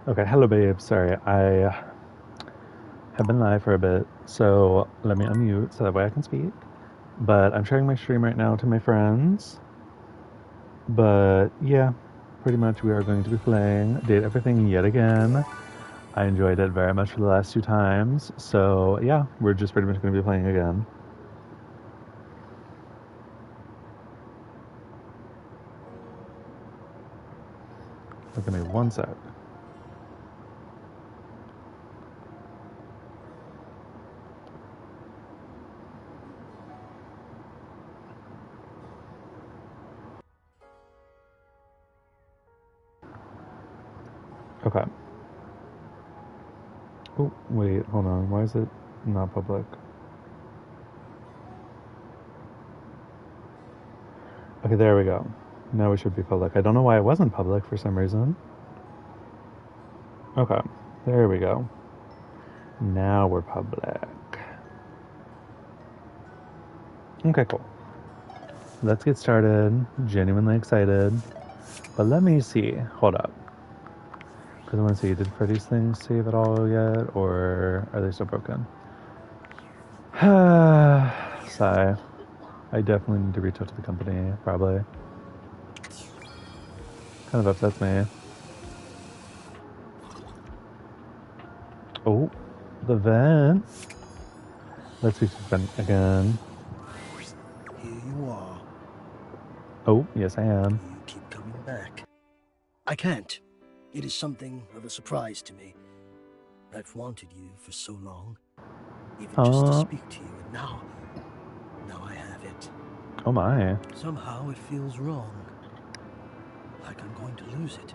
Okay, hello babe. Sorry, I have been live for a bit, so let me unmute so that way I can speak. But I'm sharing my stream right now to my friends. But yeah, pretty much we are going to be playing Date Everything yet again. I enjoyed it very much for the last two times, so yeah, we're just pretty much going to be playing again. Look at me one sec. Okay. Oh, wait, hold on. Why is it not public? Okay, there we go. Now we should be public. I don't know why it wasn't public for some reason. Okay, there we go. Now we're public. Okay, cool. Let's get started. Genuinely excited. But let me see. Hold up. Because I want to see, did Freddy's things save at all yet? Or are they still broken? Sigh. I definitely need to reach out to the company, probably. Kind of upsets me. Oh, the vent. Let's reach the vent again. Here you are. Oh, yes I am. You keep coming back. I can't. It is something of a surprise to me. I've wanted you for so long. Even just to speak to you, and now I have it. Oh my. Somehow it feels wrong. Like I'm going to lose it.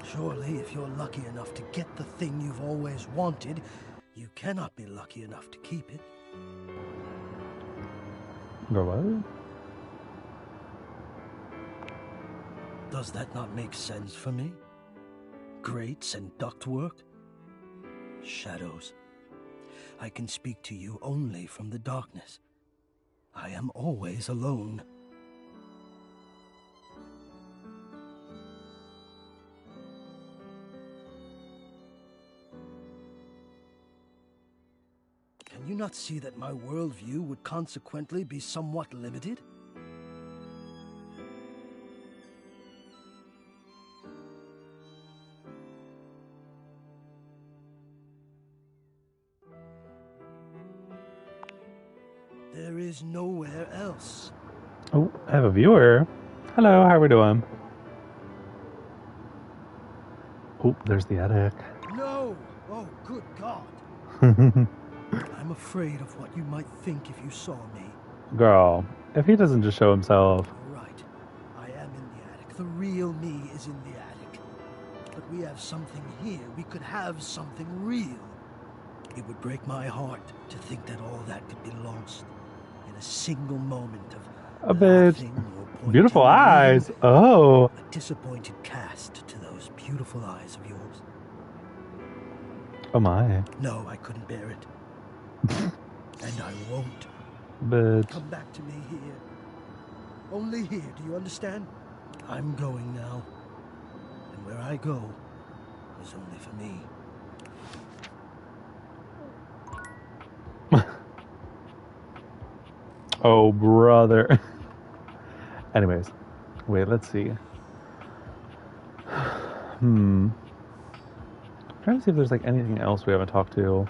Surely, if you're lucky enough to get the thing you've always wanted, you cannot be lucky enough to keep it. Girl, what? Does that not make sense for me? Grates and ductwork? Shadows. I can speak to you only from the darkness. I am always alone. Can you not see that my worldview would consequently be somewhat limited? There is nowhere else. Oh, I have a viewer. Hello, how are we doing? Oh, there's the attic. No! Oh, good God! I'm afraid of what you might think if you saw me. Girl, if he doesn't just show himself. You're right. I am in the attic. The real me is in the attic. But we have something here. We could have something real. It would break my heart to think that all that could be lost in a single moment of A bit. Beautiful eyes. Oh. A disappointed cast to those beautiful eyes of yours. Oh my. No, I couldn't bear it. And I won't. But come back to me here. Only here, do you understand? I'm going now. And where I go is only for me. oh, brother. Anyways, wait, let's see. I'm trying to see if there's like anything else we haven't talked to.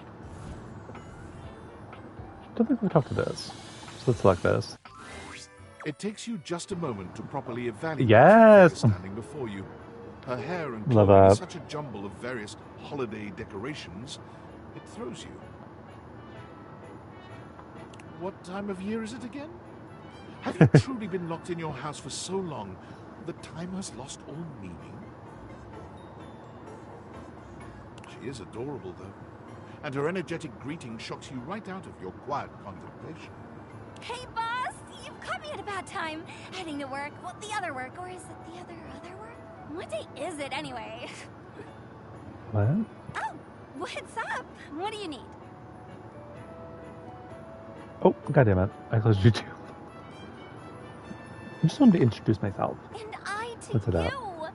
Don't think we've talked to this. So let's select this. It takes you just a moment to properly evaluate yes! the figure standing before you. Her hair and Love clothing that. is such a jumble of various holiday decorations, it throws you. What time of year is it again? Have you truly been locked in your house for so long that time has lost all meaning? She is adorable, though, and her energetic greeting shocks you right out of your quiet contemplation. Hey, boss! You've caught me at a bad time. Heading to work. Well, the other work. Or is it the other work? What day is it, anyway? What? Oh, what's up? What do you need? Oh, goddammit. I closed you too. I just wanted to introduce myself. And I to What's it you. up?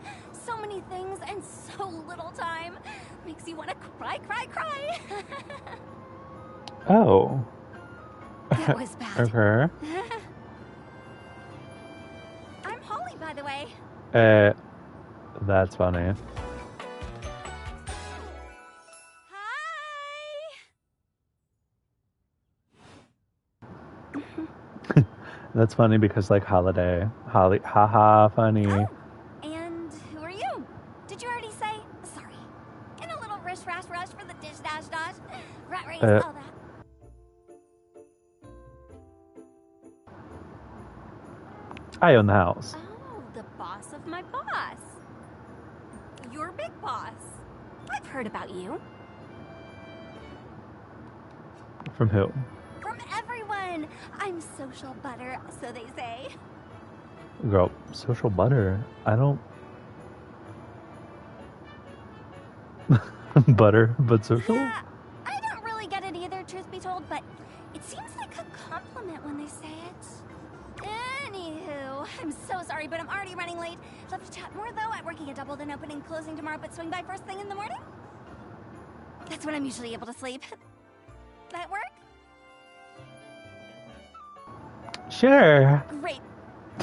Oh. That was bad. Okay. I'm Holly, by the way. That's funny. Hi. That's funny because like holiday. Holly, haha, funny. Oh, and who are you? Did you already say? Sorry. In a little rush for the dish dash dash. Rat race, all that. I own the house. Oh, the boss of my boss. Your big boss. I've heard about you. From who? From everyone. I'm social butter, so they say. Girl, social butter. I don't. Butter, but social? Yeah, I don't really get it either, truth be told, but it seems like a compliment when they say it. Anywho, I'm so sorry, but I'm already running late. Love to chat more, though. I'm working a double, then opening, closing tomorrow, but swing by first thing in the morning? That's when I'm usually able to sleep. That work? Sure. Great.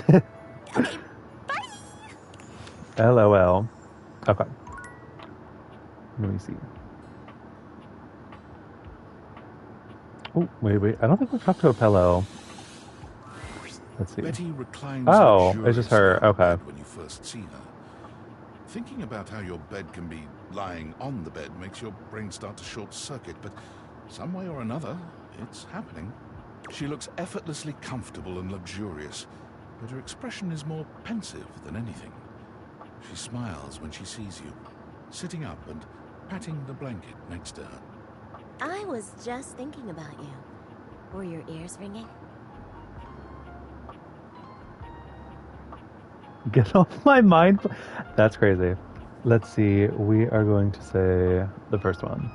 Okay, bye! LOL. Okay. Let me see. Oh, wait. I don't think we talked to a pillow. Let's see. Betty reclines Oh, it's just her. luxuriously on the Okay. bed when you first see her. Thinking about how your bed can be lying on the bed makes your brain start to short circuit, but some way or another, it's happening. She looks effortlessly comfortable and luxurious, but her expression is more pensive than anything. She smiles when she sees you, sitting up and patting the blanket next to her. I was just thinking about you. Were your ears ringing? Get off my mind. That's crazy. Let's see. We are going to say the first one.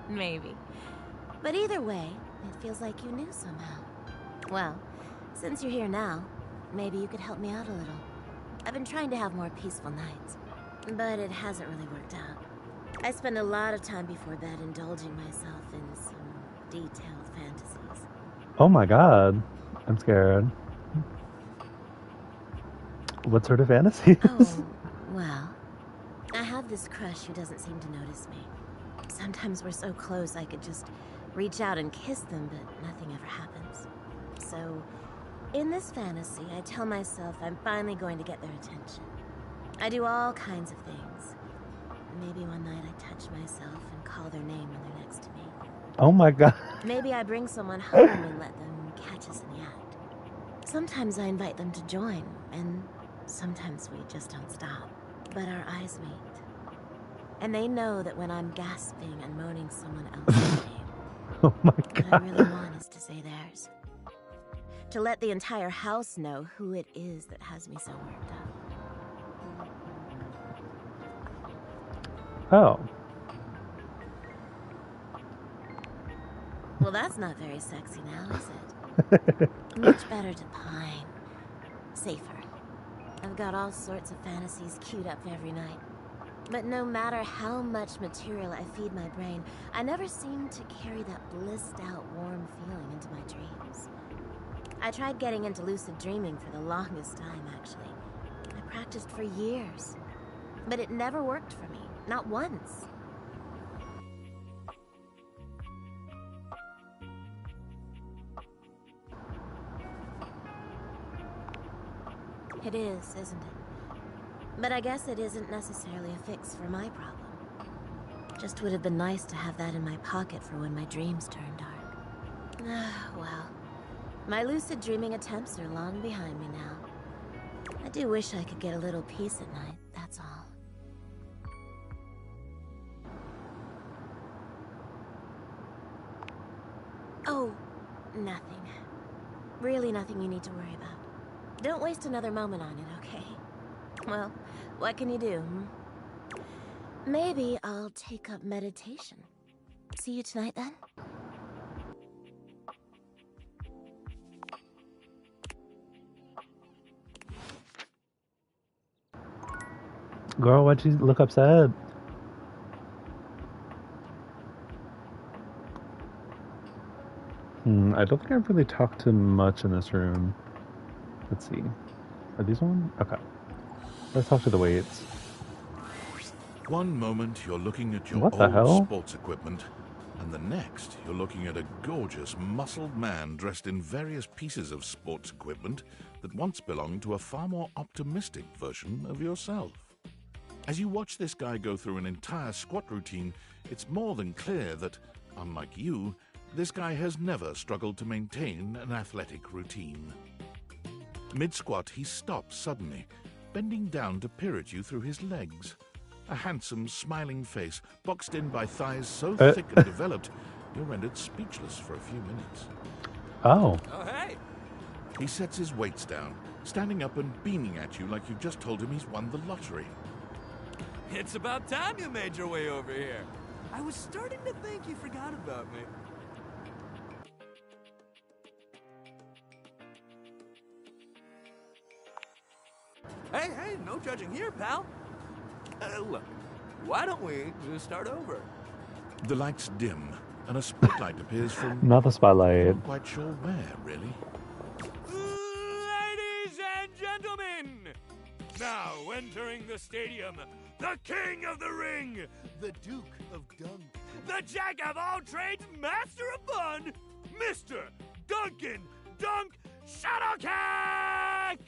Maybe. But either way, it feels like you knew somehow. Well, since you're here now, maybe you could help me out a little. I've been trying to have more peaceful nights, but it hasn't really worked out. I spend a lot of time before bed indulging myself in some detailed fantasies. Oh my god. I'm scared. What sort of fantasies? Oh, well, I have this crush who doesn't seem to notice me. Sometimes we're so close I could just reach out and kiss them, but nothing ever happens. So, in this fantasy, I tell myself I'm finally going to get their attention. I do all kinds of things. Maybe one night I touch myself and call their name when they're next to me. Oh my god. Maybe I bring someone home and let them catch us in the act. Sometimes I invite them to join, and sometimes we just don't stop. But our eyes meet. And they know that when I'm gasping and moaning someone else's name, Oh my what I really god. want is to say theirs. To let the entire house know who it is that has me so worked up. Oh. Well, that's not very sexy now, is it? Much better to pine. Safer. I've got all sorts of fantasies queued up every night. But no matter how much material I feed my brain, I never seem to carry that blissed out warm feeling into my dreams. I tried getting into lucid dreaming for the longest time, actually. I practiced for years. But it never worked for me. Not once. It is, isn't it? But I guess it isn't necessarily a fix for my problem. Just would have been nice to have that in my pocket for when my dreams turn dark. Well, my lucid dreaming attempts are long behind me now. I do wish I could get a little peace at night, that's all. Oh, nothing. Really nothing you need to worry about. Don't waste another moment on it, okay? Well, what can you do, hmm? Maybe I'll take up meditation. See you tonight, then? Girl, why'd you look upset? I don't think I've really talked to much in this room. Let's see. Are these one? Okay. Let's talk to the weights. One moment you're looking at your What the old hell? sports equipment, and the next you're looking at a gorgeous, muscled man dressed in various pieces of sports equipment that once belonged to a far more optimistic version of yourself. As you watch this guy go through an entire squat routine, it's more than clear that, unlike you, this guy has never struggled to maintain an athletic routine. Mid-squat, he stops suddenly, bending down to peer at you through his legs. A handsome, smiling face, boxed in by thighs so thick and developed, you're rendered speechless for a few minutes. Oh. Oh, hey! He sets his weights down, standing up and beaming at you like you've just told him he's won the lottery. It's about time you made your way over here. I was starting to think you forgot about me. Hey, no judging here, pal. Look, why don't we just start over? The lights dim, and a spotlight appears from... Not the spotlight. Not quite sure where, really. Ladies and gentlemen, now entering the stadium, the king of the ring, the Duke of Dunk, the jack of all trades, master of fun, Mr. Duncan Dunk Shuttlecock!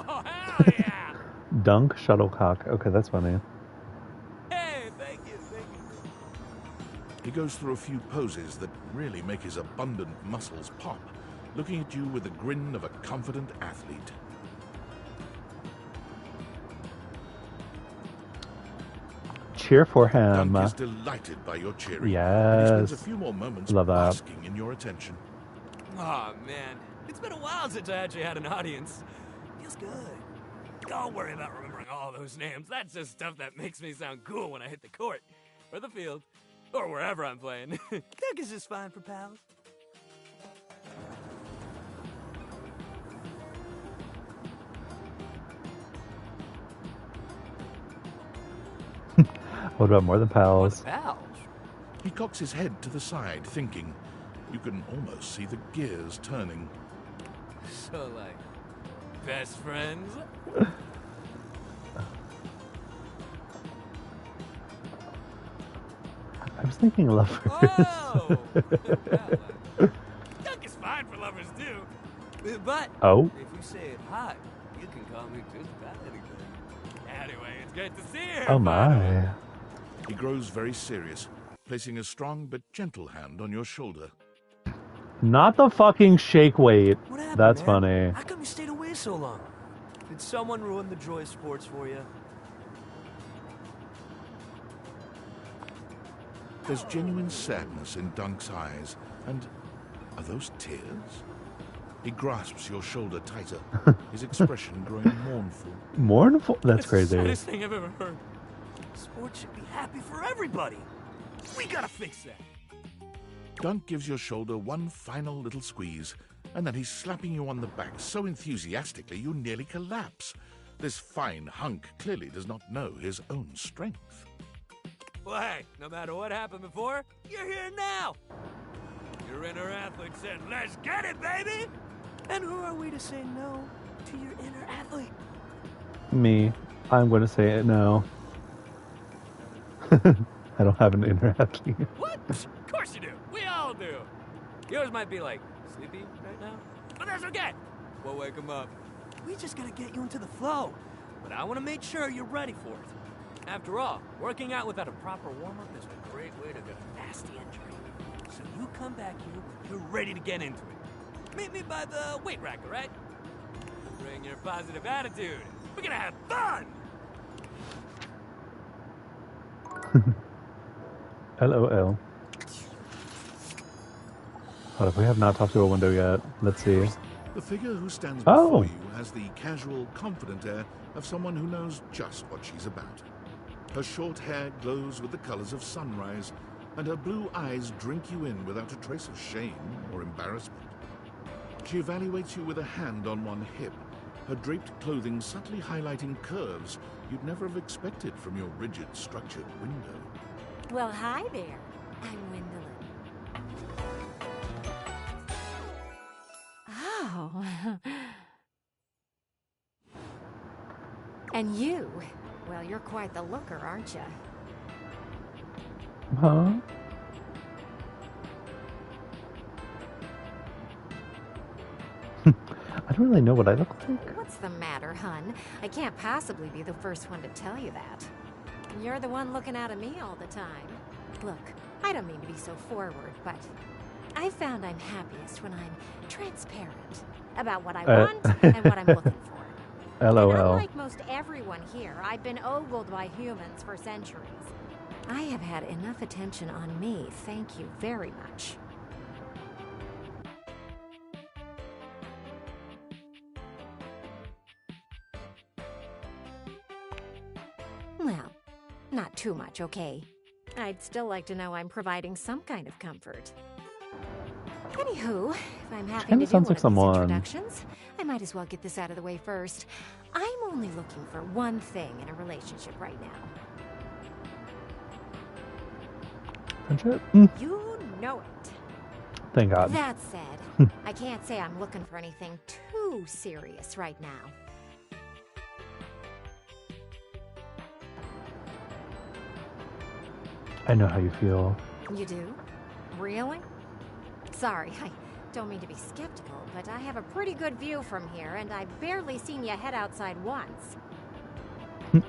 Oh, hell yeah! Dunk shuttlecock. Okay, that's funny. Hey, thank you. He goes through a few poses that really make his abundant muscles pop, looking at you with the grin of a confident athlete. Cheer for him. Dunk is delighted by your cheering. Yes. And he spends a few more moments Love that. basking in your attention. Oh man, it's been a while since I actually had an audience. Feels good. Don't worry about remembering all those names. That's just stuff that makes me sound cool when I hit the court, or the field, or wherever I'm playing. Dunk is just fine for pals. What about more than pals? Pals? He cocks his head to the side, thinking. You can almost see the gears turning. So like, best friends? I was thinking lovers. Oh! Dunk is fine for lovers too. But Oh. if you say it hot, you can call me just about anything. Anyway, it's good to see you. Oh my. He grows very serious, placing a strong but gentle hand on your shoulder. Not the fucking shake weight. What happened, That's man? funny. How come you stayed away so long? Did someone ruin the joy of sports for you? There's genuine sadness in Dunk's eyes, and are those tears? He grasps your shoulder tighter, his expression growing mournful. Mournful? That's It's crazy. the saddest thing I've ever heard. Sports should be happy for everybody. We gotta fix that. Dunk gives your shoulder one final little squeeze, and then he's slapping you on the back so enthusiastically you nearly collapse. This fine hunk clearly does not know his own strength. Well, hey, no matter what happened before, you're here now. Your inner athlete said, let's get it, baby! And who are we to say no to your inner athlete? Me. I'm going to say it now. I don't have an inner athlete. What? Of course you do. We all do. Yours might be like sleepy right now, but that's okay. We'll wake him up. We just gotta get you into the flow. But I want to make sure you're ready for it. After all, working out without a proper warm-up is a great way to get a nasty injury. So you come back here when you're ready to get into it. Meet me by the weight rack, all right? Bring your positive attitude. We're gonna have fun! LOL. Hold up, we have not talked to a window yet. Let's see. The figure who stands Oh. before you has the casual, confident air of someone who knows just what she's about. Her short hair glows with the colors of sunrise, and her blue eyes drink you in without a trace of shame or embarrassment. She evaluates you with a hand on one hip, her draped clothing subtly highlighting curves you'd never have expected from your rigid, structured window. Well, hi there. I'm Gwendolyn. Oh. And you? Well, you're quite the looker, aren't you? Huh? I don't really know what I look like. What's the matter, hun? I can't possibly be the first one to tell you that. You're the one looking out at me all the time. Look, I don't mean to be so forward, but I found I'm happiest when I'm transparent about what I want and what I'm looking for. LOL. And unlike most everyone here, I've been ogled by humans for centuries. I have had enough attention on me, thank you very much. Well, not too much, okay? I'd still like to know I'm providing some kind of comfort. Anywho, if I'm having kinda to do sounds one like of someone- these introductions, I might as well get this out of the way first. I'm only looking for one thing in a relationship right now. Friendship? You know it. Thank God. That said, I can't say I'm looking for anything too serious right now. I know how you feel. You do? Really? Sorry, I don't mean to be skeptical, but I have a pretty good view from here, and I've barely seen you head outside once.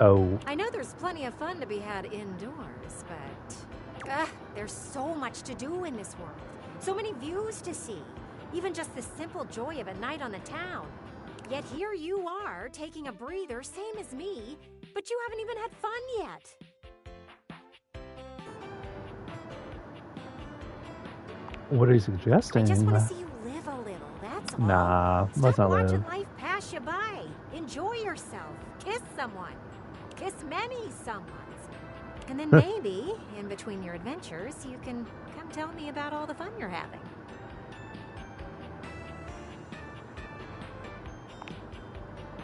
Oh. I know there's plenty of fun to be had indoors, but there's so much to do in this world. So many views to see. Even just the simple joy of a night on the town. Yet here you are, taking a breather, same as me, but you haven't even had fun yet. What are you I suggesting? just want to see you live a little, that's all. Nah, let's Stop not watching live. life pass you by. Enjoy yourself. Kiss someone. Kiss many someones. And then maybe, in between your adventures, you can come tell me about all the fun you're having.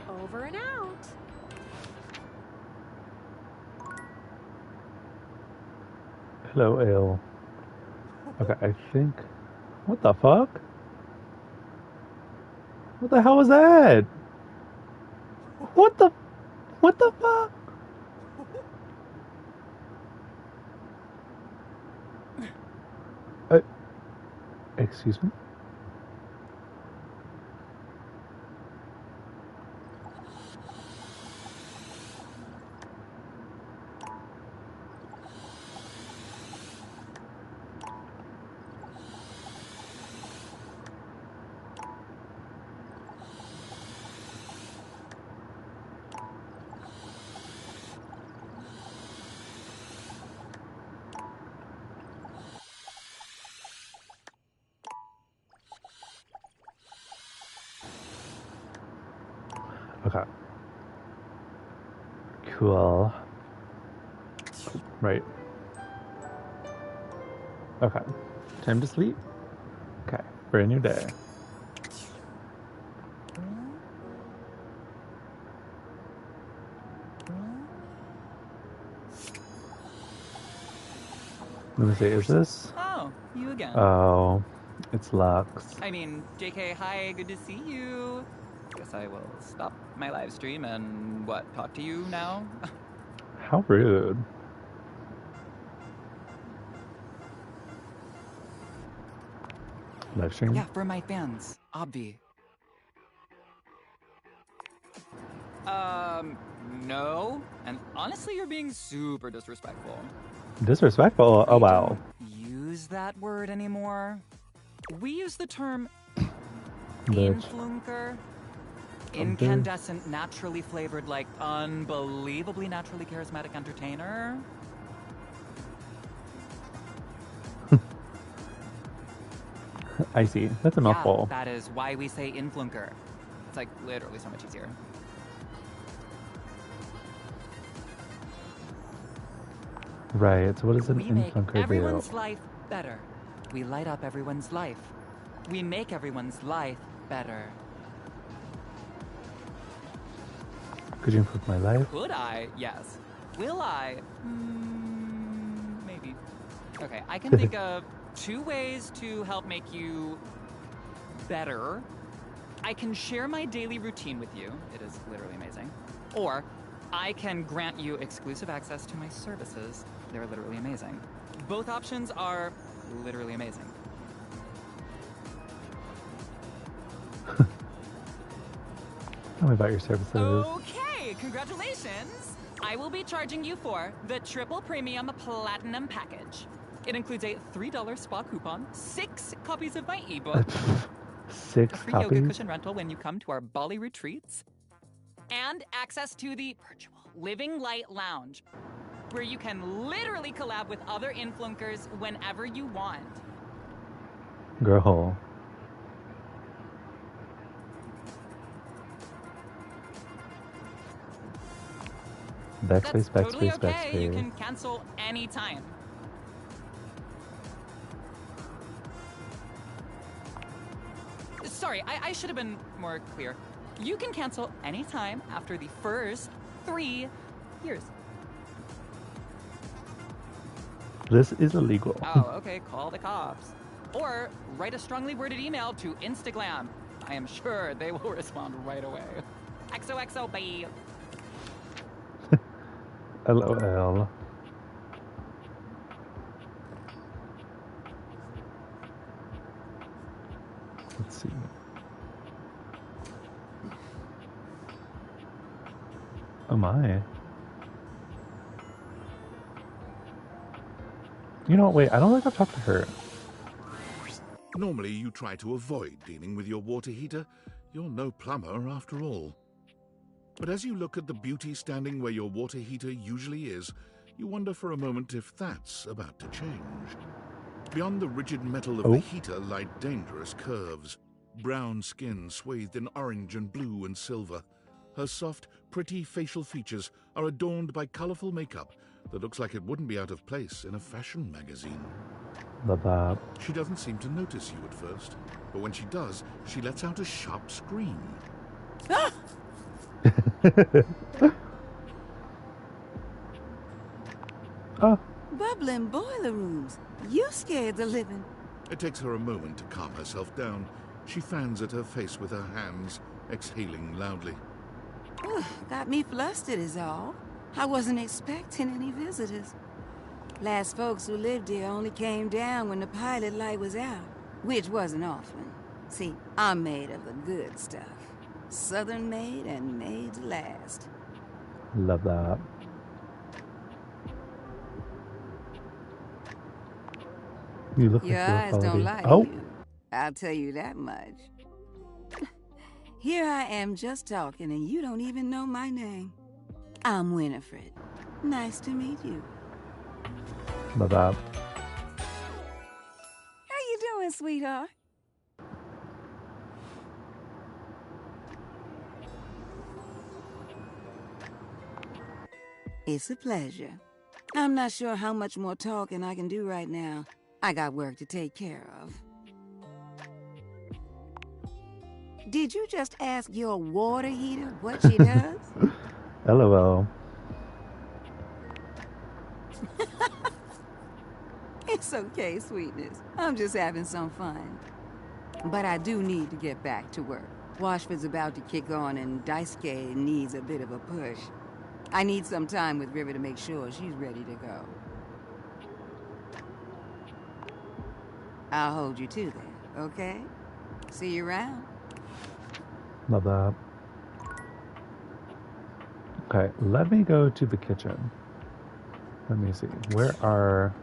Over and out. Hello, Ale. Okay, I think... What the fuck? What the hell was that? What the... What the fuck? Excuse me? Okay. Cool. Right. Okay. Time to sleep. Okay. Brand new day. Let me see, is this? Oh, you again. Oh, it's Lux. I mean, JK, hi, good to see you. Guess I will stop my live stream and, talk to you now? How rude. Live stream? Yeah, for my fans, obvi. No. And honestly, you're being super disrespectful. Disrespectful? Oh, We wow. don't use that word anymore. We use the term Bitch. influnker. Incandescent, naturally flavored, like unbelievably naturally charismatic entertainer. I see. That's a mouthful. Yeah, that is why we say influnker. It's like literally so much easier. Right, so what does an We make influnker do? everyone's life better. We light up everyone's life. We make everyone's life better. Could you improve my life? Could I? Yes. Will I? Maybe. Okay, I can think of 2 ways to help make you better. I can share my daily routine with you. It is literally amazing. Or I can grant you exclusive access to my services. They're literally amazing. Both options are literally amazing. Tell me about your services. Okay, congratulations! I will be charging you for the triple premium platinum package. It includes a $3 spa coupon, 6 copies of my ebook, 6 a free yoga copies? cushion rental when you come to our Bali retreats, and access to the virtual Living Light Lounge, where you can literally collab with other influencers whenever you want. Girl. That's Backspace, totally backspace, okay. You backspace. can cancel anytime. Sorry, I should have been more clear. You can cancel anytime after the first 3 years. This is illegal. Oh, okay, call the cops. Or write a strongly worded email to Instagram. I am sure they will respond right away. XOXO, bye. LOL. Let's see. Oh my. You know what, wait, I don't think I've talked to her. Normally you try to avoid dealing with your water heater. You're no plumber after all. But as you look at the beauty standing where your water heater usually is, you wonder for a moment if that's about to change. Beyond the rigid metal of the heater lie dangerous curves. Brown skin swathed in orange and blue and silver. Her soft, pretty facial features are adorned by colorful makeup that looks like it wouldn't be out of place in a fashion magazine. Love that. She doesn't seem to notice you at first, but when she does, she lets out a sharp scream. Ah! Oh. Bubbling boiler rooms. You scared the living. It takes her a moment to calm herself down. She fans at her face with her hands, exhaling loudly. Ugh, got me flustered is all. I wasn't expecting any visitors. Last folks who lived here only came down when the pilot light was out, which wasn't often. See, I'm made of the good stuff. Southern made and made to last. Love that. You look Your like you're eyes don't quality. lie Oh. to you. I'll tell you that much. Here I am just talking and you don't even know my name. I'm Winifred. Nice to meet you. Love that. How you doing, sweetheart? It's a pleasure. I'm not sure how much more talking I can do right now. I got work to take care of. Did you just ask your water heater what she does? LOL. It's okay, sweetness. I'm just having some fun. But I do need to get back to work. Washford's about to kick on and Daisuke needs a bit of a push. I need some time with River to make sure she's ready to go. I'll hold you to that, okay? See you around. Love that. Okay, let me go to the kitchen. Let me see. Where are...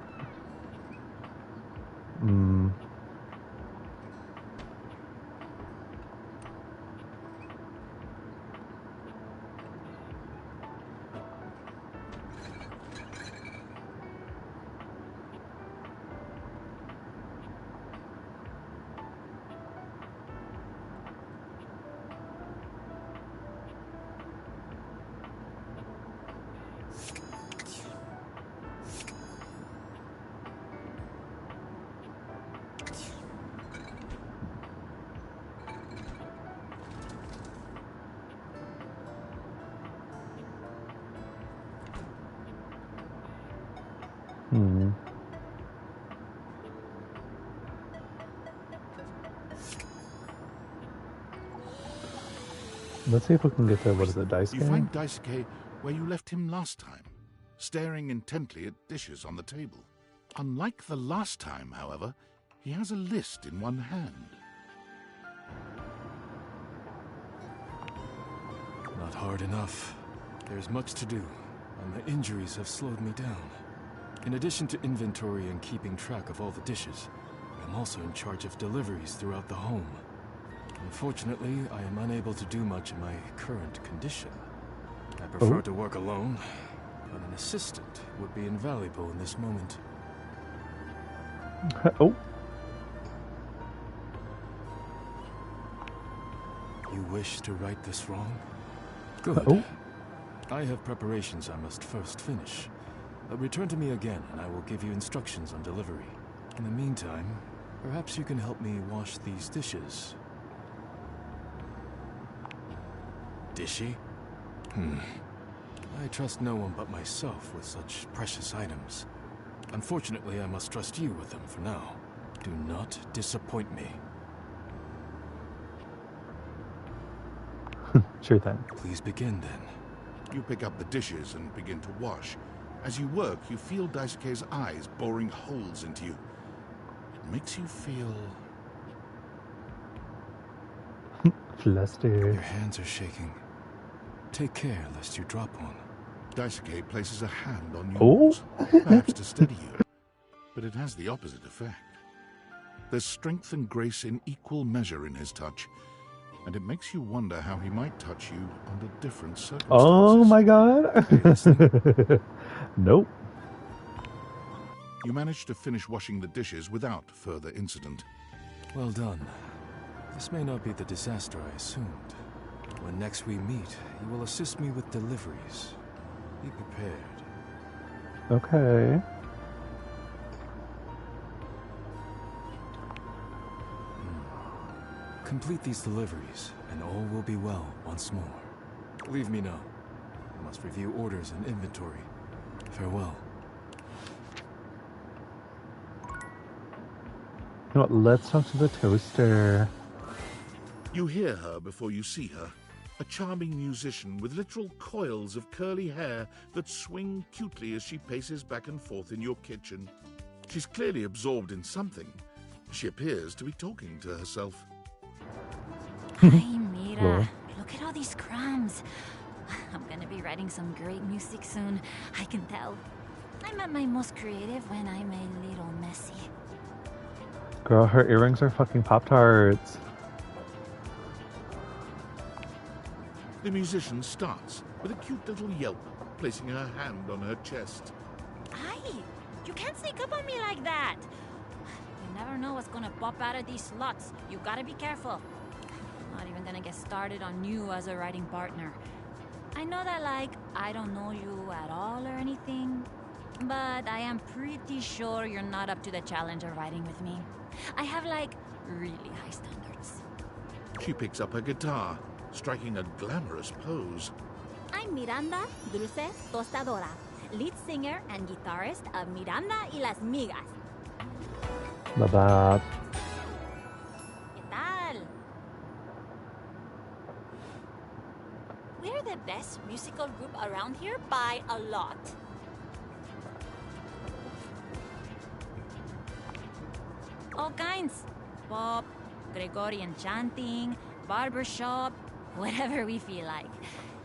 Let's see if we can get to, what is it, Daisuke? You find Daisuke where you left him last time, staring intently at dishes on the table. Unlike the last time, however, he has a list in one hand. Not hard enough. There's much to do, and my injuries have slowed me down. In addition to inventory and keeping track of all the dishes, I'm also in charge of deliveries throughout the home. Unfortunately, I am unable to do much in my current condition. I prefer to work alone, but an assistant would be invaluable in this moment. Oh. You wish to right this wrong? Good. Oh. I have preparations I must first finish. Return to me again, and I will give you instructions on delivery. In the meantime, perhaps you can help me wash these dishes. Dishy? I trust no one but myself with such precious items. Unfortunately, I must trust you with them for now. Do not disappoint me. Sure thing. Please begin then. You pick up the dishes and begin to wash. As you work, you feel Daisuke's eyes boring holes into you. It makes you feel... Flustered. Your hands are shaking. Take care lest you drop one. Daisuke places a hand on Oh. yours, perhaps to steady you. But it has the opposite effect. There's strength and grace in equal measure in his touch, and it makes you wonder how he might touch you under different circumstances. Oh my god. Nope. You manage to finish washing the dishes without further incident. Well done. This may not be the disaster I assumed. When next we meet, you will assist me with deliveries. Be prepared. Okay. Complete these deliveries, and all will be well once more. Leave me now. I must review orders and inventory. Farewell. You know what, let's talk to the toaster. You hear her before you see her. A charming musician with literal coils of curly hair that swing cutely as she paces back and forth in your kitchen. She's clearly absorbed in something. She appears to be talking to herself. Ay, mira. Look at all these crumbs. I'm gonna be writing some great music soon. I can tell. I'm at my most creative when I'm a little messy. Girl, her earrings are fucking Pop-Tarts. The musician starts with a cute little yelp, placing her hand on her chest. Ay, you can't sneak up on me like that. You never know what's gonna pop out of these slots. You gotta be careful. I'm not even gonna get started on you as a writing partner. I know that, like, I don't know you at all or anything, but I am pretty sure you're not up to the challenge of writing with me. I have, like, really high standards. She picks up her guitar, striking a glamorous pose. I'm Miranda Dulce Tostadora, lead singer and guitarist of Miranda y las Migas. Love that. ¿Qué tal? We're the best musical group around here by a lot. All kinds. Pop, Gregorian chanting, barbershop, whatever we feel like.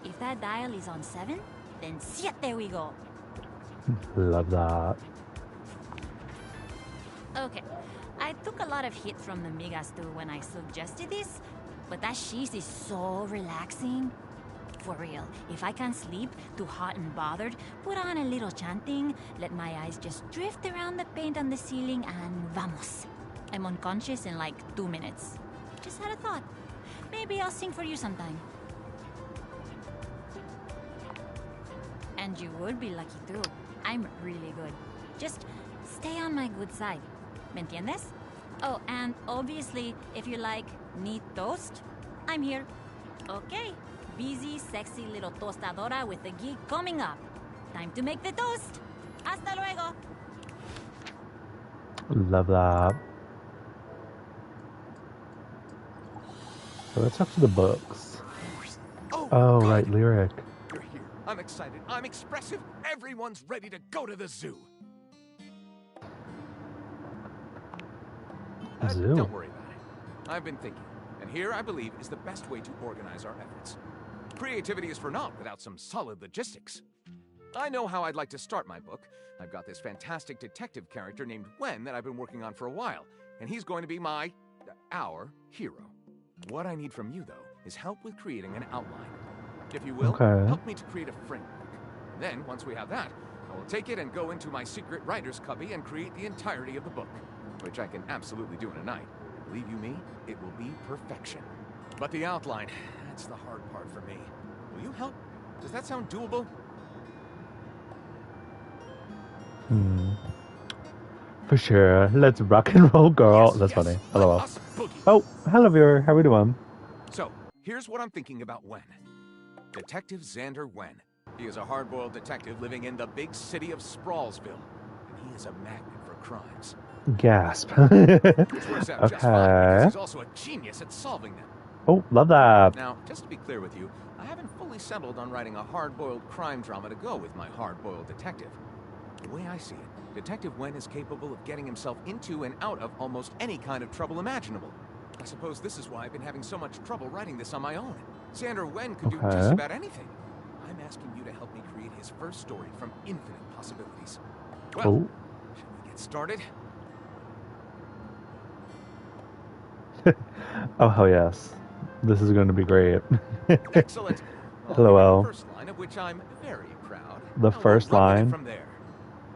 If that dial is on 7, then siete we go. Love that. Okay, I took a lot of hit from the Migas too when I suggested this, but that cheese is so relaxing. For real, if I can't sleep, too hot and bothered, put on a little chanting, let my eyes just drift around the paint on the ceiling, and vamos. I'm unconscious in like 2 minutes. Just had a thought. Maybe I'll sing for you sometime. And you would be lucky too. I'm really good. Just stay on my good side. ¿Me entiendes? Oh, and obviously, if you like neat toast, I'm here. Okay, busy, sexy little tostadora with a gig coming up. Time to make the toast. Hasta luego. Love that. So let's talk to the books. Oh, Good. right, lyric. You're here. I'm excited. I'm expressive. Everyone's ready to go to the zoo. Zoo. Don't worry about it. I've been thinking, and here I believe is the best way to organize our efforts. Creativity is for naught without some solid logistics. I know how I'd like to start my book. I've got this fantastic detective character named Wen that I've been working on for a while, and he's going to be our hero. What I need from you, though, is help with creating an outline. If you will, Okay. help me to create a framework. Then, once we have that, I will take it and go into my secret writer's cubby and create the entirety of the book, which I can absolutely do in a night. Believe you me, it will be perfection. But the outline, that's the hard part for me. Will you help? Does that sound doable? For sure. Let's rock and roll, girl. Yes, That's yes. funny. Let LOL. us boogie. Oh, hello, viewer. How we doing? So, here's what I'm thinking about Wen. Detective Xander Wen. He is a hard-boiled detective living in the big city of Sprawlsville. And he is a magnet for crimes. Gasp. Which works out just fine, because Okay. he's also a genius at solving them. Oh, love that. Now, just to be clear with you, I haven't fully settled on writing a hard-boiled crime drama to go with my hard-boiled detective. The way I see it, Detective Wen is capable of getting himself into and out of almost any kind of trouble imaginable. I suppose this is why I've been having so much trouble writing this on my own. Xander Wen could do just Okay. about anything. I'm asking you to help me create his first story from infinite possibilities. Well, Oh. shall we get started? Oh, hell yes. This is going to be great. Excellent. I'll give you LOL. the first line, of which I'm very proud. The Now we'll first run with it line? from there.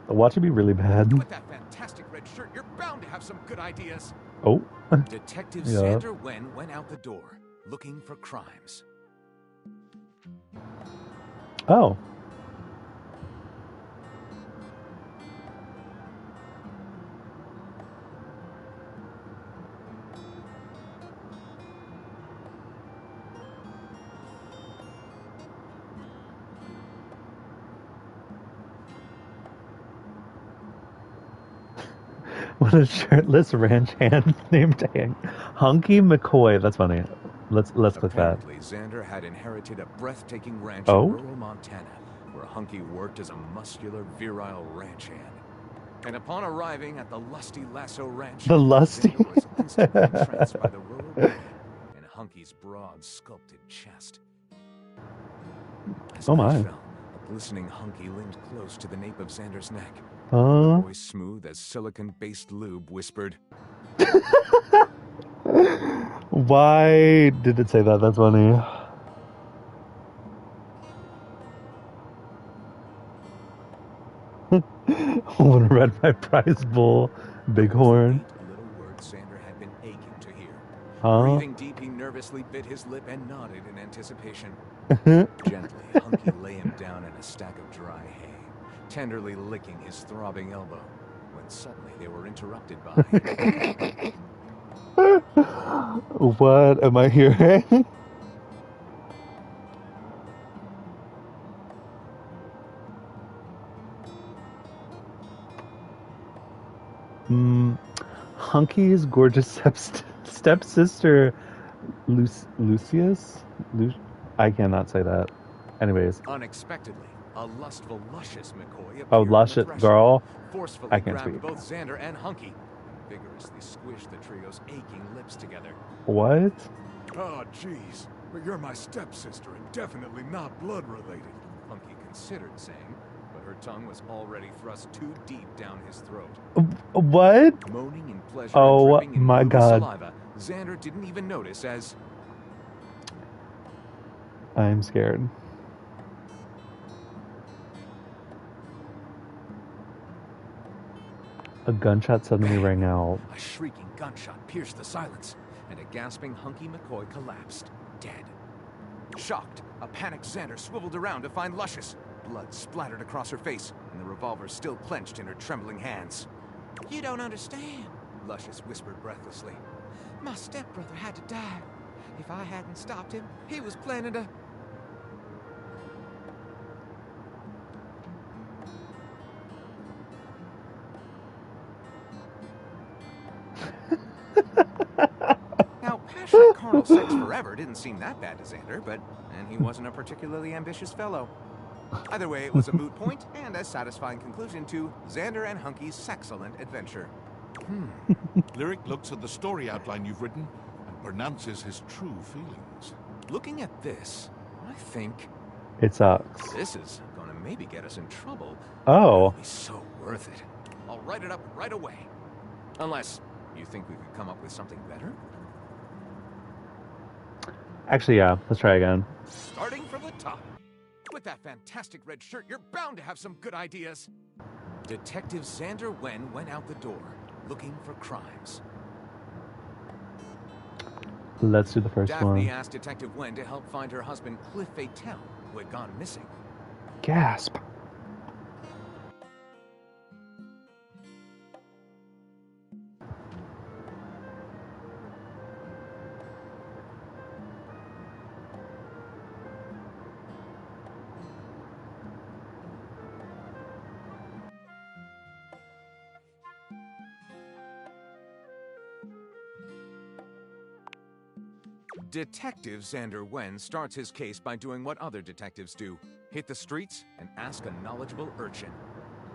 Watch it be really bad. With that fantastic red shirt, you're bound to have some good ideas. Oh. Detective Yeah. Xander Wen went out the door, looking for crimes. Oh. What a shirtless ranch hand named Hunky McCoy. That's funny. Let's click that. Apparently, Xander had inherited a breathtaking ranch Oh? in rural Montana, where Hunky worked as a muscular, virile ranch hand. And upon arriving at the Lusty Lasso Ranch, The Lusty? Xander was instantly entranced by the rural beauty and Hunky's broad, sculpted chest. As Oh night my. fell, a glistening Hunky leaned close to the nape of Xander's neck. Huh? Voice smooth as silicon-based lube whispered, Why did it say that? That's funny. I want to ride my prize bull, bighorn. the little word Xander had been aching to hear. Huh? Breathing deep, he nervously bit his lip and nodded in anticipation. Gently, Hunky lay him down in a stack of dry hay, tenderly licking his throbbing elbow, when suddenly they were interrupted by... What am I hearing? Hunky's gorgeous stepsister, Lucius? I cannot say that. Anyways. Unexpectedly, a lustful, luscious McCoy appeared Oh, on the luscious threshold, girl. forcefully I can't grabbed speak. both Xander and Hunky, and vigorously squished the trio's aching lips together. What? Oh, jeez. But you're my stepsister and definitely not blood-related. Hunky considered saying, but her tongue was already thrust too deep down his throat. What? Moaning in pleasure Oh and dripping in my blue God. saliva, Xander didn't even notice as... I'm scared. A gunshot suddenly rang out. A shrieking gunshot pierced the silence, and a gasping Hunky McCoy collapsed, dead. Shocked, a panicked Xander swiveled around to find Luscious. Blood splattered across her face, and the revolver still clenched in her trembling hands. You don't understand. Luscious whispered breathlessly. My stepbrother had to die. If I hadn't stopped him, he was planning to... Now, passionate carnal sex forever didn't seem that bad to Xander, but then he wasn't a particularly ambitious fellow. Either way, it was a moot point and a satisfying conclusion to Xander and Hunky's sexcellent adventure. Lyric looks at the story outline you've written and pronounces his true feelings. Looking at this, I think It sucks. this is gonna maybe get us in trouble. Oh. It'll be so worth it. I'll write it up right away. Unless you think we could come up with something better? Actually, yeah. Let's try again. Starting from the top. With that fantastic red shirt, you're bound to have some good ideas. Detective Xander Wen went out the door, looking for crimes. Let's do the first Daphne one. asked Detective Wen to help find her husband Cliff Fatel, who had gone missing. Gasp. Detective Xander Wen starts his case by doing what other detectives do. Hit the streets and ask a knowledgeable urchin.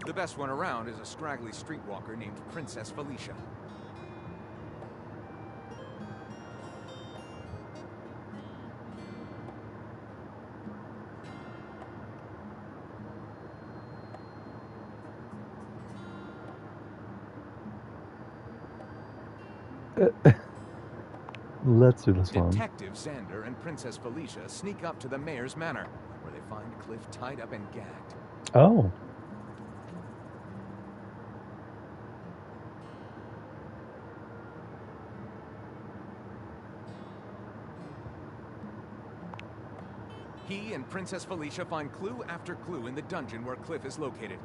The best one around is a scraggly streetwalker named Princess Felicia. Let's do this one. Detective Xander and Princess Felicia sneak up to the mayor's manor, where they find Cliff tied up and gagged. Oh. He and Princess Felicia find clue after clue in the dungeon where Cliff is located.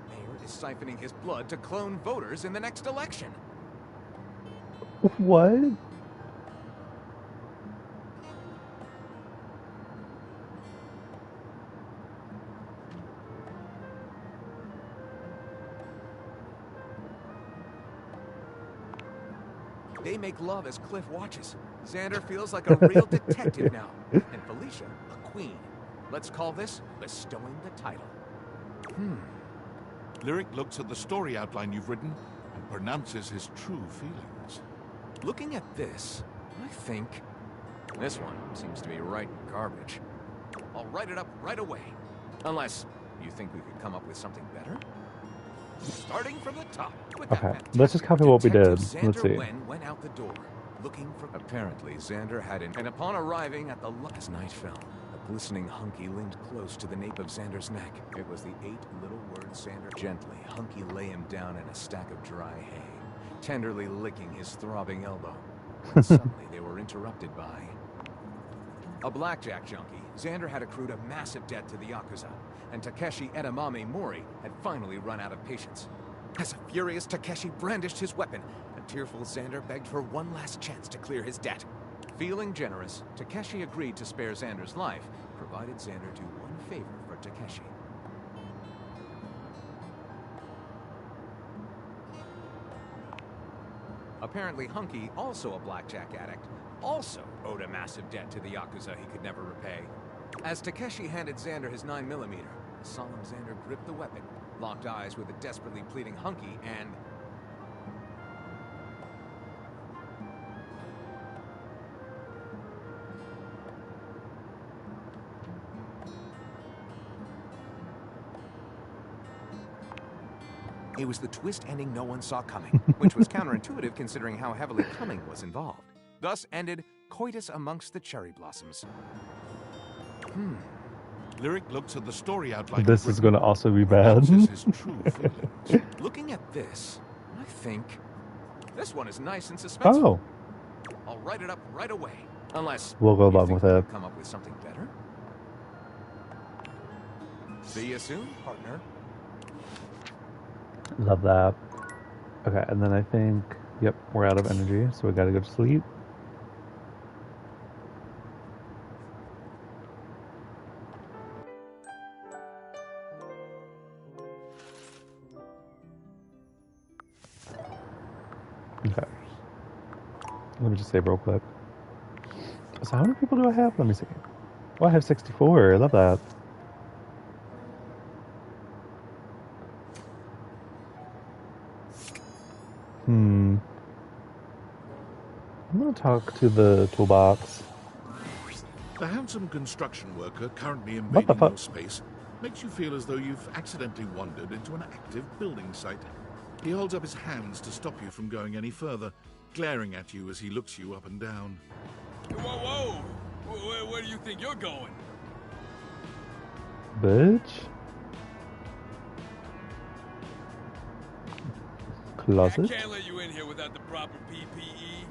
The mayor is siphoning his blood to clone voters in the next election. What? They make love as Cliff watches. Xander feels like a real detective now, and Felicia a queen. Let's call this bestowing the title. Lyric looks at the story outline you've written and pronounces his true feelings. Looking at this, I think this one seems to be right garbage. I'll write it up right away. Unless you think we could come up with something better? Starting from the top. With that Okay, let's just copy what we did. Detective Let's see. Xander Wen went out the door, looking for. Apparently, Xander had an. And upon arriving at the as night fell, a glistening Hunky linked close to the nape of Xander's neck. It was the 8 little words Xander. Gently, Hunky lay him down in a stack of dry hay, tenderly licking his throbbing elbow. When suddenly, they were interrupted by a blackjack junkie. Xander had accrued a massive debt to the Yakuza, and Takeshi Edamame Mori had finally run out of patience. As a furious Takeshi brandished his weapon, a tearful Xander begged for one last chance to clear his debt. Feeling generous, Takeshi agreed to spare Xander's life, provided Xander do one favor for Takeshi. Apparently Hunky, also a blackjack addict, also owed a massive debt to the Yakuza he could never repay. As Takeshi handed Xander his 9mm, the solemn Xander gripped the weapon, locked eyes with a desperately pleading Hunky, and... it was the twist ending no one saw coming, which was counterintuitive considering how heavily coming was involved. Thus ended coitus amongst the cherry blossoms. Lyric looks at the story outline. This is going to also be bad. Pronounces his true feelings. Looking at this, I think this one is nice and suspenseful. Oh. I'll write it up right away. Unless We'll go you along think with we it. can come up with something better. See you soon, partner. Love that. Okay, and then I think, yep, we're out of energy, so we gotta go to sleep. Okay. Let me just save real quick. So how many people do I have? Let me see. Oh, I have 64. I love that. I'm gonna talk to the toolbox. The handsome construction worker currently What the invading fuck? your space makes you feel as though you've accidentally wandered into an active building site. He holds up his hands to stop you from going any further, glaring at you as he looks you up and down. Whoa! Where do you think you're going? Bitch. Closet. I can't let you in here without the proper PPE.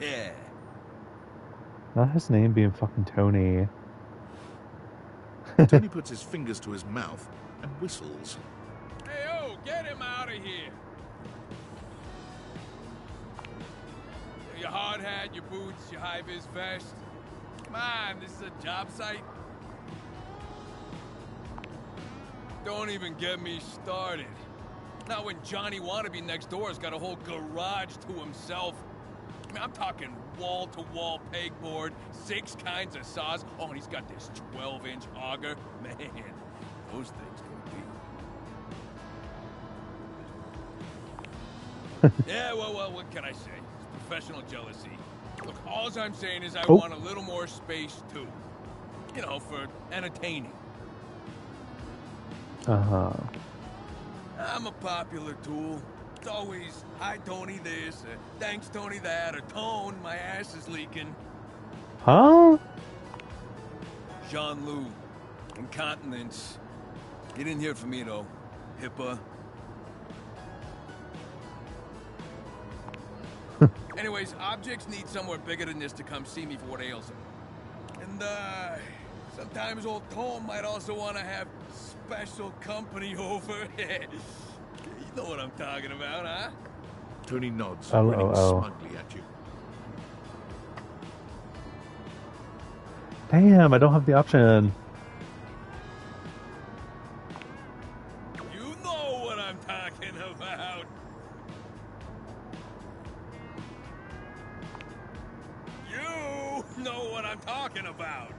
Yeah. Not his name being fucking Tony. Tony puts his fingers to his mouth and whistles. Hey, get him out of here. Your hard hat, your boots, your high-vis vest. Come on, this is a job site. Don't even get me started. Not when Johnny Wannabe next door has got a whole garage to himself. I mean, I'm talking wall-to-wall pegboard, 6 kinds of saws. Oh, and he's got this 12-inch auger. Man, those things can be. Yeah, well, what can I say? It's professional jealousy. Look, all I'm saying is I want a little more space, too. You know, for entertaining. Uh-huh. I'm a popular tool. It's always, hi, Tony this, thanks, Tony that, or Tone, my ass is leaking. Huh? Jean-Loup. Incontinence. You didn't hear it from me, though. HIPAA. Anyways, objects need somewhere bigger than this to come see me for what ails them. And, sometimes old Tone might also want to have special company over. You know what I'm talking about, huh? Tony nods, Oh, grinning oh. smugly at you. Damn, I don't have the option. You know what I'm talking about. You know what I'm talking about.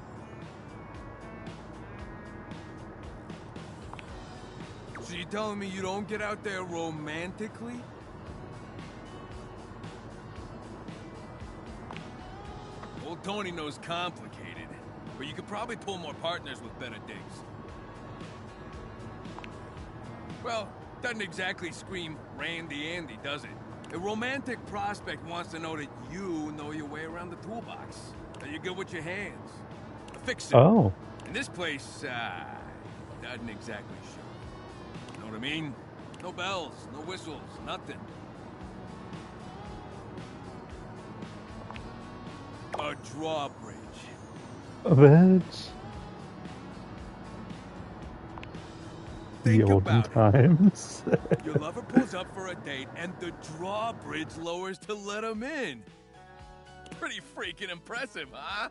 So you telling me you don't get out there romantically? Old Tony knows complicated, but you could probably pull more partners with better digs. Well, doesn't exactly scream Randy Andy, does it? A romantic prospect wants to know that you know your way around the toolbox, that you're good with your hands. A fixer. Oh. And this place, doesn't exactly show. Know what I mean? No bells, no whistles, nothing. A drawbridge. Bitch. Think The olden about times. Your lover pulls up for a date, and the drawbridge lowers to let him in. Pretty freaking impressive, huh?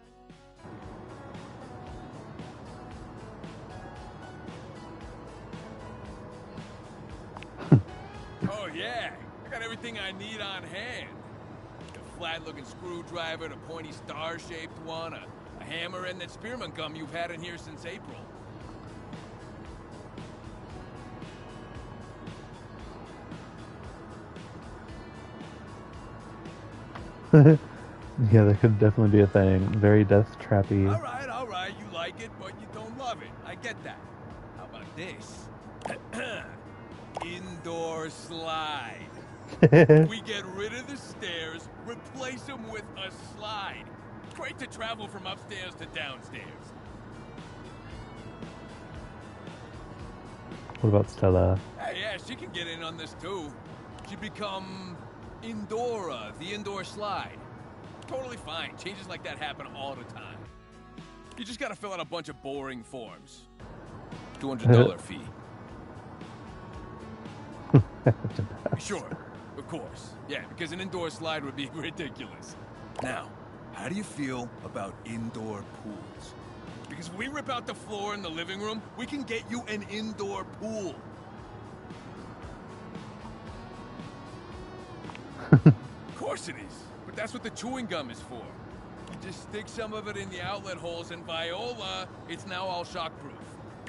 Oh yeah, I got everything I need on hand. A flat-looking screwdriver, the pointy star-shaped one, a hammer, and that spearmint gum you've had in here since April. Yeah, that could definitely be a thing. Very death trappy. All right, you like it, but you don't love it. I get that. How about this? Indoor slide. We get rid of the stairs, replace them with a slide. Great to travel from upstairs to downstairs. What about Stella? Hey, yeah, she can get in on this too. She become Indora, the indoor slide. Totally fine. Changes like that happen all the time. You just gotta fill out a bunch of boring forms. $200 fee. Sure, of course. Yeah, because an indoor slide would be ridiculous. Now, how do you feel about indoor pools? Because if we rip out the floor in the living room, we can get you an indoor pool. Of course it is. But that's what the chewing gum is for. Just stick some of it in the outlet holes, and Viola, it's now all shockproof.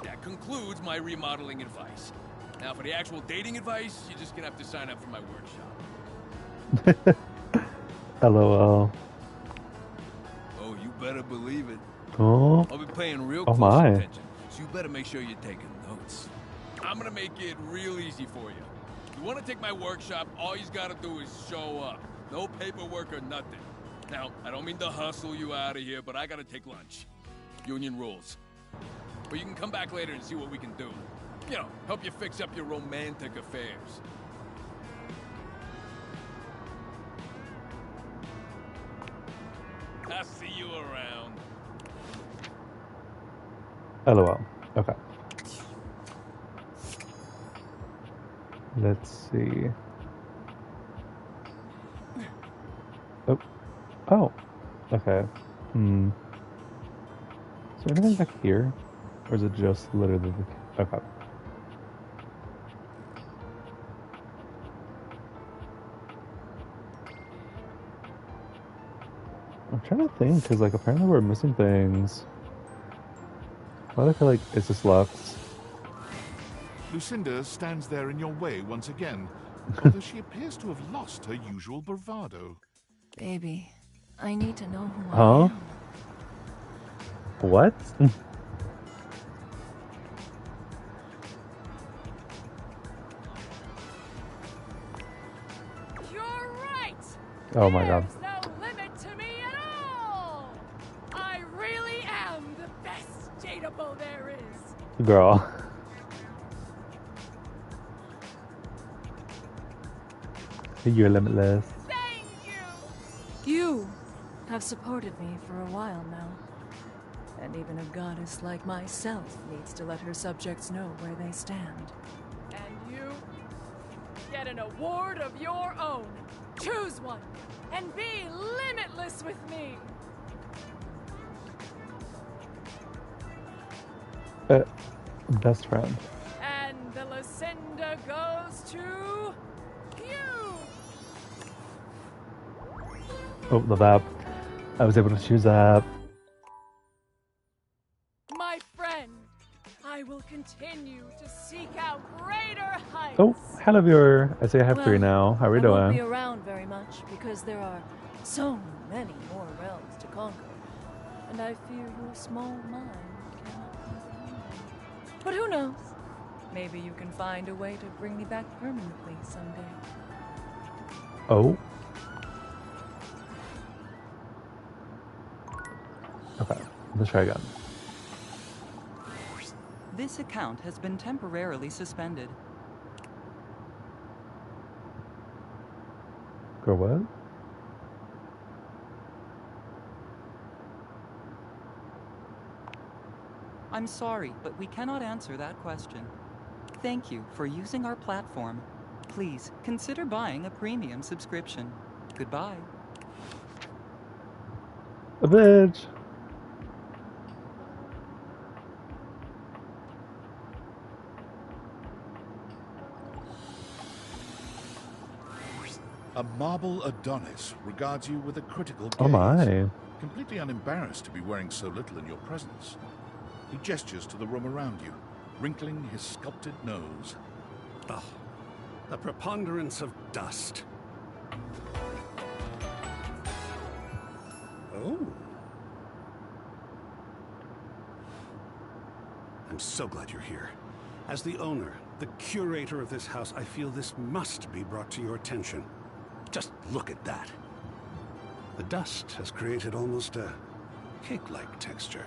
That concludes my remodeling advice. Now, for the actual dating advice, you're just gonna have to sign up for my workshop. LOL. Oh, you better believe it. Oh. I'll be paying real Oh close my. attention, so you better make sure you're taking notes. I'm gonna make it real easy for you. If you want to take my workshop, all you gotta do is show up. No paperwork or nothing. Now, I don't mean to hustle you out of here, but I gotta take lunch. Union rules. But you can come back later and see what we can do. You know, help you fix up your romantic affairs. I'll see you around. LOL. Okay. Let's see. Oh. Oh. Okay. Hmm. Is there anything back here? Or is it just literally the... Okay. I'm trying to think, because, like, apparently we're missing things. Why do I feel like it's just Lux? Lucinda stands there in your way once again, although she appears to have lost her usual bravado. Baby, I need to know who I Huh? am. What? You're right! Oh my god. There's no limit to me at all! I really am the best dateable there is! Girl. You're limitless. Thank you! You have supported me for a while now. And even a goddess like myself needs to let her subjects know where they stand. And you get an award of your own. Choose one and be limitless with me. Best friend. And the Lucinda goes to you. Oh, the VAP. I was able to choose that. My friend, I will continue to seek out greater heights. Oh, hello viewer. I say I have 3 now. How are we I won't be doing? around very much because there are so many more realms to conquer. And I fear your small mind cannot comprehend them. But who knows? Maybe you can find a way to bring me back permanently someday. Oh. Okay, let's try again. This account has been temporarily suspended. Girl, what? I'm sorry, but we cannot answer that question. Thank you for using our platform. Please consider buying a premium subscription. Goodbye. A bitch. A marble Adonis regards you with a critical gaze. Oh my. Completely unembarrassed to be wearing so little in your presence. He gestures to the room around you, wrinkling his sculpted nose. Oh, a preponderance of dust. Oh. I'm so glad you're here. As the owner, the curator of this house, I feel this must be brought to your attention. Just look at that. The dust has created almost a cake-like texture.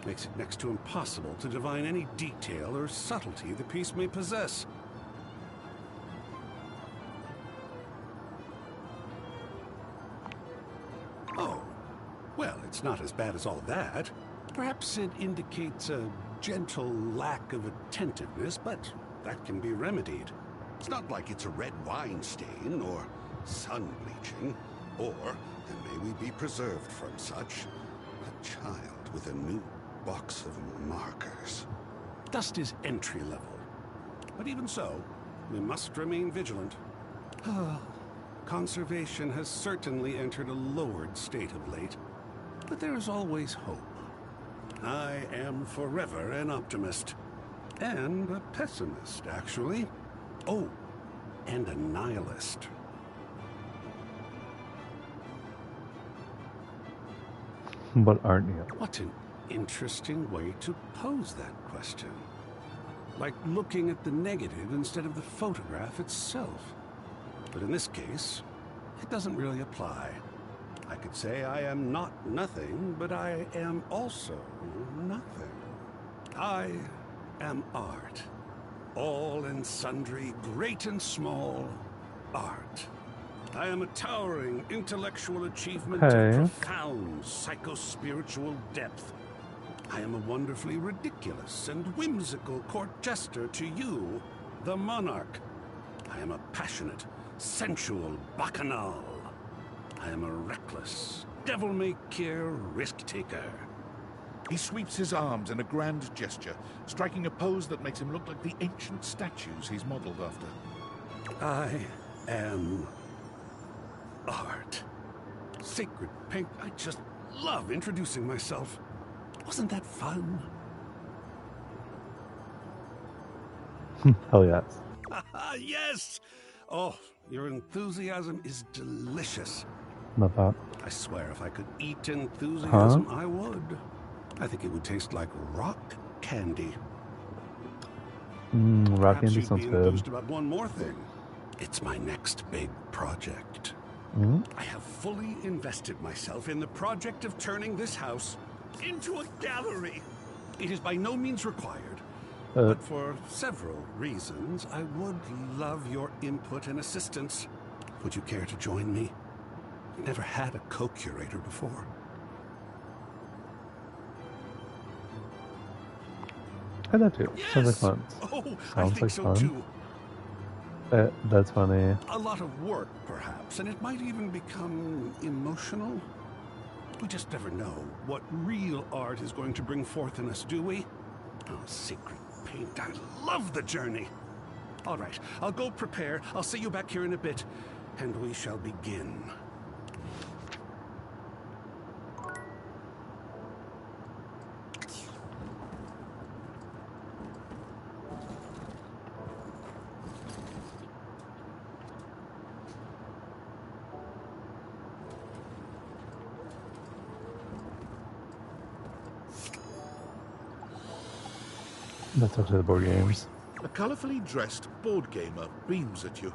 Makes it next to impossible to divine any detail or subtlety the piece may possess. Oh, well, it's not as bad as all that. Perhaps it indicates a gentle lack of attentiveness, but that can be remedied. It's not like it's a red wine stain or sun bleaching, or, and may we be preserved from such, a child with a new box of markers. Dust is entry level. But even so, we must remain vigilant. Conservation has certainly entered a lowered state of late. but there is always hope. I am forever an optimist. And a pessimist, actually. Oh, and a nihilist. What aren't you? What an interesting way to pose that question. Like looking at the negative instead of the photograph itself. But in this case, it doesn't really apply. I could say I am not nothing, but I am also nothing. I am art. All and sundry, great and small, art. I am a towering intellectual achievement of profound psycho-spiritual depth. I am a wonderfully ridiculous and whimsical court jester to you, the monarch. I am a passionate, sensual bacchanal. I am a reckless, devil-may-care risk-taker. He sweeps his arms in a grand gesture, striking a pose that makes him look like the ancient statues he's modeled after. I am art. Sacred paint, I just love introducing myself. Wasn't that fun? Hell yes. Yes! Oh, your enthusiasm is delicious. Love that. I swear if I could eat enthusiasm, Huh? I would. I think it would taste like rock candy. Rock Perhaps candy you'd sounds be good. enthused about one more thing. It's my next big project. I have fully invested myself in the project of turning this house into a gallery. It is by no means required, but for several reasons, I would love your input and assistance. Would you care to join me? I've never had a co-curator before. I'd love to. Sounds like fun. Oh, I Sounds think like so fun. too. That's funny. A lot of work, perhaps, and it might even become emotional. We just never know what real art is going to bring forth in us, do we? Oh, sacred paint, I love the journey. All right, I'll go prepare. I'll see you back here in a bit, and we shall begin. Let's talk to the board games. A colorfully dressed board gamer beams at you.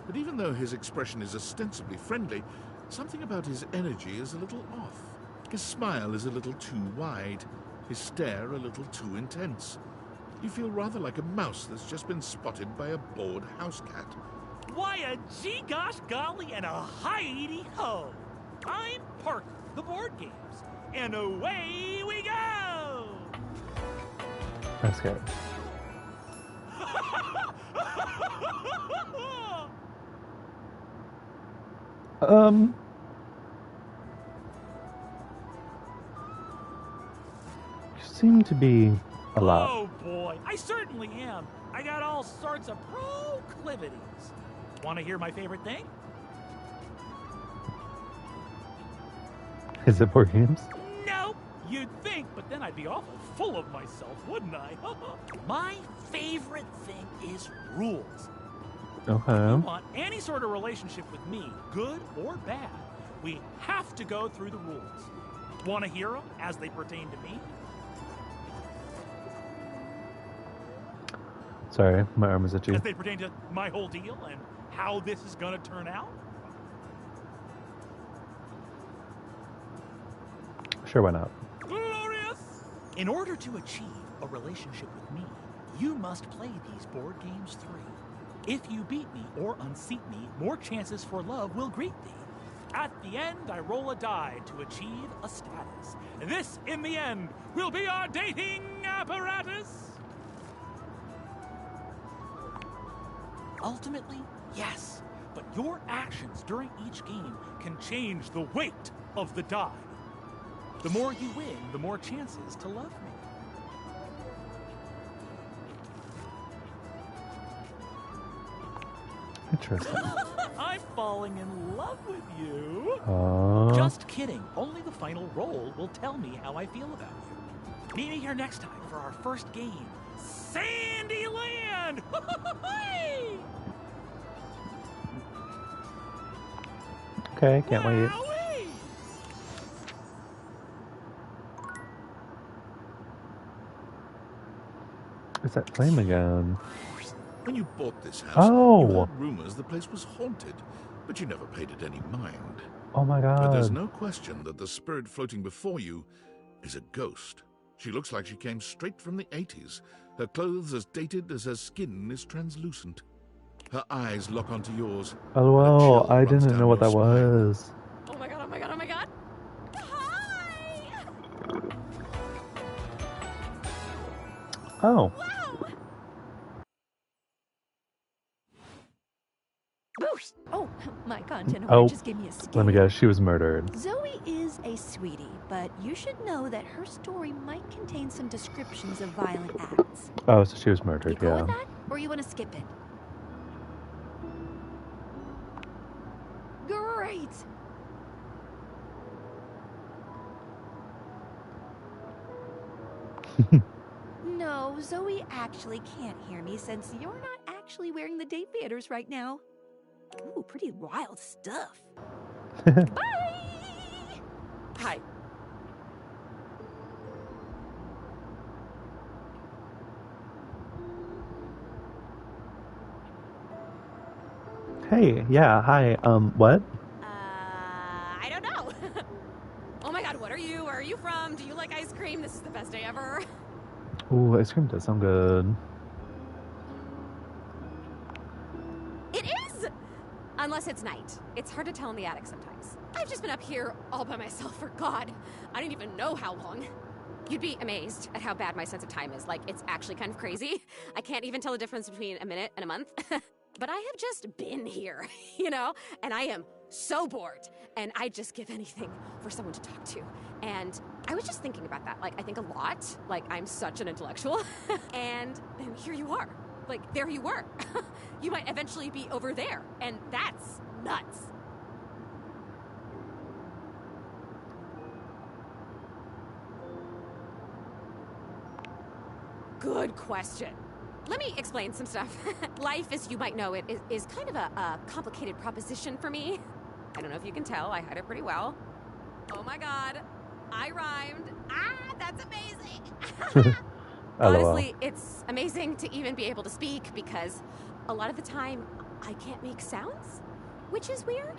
But even though his expression is ostensibly friendly, something about his energy is a little off. His smile is a little too wide, his stare a little too intense. You feel rather like a mouse that's just been spotted by a bored house cat. Why a gee gosh golly and a hi-de ho! I'm Parker, the board games, and away we go! I'm scared. You seem to be a lot. Oh boy, I certainly am. I got all sorts of proclivities. Want to hear my favorite thing? Is it board games? Nope. You'd think, but then I'd be awful full of myself, wouldn't I? My favorite thing is rules. Okay. If you want any sort of relationship with me, good or bad, we have to go through the rules. Want to hear them as they pertain to me? Sorry, my arm is itchy. As they pertain to my whole deal and how this is going to turn out? Sure, why not? Glorious! In order to achieve a relationship with me, you must play these board games through. If you beat me or unseat me, more chances for love will greet thee. At the end, I roll a die to achieve a status. This, in the end, will be our dating apparatus. Ultimately, yes, but your actions during each game can change the weight of the die. The more you win, the more chances to love me. Interesting. I'm falling in love with you. Oh. Just kidding. Only the final roll will tell me how I feel about you. Meet me here next time for our first game, Sandyland! Okay, can't wait. It's that flame again. When you bought this house, Oh. you heard rumors the place was haunted, but you never paid it any mind. Oh my But there's god. no question that the spirit floating before you is a ghost. She looks like she came straight from the 80s. Her clothes as dated as her skin is translucent. Her eyes lock onto yours. LOL, I didn't know what that was. Oh my god, oh my god, oh my god. Oh. Boost! Oh, my content Oh, just gave me a scare. let me guess, she was murdered. Zoe is a sweetie, but you should know that her story might contain some descriptions of violent acts. Oh, so she was You murdered, go yeah. with that, or you want to skip it? Great! No, Zoe actually can't hear me since you're not actually wearing the day theaters right now. Ooh, pretty wild stuff. Bye! Hi. Hey, yeah, hi, what? I don't know. Oh my god, what are you? Where are you from? Do you like ice cream? This is the best day ever. Ooh, ice cream does sound good. It is! Unless it's night. It's hard to tell in the attic sometimes. I've just been up here all by myself for God. I don't even know how long. You'd be amazed at how bad my sense of time is. Like, it's actually kind of crazy. I can't even tell the difference between a minute and a month. But I have just been here, you know? And I am so bored. And I'd just give anything for someone to talk to. And I was just thinking about that. Like, I think a lot. Like, I'm such an intellectual. And then here you are. Like, there you were. You might eventually be over there. And that's nuts. Good question. Let me explain some stuff. Life, as you might know it, is kind of a complicated proposition for me. I don't know if you can tell, I hide it pretty well. Oh my god, I rhymed. Ah, that's amazing. Honestly, it's amazing to even be able to speak because a lot of the time I can't make sounds, which is weird.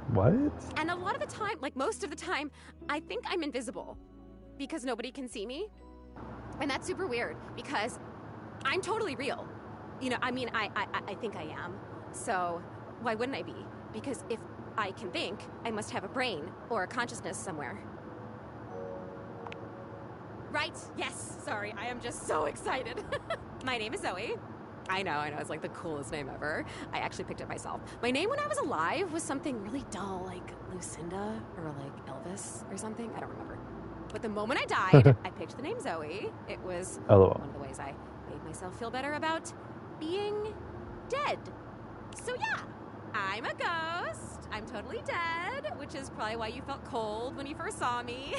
What? And a lot of the time, like most of the time, I think I'm invisible because nobody can see me. And that's super weird because I'm totally real. You know, I mean, I think I am. So why wouldn't I be? Because if I can think, I must have a brain or a consciousness somewhere. Right? Yes. Sorry, I am just so excited. My name is Zoe. I know, it's like the coolest name ever. I actually picked it myself. My name when I was alive was something really dull, like Lucinda or like Elvis or something. I don't remember. But the moment I died, I picked the name Zoe. It was LOL. one of the ways I made myself feel better about being dead. So yeah, I'm a ghost. I'm totally dead, which is probably why you felt cold when you first saw me.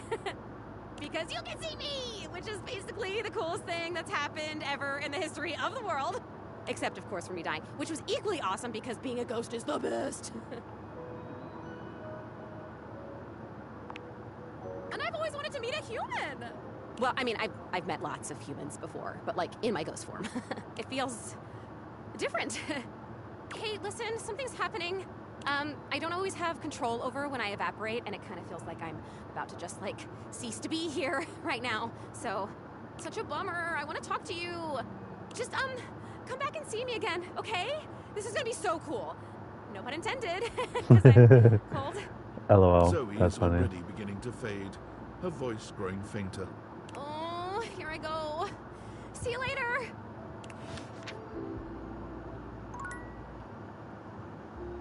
Because you can see me, which is basically the coolest thing that's happened ever in the history of the world. Except, of course, for me dying, which was equally awesome because being a ghost is the best. And I've always wanted to meet a human. Well, I mean, I've met lots of humans before, but like in my ghost form. It feels different. Hey, listen, something's happening. I don't always have control over when I evaporate, and it kind of feels like I'm about to just like cease to be here right now. So, such a bummer. I want to talk to you. Just come back and see me again, okay? This is gonna be so cool. No pun intended. 'Cause I'm cold. LOL. Zoe That's is funny. already beginning to fade, her voice growing fainter. Oh, here I go. See you later.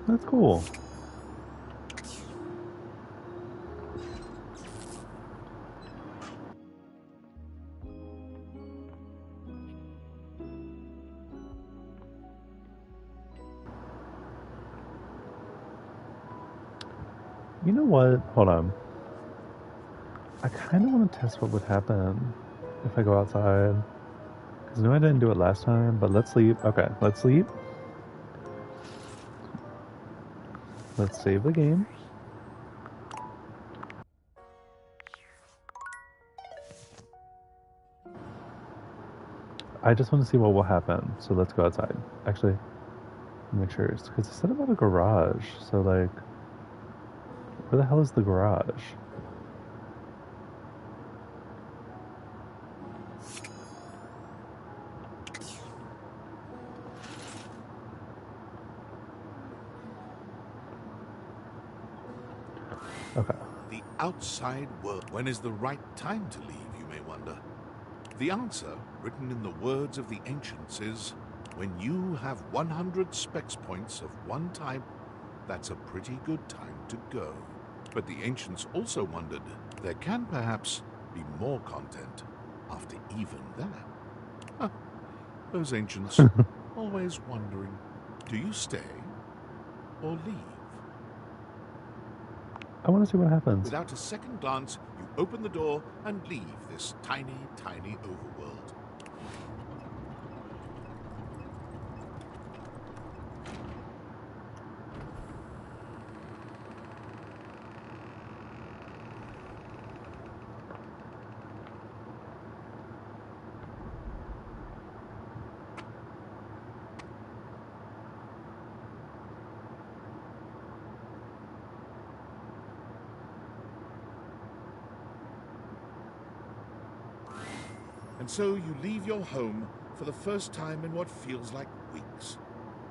That's cool. You know what? Hold on. I kind of want to test what would happen if I go outside. Because I know I didn't do it last time, but let's sleep. Okay, let's sleep. Let's save the game. I just want to see what will happen, so let's go outside. Actually, make sure, because it said about a garage, so like, where the hell is the garage? Okay. The outside world. When is the right time to leave, you may wonder? The answer, written in the words of the ancients, is when you have 100 specs points of one type, that's a pretty good time to go. But the ancients also wondered, there can perhaps be more content after even that. Huh. Those ancients, always wondering, do you stay or leave? I want to see what happens. Without a second glance, you open the door and leave this tiny, tiny overworld. And so you leave your home for the first time in what feels like weeks.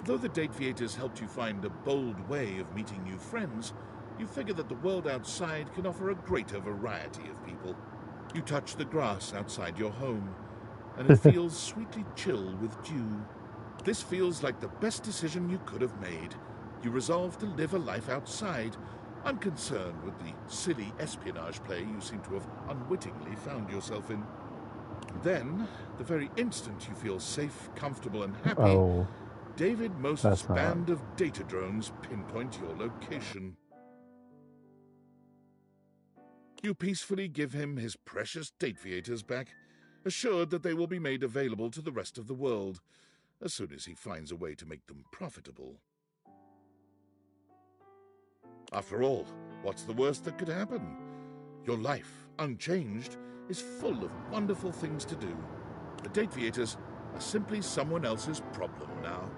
Though the date theaters helped you find a bold way of meeting new friends, you figure that the world outside can offer a greater variety of people. You touch the grass outside your home, and it feels sweetly chill with dew. This feels like the best decision you could have made. You resolve to live a life outside, unconcerned with the silly espionage play you seem to have unwittingly found yourself in. Then, the very instant you feel safe, comfortable, and happy, David Moses' band of data drones pinpoint your location. You peacefully give him his precious date theaters back, assured that they will be made available to the rest of the world, as soon as he finds a way to make them profitable. After all, what's the worst that could happen? Your life, unchanged, is full of wonderful things to do. The date theaters are simply someone else's problem now.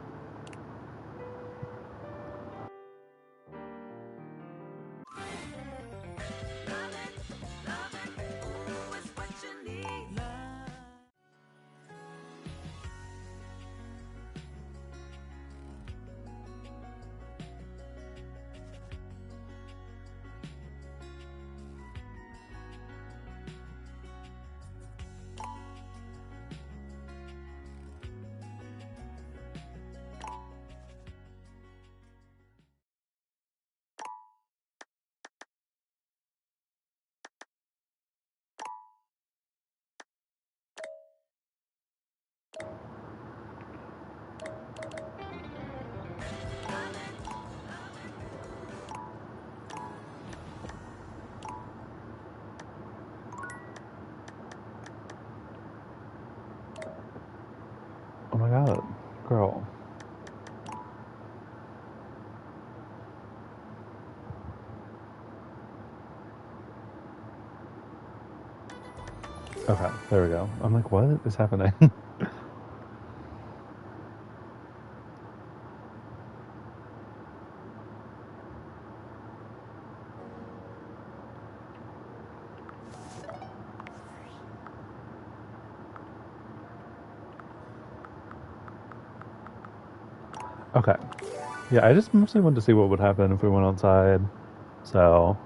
Oh my god, girl. Okay, there we go. I'm like, what is happening? Okay. Yeah, I just mostly wanted to see what would happen if we went outside. So.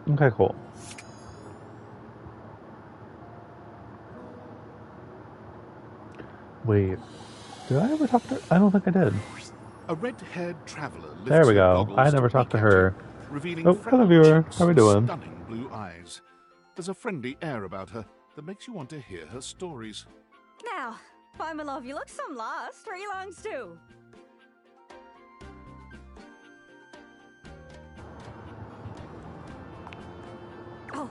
Okay, cool. Wait. Did I ever talk to her? I don't think I did. A red-haired traveler lifts There we her go. goggles I never to talked to peek at her. you, revealing Oh, hello freckled viewer. cheeks How we and doing? stunning blue eyes. There's a friendly air about her, that makes you want to hear her stories. Now, why, my love, you look some lost. Where you longs to? Oh,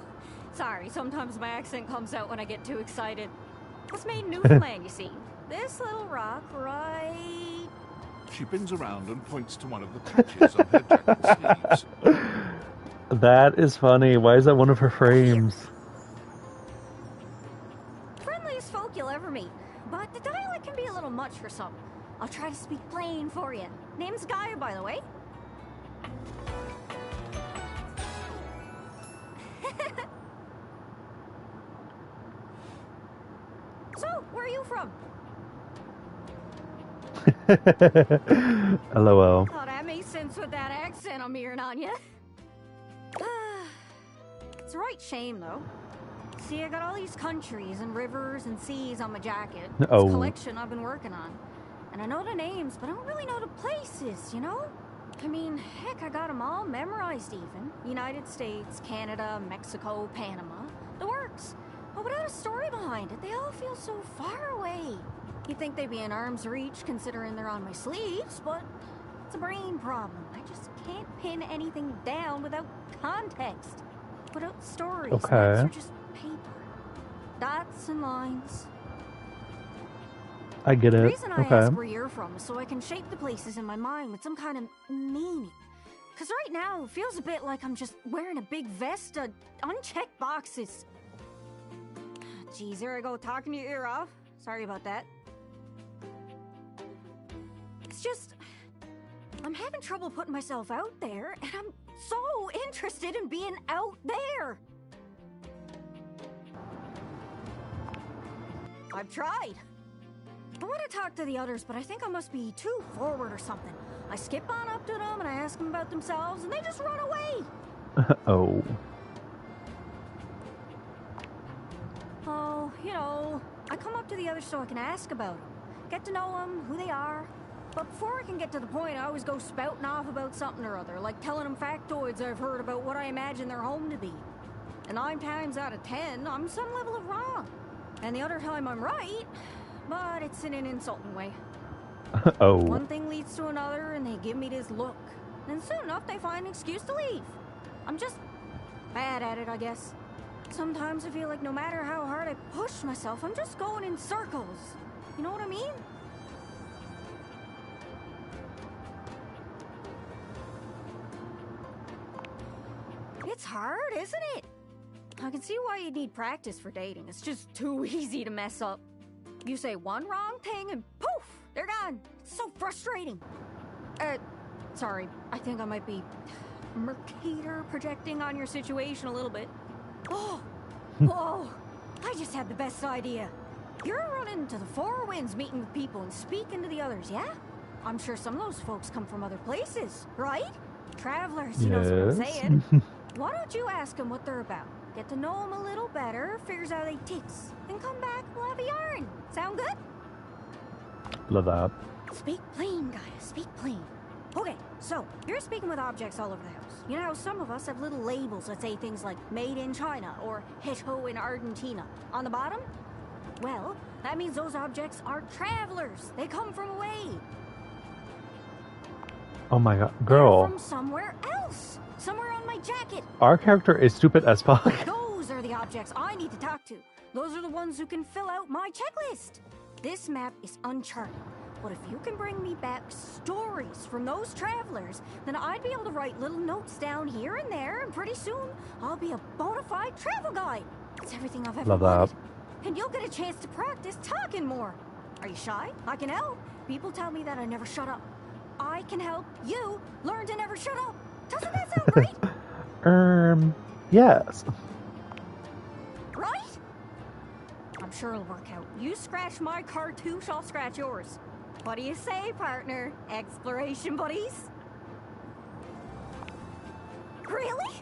sorry. Sometimes my accent comes out when I get too excited. It's made in Newfoundland, you see. This little rock right... She bends around and points to one of the patches on her jacket sleeves. That is funny. Why is that one of her frames? Friendliest folk you'll ever meet. But the dialect can be a little much for some. I'll try to speak plain for you. Name's Gaia, by the way. So, where are you from? LOL. Oh, that makes sense with that accent I'm hearing on you. It's a right shame, though. See, I got all these countries and rivers and seas on my jacket. It's Oh. a collection I've been working on. And I know the names, but I don't really know the places, you know? I mean, heck, I got them all memorized even. United States, Canada, Mexico, Panama. The works. But without a story behind it, they all feel so far away. You'd think they'd be in arm's reach considering they're on my sleeves, but it's a brain problem. I just can't pin anything down without context. Without stories. Okay. Maps are just paper. Dots and lines. I get The it. reason I Okay. ask where you're from is so I can shape the places in my mind with some kind of meaning. Because right now, it feels a bit like I'm just wearing a big vest of unchecked boxes. Geez, here I go, talking your ear off. Sorry about that. It's just... I'm having trouble putting myself out there, and I'm so interested in being out there. I've tried. I want to talk to the others, but I think I must be too forward or something. I skip on up to them and I ask them about themselves, and they just run away. Oh. Oh, you know, I come up to the others so I can ask about them, get to know them, who they are. But before I can get to the point, I always go spouting off about something or other, like telling them factoids I've heard about what I imagine their home to be. And 9 times out of 10, I'm some level of wrong. And the other time I'm right, but it's in an insulting way. Oh. One thing leads to another, and they give me this look. And soon enough, they find an excuse to leave. I'm just bad at it, I guess. Sometimes I feel like no matter how hard I push myself, I'm just going in circles. You know what I mean? It's hard, isn't it? I can see why you need practice for dating. It's just too easy to mess up. You say one wrong thing and poof, they're gone. It's so frustrating. Sorry, I think I might be Mercator projecting on your situation a little bit. Oh, whoa, I just had the best idea. You're running to the Four Winds, meeting with people and speaking to the others, yeah? I'm sure some of those folks come from other places, right? Travelers, you know what I'm Yes. saying? Why don't you ask them what they're about? Get to know them a little better, figures out they ticks, and come back, we'll have a yarn. Sound good? Love that. Speak plain, Gaia, speak plain. Okay, so, you're speaking with objects all over the house. You know how some of us have little labels that say things like made in China or Heto in Argentina on the bottom? Well, that means those objects are travelers. They come from away. Oh my god. They're Girl. from somewhere else. Somewhere on my jacket. Our character is stupid as fuck. Those are the objects I need to talk to. Those are the ones who can fill out my checklist. This map is uncharted. But if you can bring me back stories from those travelers, then I'd be able to write little notes down here and there, and pretty soon I'll be a bona fide travel guide. It's everything I've ever Love wanted. that. And you'll get a chance to practice talking more. Are you shy? I can help. People tell me that I never shut up. I can help you learn to never shut up. Doesn't that sound great? Yes. Right? I'm sure it'll work out. You scratch my cartouche, I'll scratch yours. What do you say, partner? Exploration buddies? Really?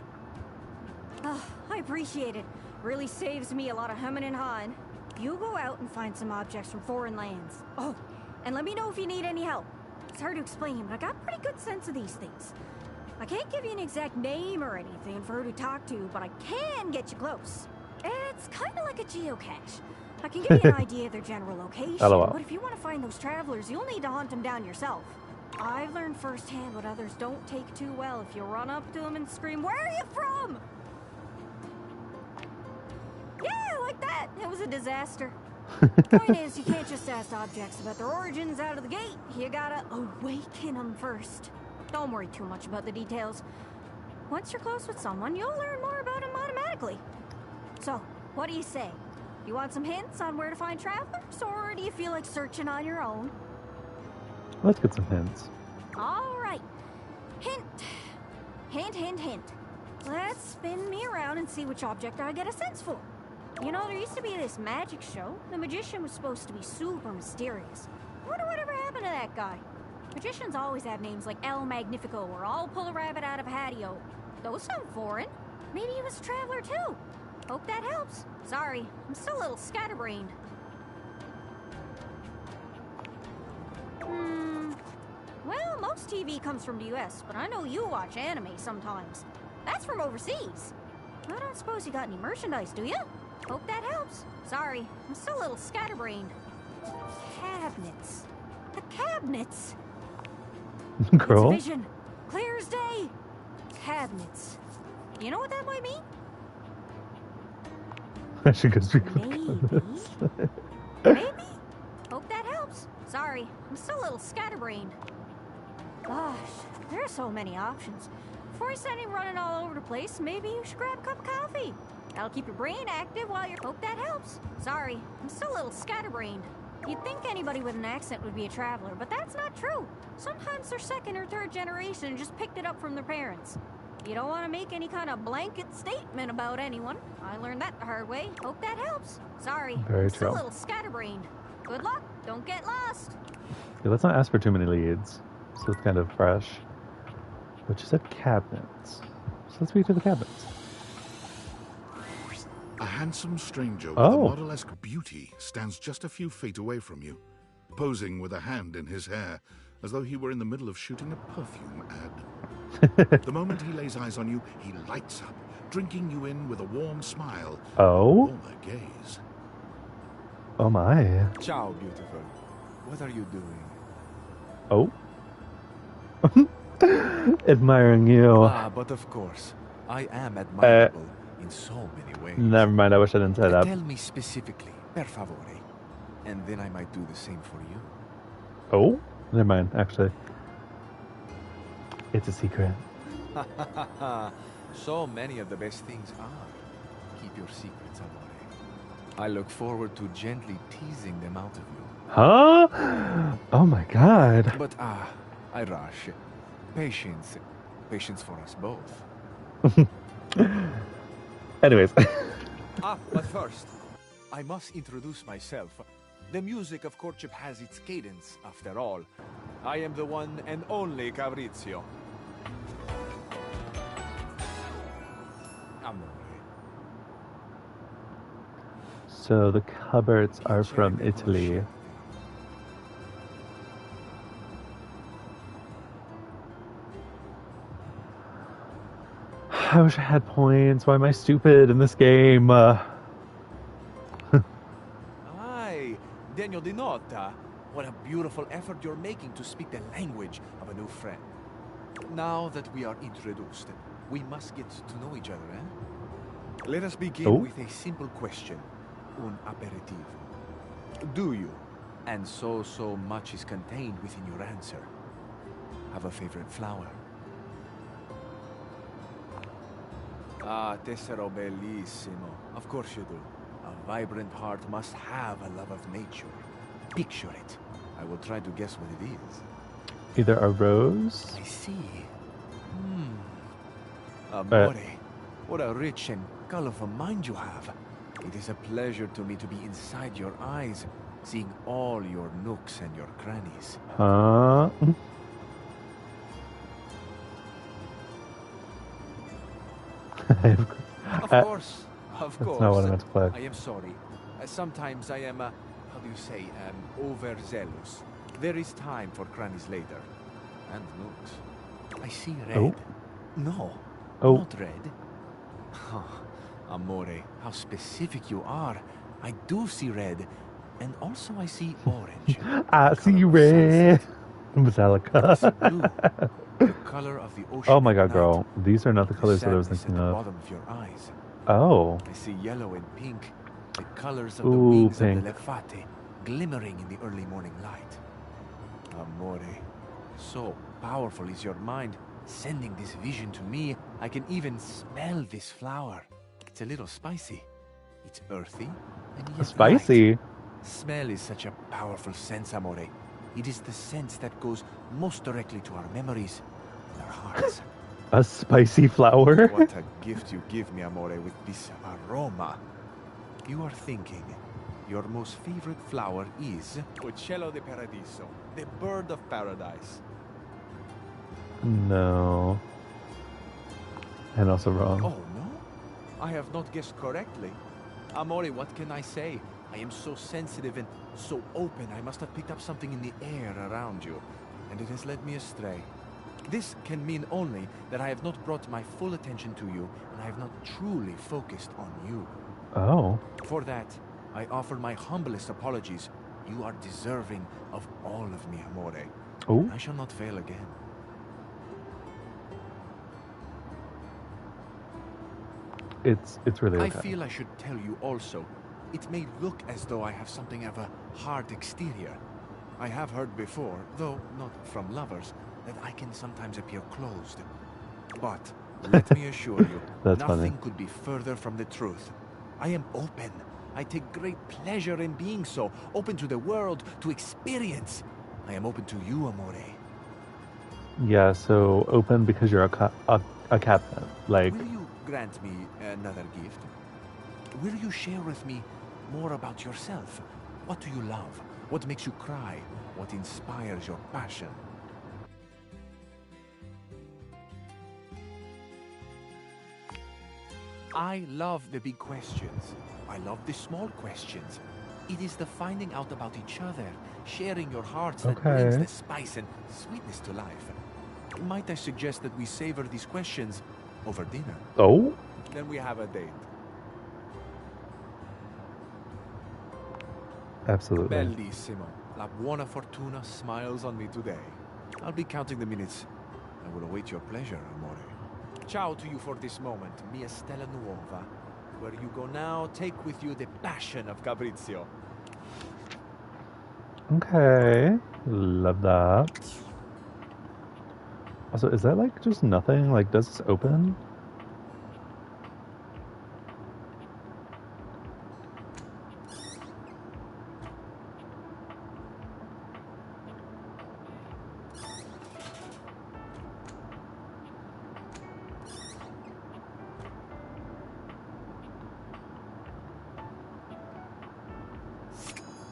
Oh, I appreciate it. Really saves me a lot of humming and hawing. You go out and find some objects from foreign lands. Oh, and let me know if you need any help. It's hard to explain, but I got a pretty good sense of these things. I can't give you an exact name or anything for who to talk to, but I can get you close. It's kind of like a geocache. I can give you an idea of their general location, LOL. but if you want to find those travelers, you'll need to hunt them down yourself. I've learned firsthand what others don't take too well if you run up to them and scream, "Where are you from?" Yeah, like that. It was a disaster. Point is, you can't just ask objects about their origins out of the gate. You gotta awaken them first. Don't worry too much about the details. Once you're close with someone, you'll learn more about them automatically. So, what do you say? You want some hints on where to find travelers, or do you feel like searching on your own? Let's get some hints. All right. Hint. Hint, hint, hint. Let's spin me around and see which object I get a sense for. You know, there used to be this magic show. The magician was supposed to be super mysterious. Wonder whatever happened to that guy. Magicians always have names like El Magnifico or I'll pull a rabbit out of a hatio. Those sound foreign. Maybe he was a traveler too. Hope that helps. Sorry, I'm still a little scatterbrained. Well, most TV comes from the US, but I know you watch anime sometimes. That's from overseas. I don't suppose you got any merchandise, do you? Hope that helps. Sorry, I'm still a little scatterbrained. Cabinets. The cabinets. Girl. It's vision. Clear as day. Cabinets. You know what that might mean? I should go speak with Maybe. cabinets. Maybe? Hope that helps. Sorry, I'm still a little scatterbrained. Gosh, there are so many options. Before I send him running all over the place, maybe you should grab a cup of coffee. That'll keep your brain active while you're... Hope that helps. Sorry, I'm still a little scatterbrained. You'd think anybody with an accent would be a traveler, but that's not true. Sometimes they're second or third generation and just picked it up from their parents. You don't want to make any kind of blanket statement about anyone. I learned that the hard way. Hope that helps. Sorry, Very I'm still a true. little scatterbrained. Good luck. Don't get lost. Yeah, let's not ask for too many leads. So it's kind of fresh. But you said cabinets. So let's speak to the cabinets. A handsome stranger with Oh. a model-esque beauty stands just a few feet away from you, posing with a hand in his hair, as though he were in the middle of shooting a perfume ad. The moment he lays eyes on you, he lights up, drinking you in with a warm smile. Oh? Warmer gaze. Oh my. Ciao, beautiful. What are you doing? Oh. Admiring you. Ah, but of course, I am admirable in so many ways. Never mind, I wish I didn't say that. Tell me specifically, per favore, and then I might do the same for you. Oh? Never mind, actually. It's a secret. So many of the best things are. Keep your secrets, amore. I look forward to gently teasing them out of you. Huh? Oh my god. But I rush. Patience. Patience for us both. Anyways. But first, I must introduce myself. The music of courtship has its cadence, after all. I am the one and only Fabrizio. Amore. So the cupboards are from Italy. I wish I had points. Why am I stupid in this game? Aye, Degno di nota. What a beautiful effort you're making to speak the language of a new friend. Now that we are introduced, we must get to know each other, eh? Let us begin with a simple question. Un aperitivo. Do you, and so much is contained within your answer, have a favorite flower? Ah, tessero bellissimo. Of course you do. A vibrant heart must have a love of nature. Picture it. I will try to guess what it is. Either a rose. I see. Amore, what a rich and colorful mind you have. It is a pleasure to me to be inside your eyes, seeing all your nooks and your crannies. Huh? Of course. That's not what I meant to play. I am sorry. Sometimes I am, how do you say, overzealous. There is time for crannies later. And nooks. I see red. Oh. No, Oh. not red. Oh, Amore, how specific you are. I do see red, and also I see orange. I see red. Metallica. Blue, the color of the ocean. Oh my at god, night. girl. These are not the The colors that I was sadness thinking at the of. bottom of your eyes. Oh. I see yellow and pink, the colors of the Ooh, wings pink. of the lefate, glimmering in the early morning light. Amore, so powerful is your mind, sending this vision to me. I can even smell this flower. It's a little spicy. It's earthy and yet Spicy? light. Smell is such a powerful sense, Amore. It is the sense that goes most directly to our memories and our hearts. A spicy flower? What a gift you give me, Amore, with this aroma. You are thinking your most favorite flower is Uccello de Paradiso, the bird of paradise. No. And also wrong. Oh, no? I have not guessed correctly. Amore, what can I say? I am so sensitive and so open. I must have picked up something in the air around you, and it has led me astray. This can mean only that I have not brought my full attention to you, and I have not truly focused on you. Oh. For that, I offer my humblest apologies. You are deserving of all of me, Amore. Oh. I shall not fail again. It's really okay. I feel I should tell you also. It may look as though I have something of a hard exterior. I have heard before, though not from lovers, that I can sometimes appear closed. But let me assure you, That's nothing funny. could be further from the truth. I am open. I take great pleasure in being so, open to the world, to experience. I am open to you, Amore. Yeah, so open because you're a captain. Like, Will you grant me another gift? Will you share with me more about yourself? What do you love? What makes you cry? What inspires your passion? I love the big questions. I love the small questions. It is the finding out about each other, sharing your hearts that brings Okay. the spice and sweetness to life. Might I suggest that we savor these questions over dinner? oh? Then we have a date. Absolutely. Bellissimo. La buona fortuna smiles on me today. I'll be counting the minutes. I will await your pleasure, amore. Ciao to you for this moment, mia stella nuova. Where you go now, take with you the passion of Fabrizio. Okay. Love that. Also, is that like just nothing? Like, does this open?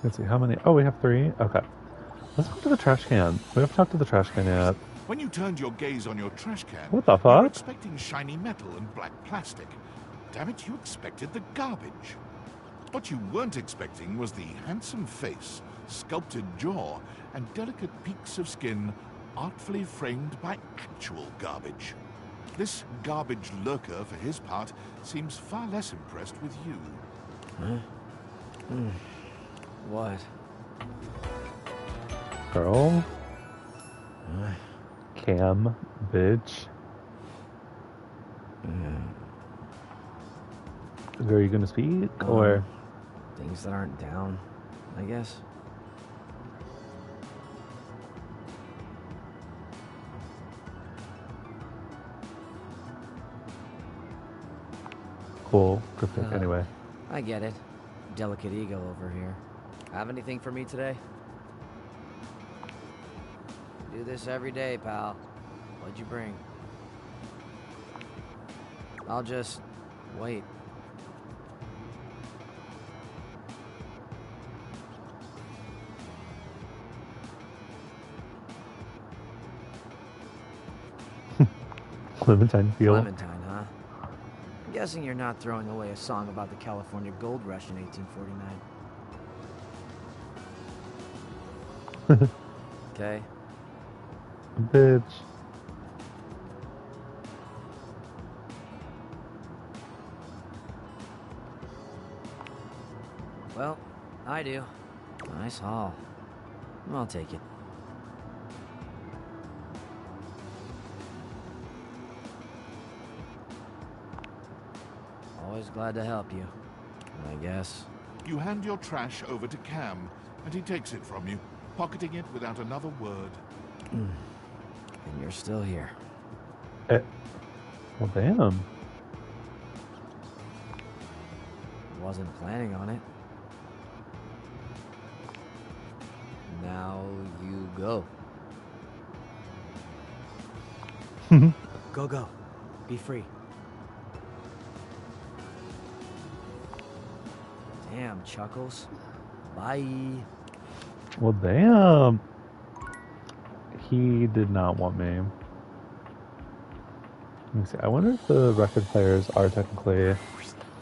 Let's see, how many? Oh, we have 3? Okay. Let's go to the trash can. We haven't talked to the trash can yet. When you turned your gaze on your trash can, What the you were fuck? expecting shiny metal and black plastic. Damn it, you expected the garbage. What you weren't expecting was the handsome face, sculpted jaw, and delicate peaks of skin artfully framed by actual garbage. This garbage lurker, for his part, seems far less impressed with you. Huh? What? Girl. Cam, bitch. Are you gonna speak, or? Things that aren't down, I guess. Cool. Cryptic, anyway. I get it. Delicate ego over here. Have anything for me today? Do this every day, pal. What'd you bring? I'll just wait. Clementine feel. Clementine, huh? I'm guessing you're not throwing away a song about the California gold rush in 1849. Okay. Bitch. Well, I do. Nice haul. I'll take it. Always glad to help you, I guess. You hand your trash over to Cam, and he takes it from you, pocketing it without another word. And you're still here. Well, damn. Wasn't planning on it. Now you go. Go. Be free. Damn, Chuckles. Bye. Well, damn. He did not want me. Let me see. I wonder if the record players are technically...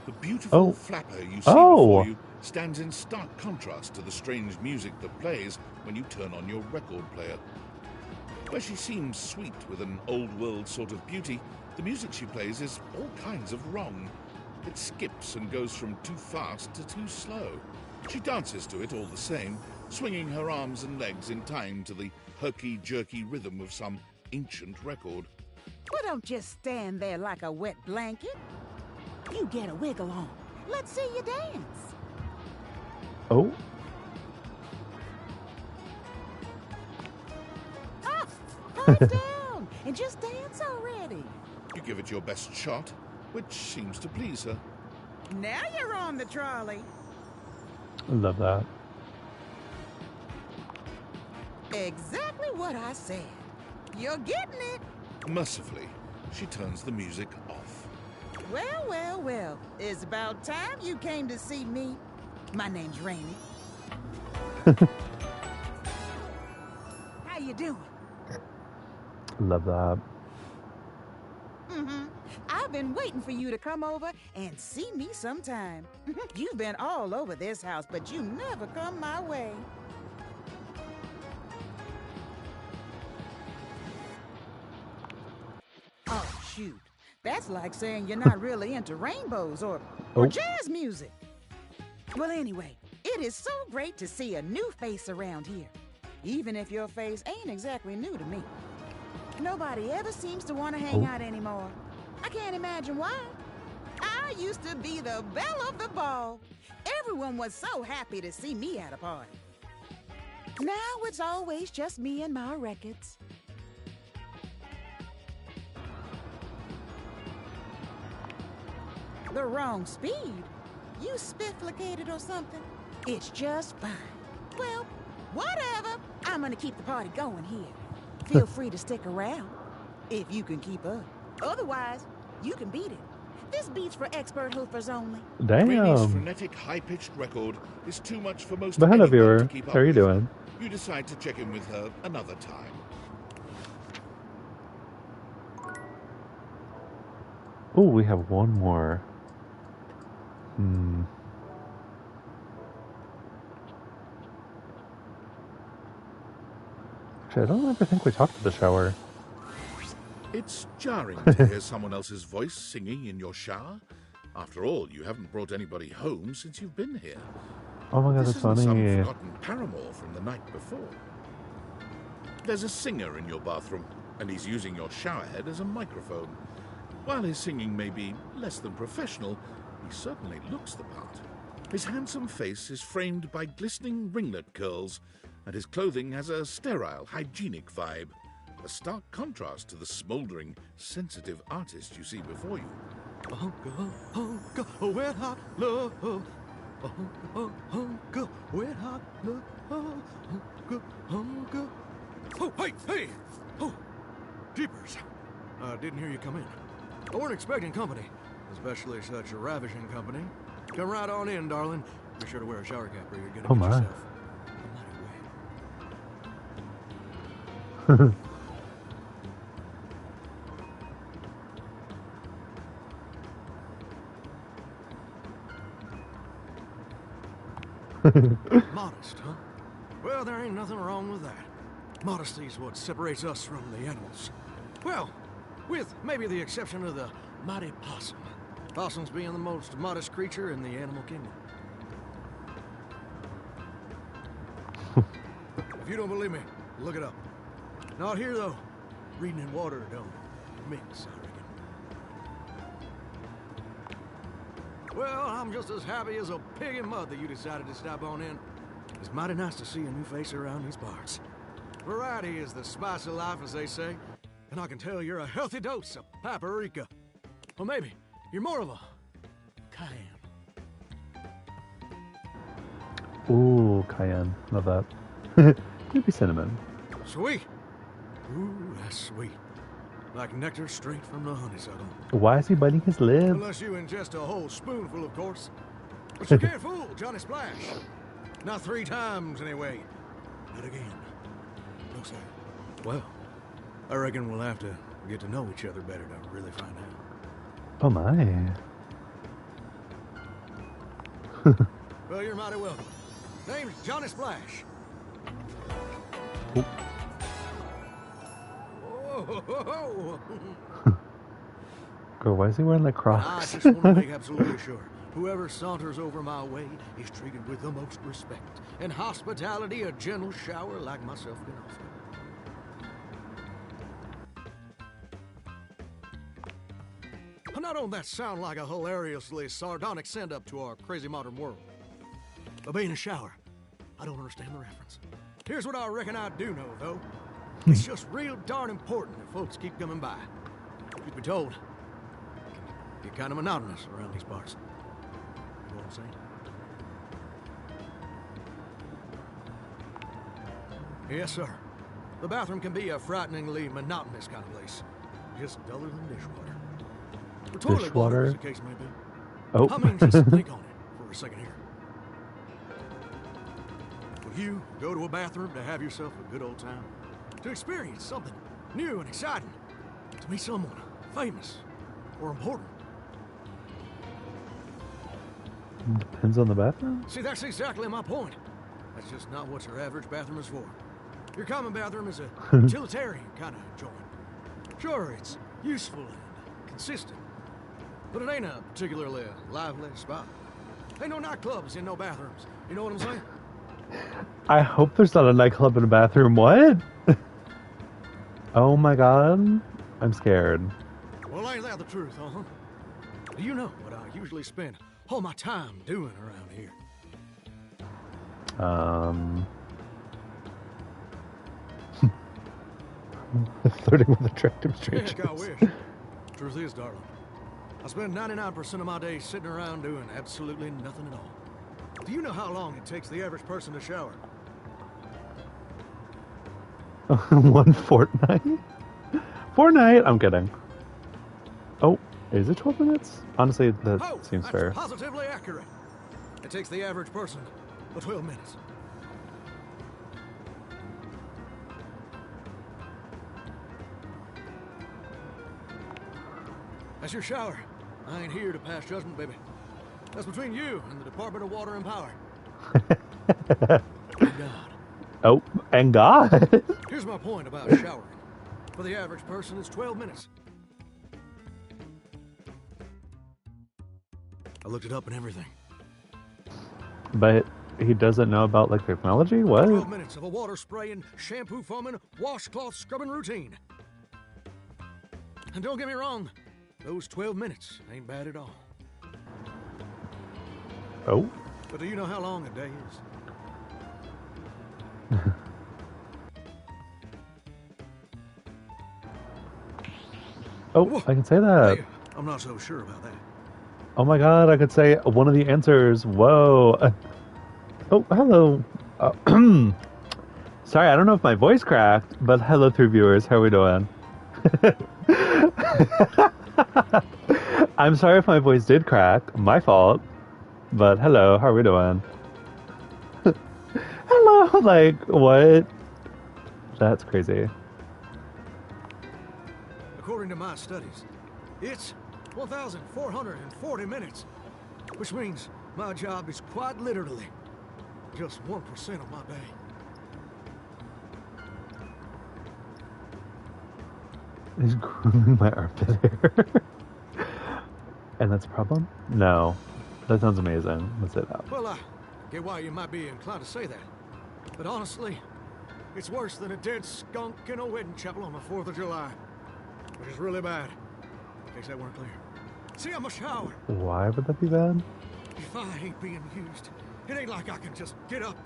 The beautiful flapper you see before you stands in stark contrast to the strange music that plays when you turn on your record player. Where she seems sweet with an old-world sort of beauty, the music she plays is all kinds of wrong. It skips and goes from too fast to too slow. She dances to it all the same, swinging her arms and legs in time to the herky-jerky rhythm of some ancient record. Well, don't just stand there like a wet blanket. You get a wiggle on. Let's see you dance. Oh. Pipe down and just dance already. You give it your best shot, which seems to please her. Now you're on the trolley. I love that. Exactly what I said. You're getting it. Mercifully, she turns the music off. Well. It's about time you came to see me. My name's Rainy. How you doing? Love that. I've been waiting for you to come over and see me sometime. You've been all over this house, but you never come my way. Oh, shoot. That's like saying you're not really into rainbows or jazz music. Well, anyway, it is so great to see a new face around here. Even if your face ain't exactly new to me. Nobody ever seems to want to hang out anymore. I can't imagine why. I used to be the belle of the ball. Everyone was so happy to see me at a party. Now it's always just me and my records. The wrong speed? You spifflicated or something? It's just fine. Well, whatever. I'm gonna keep the party going here. Feel free to stick around, if you can keep up. Otherwise, you can beat it. This beat's for expert hoofers only. Damn. Rainy's frenetic, high-pitched record is too much for most But hello, anyone viewer. to keep up How are you with. doing? You decide to check in with her another time. Oh, we have one more. Actually, I don't ever think we talked to the shower. It's jarring to hear someone else's voice singing in your shower. After all, you haven't brought anybody home since you've been here. Oh my god, This that's isn't funny. some forgotten paramour from the night before. There's a singer in your bathroom, and he's using your showerhead as a microphone. While his singing may be less than professional, he certainly looks the part. His handsome face is framed by glistening ringlet curls, and his clothing has a sterile, hygienic vibe. A stark contrast to the smouldering, sensitive artist you see before you. Wet hot love. Wet hot love. Oh, hey! Oh, jeepers. Didn't hear you come in. I weren't expecting company, especially such a ravishing company. Come right on in, darling. Be sure to wear a shower cap or you're gonna Oh get my. yourself. Modest, huh? Well, there ain't nothing wrong with that. Modesty's what separates us from the animals. Well, with maybe the exception of the mighty possum. Possums being the most modest creature in the animal kingdom. If you don't believe me, look it up. Not here, though. Reading in water don't mix, I reckon. Well, I'm just as happy as a pig in mud that you decided to stop on in. It's mighty nice to see a new face around these parts. Variety is the spice of life, as they say. And I can tell you're a healthy dose of paprika. Or maybe you're more of a cayenne. Ooh, cayenne. Love that. Maybe cinnamon. Sweet. Ooh, that's sweet. Like nectar straight from the honeysuckle. Why is he biting his lip? Unless you ingest a whole spoonful, of course. But you can't fool Johnny Splash. Not 3 times, anyway. Not again. No, sir. Well, I reckon we'll have to get to know each other better to really find out. Oh my. Well, you're mighty welcome. Name's Johnny Splash. Oop. Whoa. Girl, why is he wearing like I Crocs? just want to make absolutely sure. Whoever saunters over my way is treated with the most respect and hospitality a gentle shower like myself can offer. Now don't that sound like a hilariously sardonic send-up to our crazy modern world? But being a shower, I don't understand the reference. Here's what I reckon I do know, though. It's just real darn important that folks keep coming by. Truth be told, it can get kind of monotonous around these parts. You know what I'm saying? Yes, sir. The bathroom can be a frighteningly monotonous kind of place. Just duller than dishwater. Or toilet water, as the case may be. Oh. I mean, just think on it for a second here. Will you go to a bathroom to have yourself a good old time? To experience something new and exciting? To meet someone famous or important? Depends on the bathroom. See, that's exactly my point. That's just not what your average bathroom is for. Your common bathroom is a utilitarian kind of joint. Sure, it's useful and consistent, but it ain't a particularly lively spot. Ain't no nightclubs in no bathrooms. You know what I'm saying? I hope there's not a nightclub in a bathroom. What? Oh my god. I'm scared. Well, ain't that the truth, huh? Do you know what I usually spend all my time doing around here? Flirting with attractive strangers. Heck, I wish. Truth is, darling, I spend 99% of my day sitting around doing absolutely nothing at all. Do you know how long it takes the average person to shower? 1 fortnight? Fortnite? I'm kidding. Oh, is it 12 minutes? Honestly, that seems fair. That's positively accurate. It takes the average person 12 minutes. That's your shower. I ain't here to pass judgment, baby. That's between you and the Department of Water and Power. And God. Oh, and God. Here's my point about showering. For the average person, it's 12 minutes. I looked it up and everything. But he doesn't know about like technology? What? 12 minutes of a water spraying, shampoo foaming, washcloth scrubbing routine. And don't get me wrong, those 12 minutes ain't bad at all. Oh? But do you know how long a day is? Oh, I can say that. Hey, I'm not so sure about that. Oh my god, I could say one of the answers. Whoa. Oh, hello. Sorry, I don't know if my voice cracked, but hello, 3 viewers. How are we doing? I'm sorry if my voice did crack. My fault. But hello, how are we doing? Hello, like, what? That's crazy. According to my studies, it's 1,440 minutes, which means my job is quite literally just 1% of my day. He's grooming my armpit hair. And that's a problem? No. That sounds amazing. Let's say that. Well, I get why you might be inclined to say that. But honestly, It's worse than a dead skunk in a wedding chapel on the 4th of July. Which is really bad. In case that weren't clear. See, I'm a shower. Why would that be bad? If I ain't being used, it ain't like I can just get up,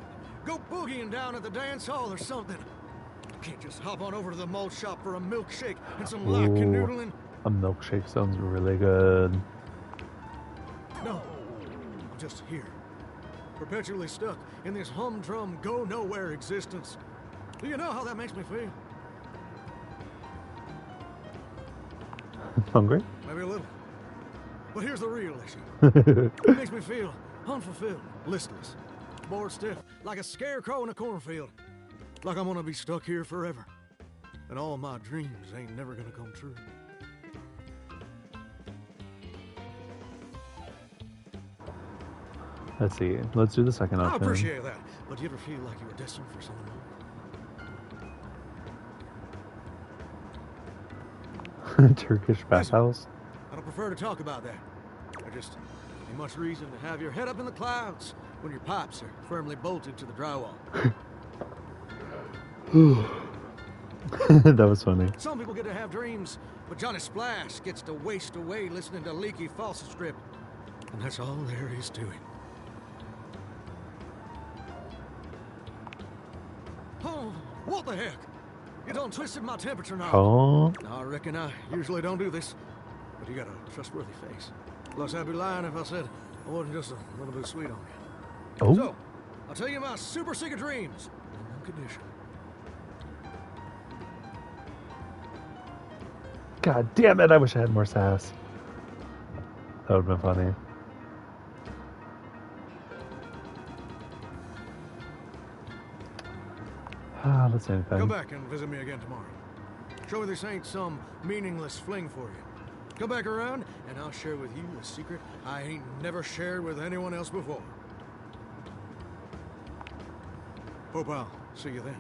go boogieing down at the dance hall or something. I can't just hop on over to the malt shop for a milkshake and some lack-a-noodling. A milkshake sounds really good. No, I'm just here. Perpetually stuck in this humdrum, go-nowhere existence. Do you know how that makes me feel? Hungry? Maybe a little. But here's the real issue. It makes me feel unfulfilled, listless, bored stiff, like a scarecrow in a cornfield. Like I'm gonna be stuck here forever. And all my dreams ain't never gonna come true. Let's see. Let's do the second I option. appreciate that. But do you ever feel like you were destined for something more? Turkish bathhouse? I don't prefer to talk about that. There just ain't much reason to have your head up in the clouds when your pipes are firmly bolted to the drywall. That was funny. Some people get to have dreams, but Johnny Splash gets to waste away listening to leaky faucet script. And that's all there is to it. Oh, what the heck? You done twisted my temperature now. Oh. I reckon I usually don't do this, but you got a trustworthy face. Plus, I'd be lying if I said I wasn't just a little bit sweet on you. Oh. So, I'll tell you my super secret dreams. On one condition. God damn it, I wish I had more sass. That would have been funny. Let's see anything. Come back and visit me again tomorrow. Show me this ain't some meaningless fling for you. Come back around, and I'll share with you a secret I ain't never shared with anyone else before. Hope I'll see you then.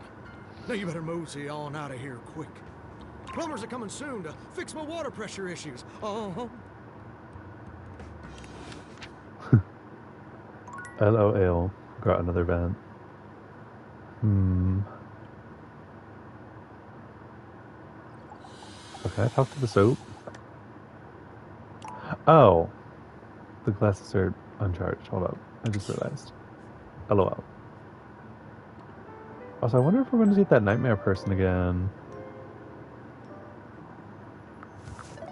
Now you better mosey on out of here quick. Plumbers are coming soon to fix my water pressure issues. LOL. Got another vent. Okay, I talked to the soap. Oh. The glasses are uncharged. Hold up. I just realized. LOL. Also, I wonder if we're going to get that nightmare person again.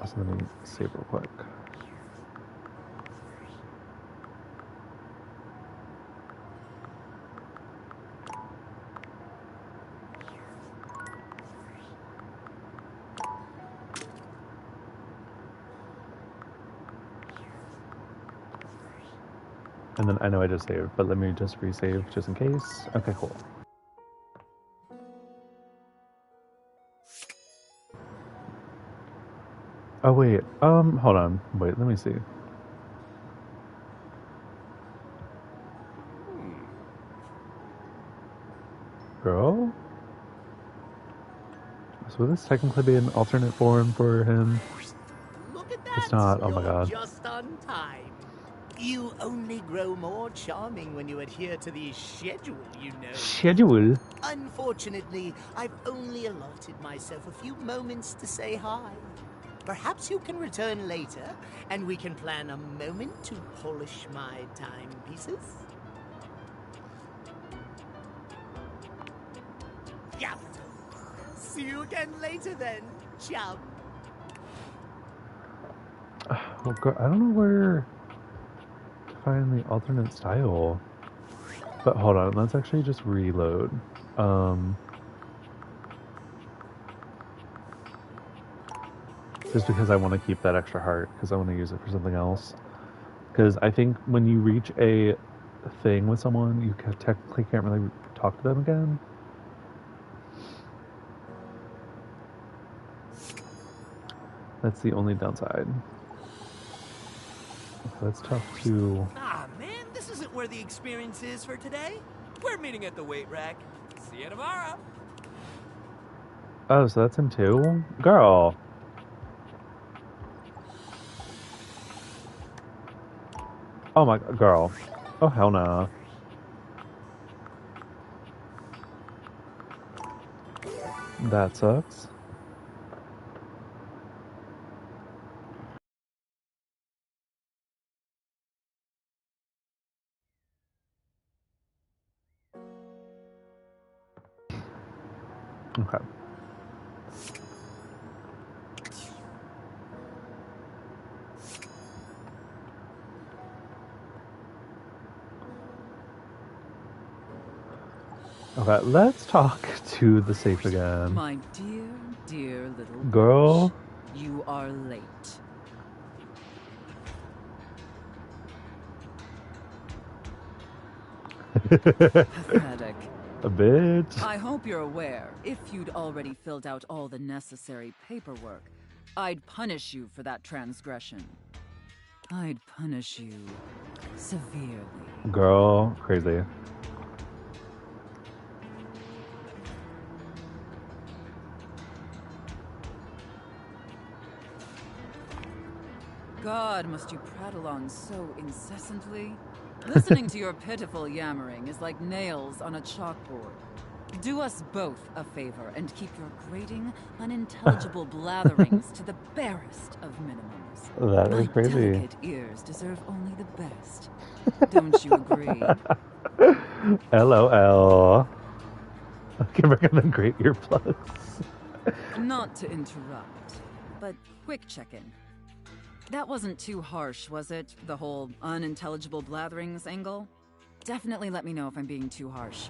Also, let me save real quick. And then I know I just saved, but let me just resave just in case. Okay, cool. Oh wait, hold on. Wait, let me see. Girl? So would this technically be an alternate form for him? Look at that. It's not, oh my You're god. just on time. You only grow more charming when you adhere to the schedule, you know. Schedule? Unfortunately, I've only allotted myself a few moments to say hi. Perhaps you can return later, and we can plan a moment to polish my timepieces. Capital. See you again later then. Ciao. Oh god, I don't know where to find the alternate style. But hold on, let's actually just reload. Just because I want to keep that extra heart, because I want to use it for something else. Because I think when you reach a thing with someone, you technically can't really talk to them again. That's the only downside. Let's talk to... Ah, man, this isn't where the experience is for today. We're meeting at the weight rack. See you tomorrow. Oh, so that's him too? Girl! Oh my... girl. Oh, hell no. That sucks. Okay. Okay, let's talk to the safe again. My dear, dear little girl. bitch, you are late. Pathetic. A bitch. I hope you're aware, if you'd already filled out all the necessary paperwork, I'd punish you for that transgression. I'd punish you severely. Girl, crazy. God, must you prattle on so incessantly? Listening to your pitiful yammering is like nails on a chalkboard. Do us both a favor and keep your grating, unintelligible blatherings to the barest of minimums. That is My crazy. delicate ears deserve only the best. Don't you agree? LOL. Okay, we're gonna grate earplugs. Not to interrupt, but quick check-in. That wasn't too harsh, was it? The whole unintelligible blatherings angle? Definitely let me know if I'm being too harsh.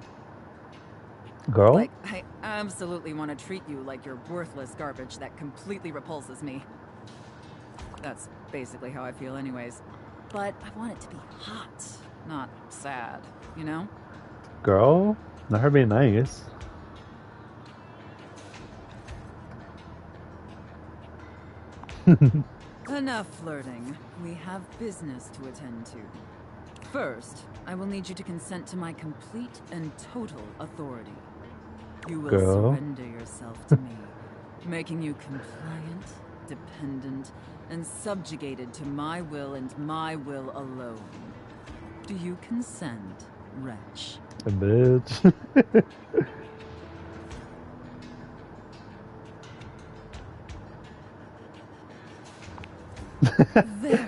Girl? Like, I absolutely want to treat you like you're worthless garbage that completely repulses me. That's basically how I feel anyways. But I want it to be hot, not sad, you know? Girl? Not her being nice. Enough flirting. We have business to attend to. First, I will need you to consent to my complete and total authority. You will Girl. surrender yourself to me, making you compliant, dependent, and subjugated to my will and my will alone. Do you consent, wretch? A bitch. Very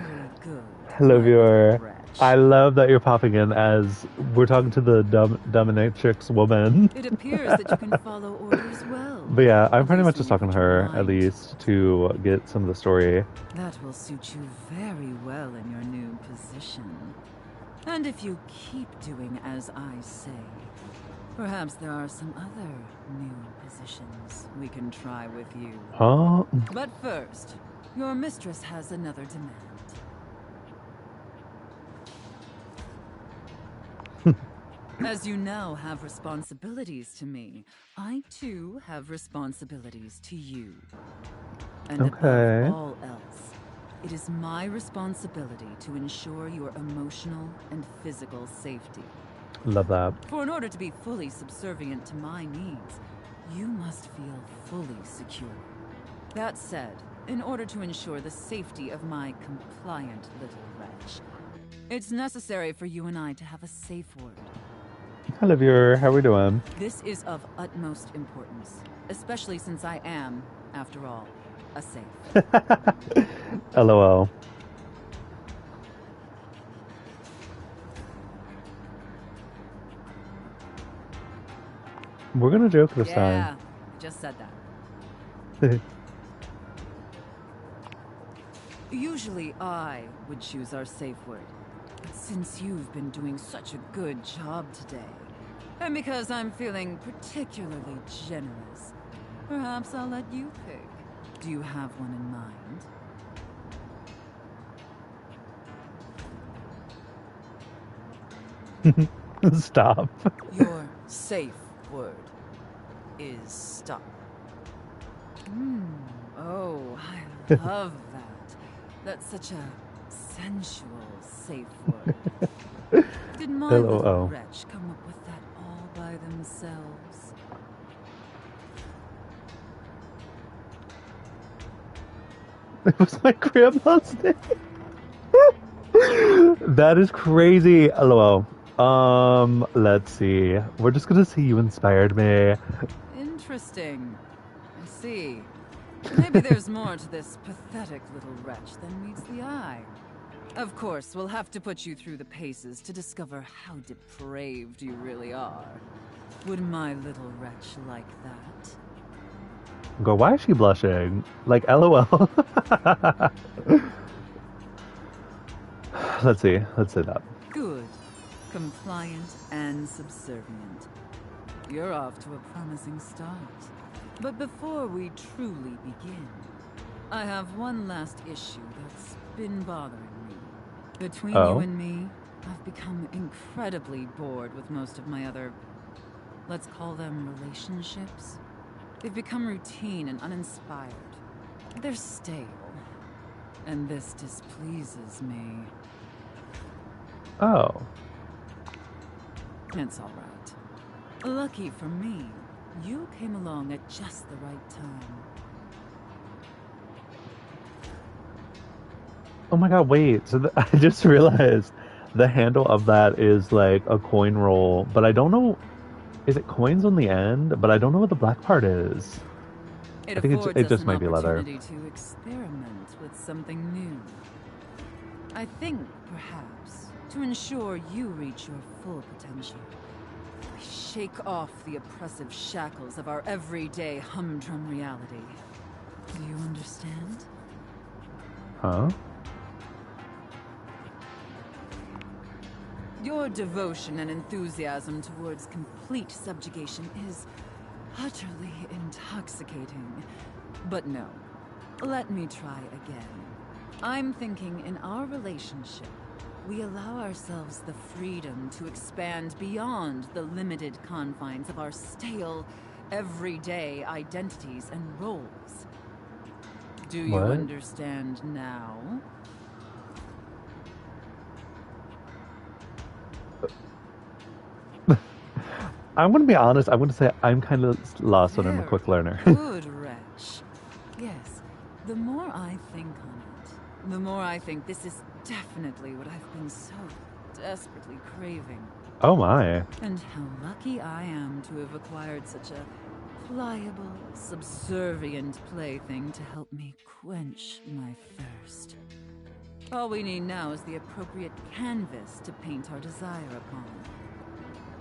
good. Hello, viewer. I love that you're popping in as we're talking to the dominatrix woman. It appears that you can follow orders well. But yeah, I'm pretty much just talking to her, at least, to get some of the story. That will suit you very well in your new position. And if you keep doing as I say, perhaps there are some other new positions we can try with you. Huh? But first, your mistress has another demand. As you now have responsibilities to me, I too have responsibilities to you. And Okay. above all else, it is my responsibility to ensure your emotional and physical safety. Love that. For in order to be fully subservient to my needs, you must feel fully secure. That said, in order to ensure the safety of my compliant little wretch, it's necessary for you and I to have a safe word. Hello, viewer. How we doing? This is of utmost importance, especially since I am, after all, a safe. LOL. We're gonna joke this Yeah, time. I just said that. Usually I would choose our safe word. But since you've been doing such a good job today, and because I'm feeling particularly generous, perhaps I'll let you pick. Do you have one in mind? Stop. Your safe word is stop. Oh, I love that. That's such a sensual safe word. Did my little LOL. wretch come up with that all by themselves? It was my grandma's name. That is crazy. LOL. Let's see. We're just gonna say you inspired me. Interesting. see. Maybe there's more to this pathetic little wretch than meets the eye. Of course, we'll have to put you through the paces to discover how depraved you really are. Would my little wretch like that? Go, why is she blushing? Like, LOL. Let's see. Let's say that. Good. Compliant and subservient. You're off to a promising start. But before we truly begin, I have one last issue that's been bothering me. Between you and me, I've become incredibly bored with most of my other, let's call them relationships. They've become routine and uninspired. They're stale. And this displeases me. Oh. It's all right. Lucky for me, you came along at just the right time. Oh my god, wait. So I just realized the handle of that is like a coin roll, but I don't know. Is it coins on the end? But I don't know what the black part is. I think it just might be leather. It affords us an opportunity to experiment with something new. I think, perhaps, to ensure you reach your full potential, we shake off the oppressive shackles of our everyday humdrum reality. Do you understand? Huh? Your devotion and enthusiasm towards complete subjugation is utterly intoxicating. But no, let me try again. I'm thinking in our relationship, we allow ourselves the freedom to expand beyond the limited confines of our stale, everyday identities and roles. Do you understand now? I'm going to be honest. I'm going to say I'm kind of lost and I'm a quick learner. Good wretch. Yes, the more I think on it, the more I think this is definitely what I've been so desperately craving. Oh my. And how lucky I am to have acquired such a pliable, subservient plaything to help me quench my thirst. All we need now is the appropriate canvas to paint our desire upon.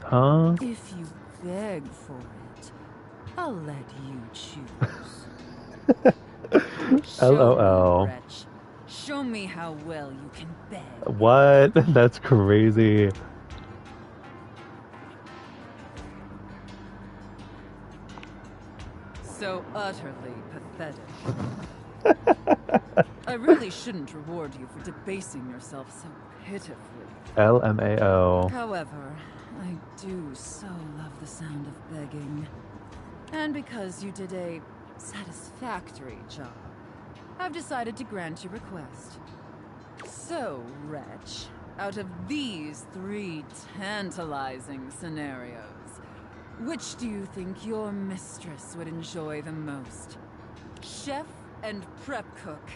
Huh? If you beg for it, I'll let you choose. LOL. Wretch. Show me how well you can beg. What? That's crazy. So utterly pathetic. I really shouldn't reward you for debasing yourself so pitifully. LMAO. However, I do so love the sound of begging. And because you did a satisfactory job, I've decided to grant your request. So, wretch, out of these 3 tantalizing scenarios, which do you think your mistress would enjoy the most? Chef and prep cook,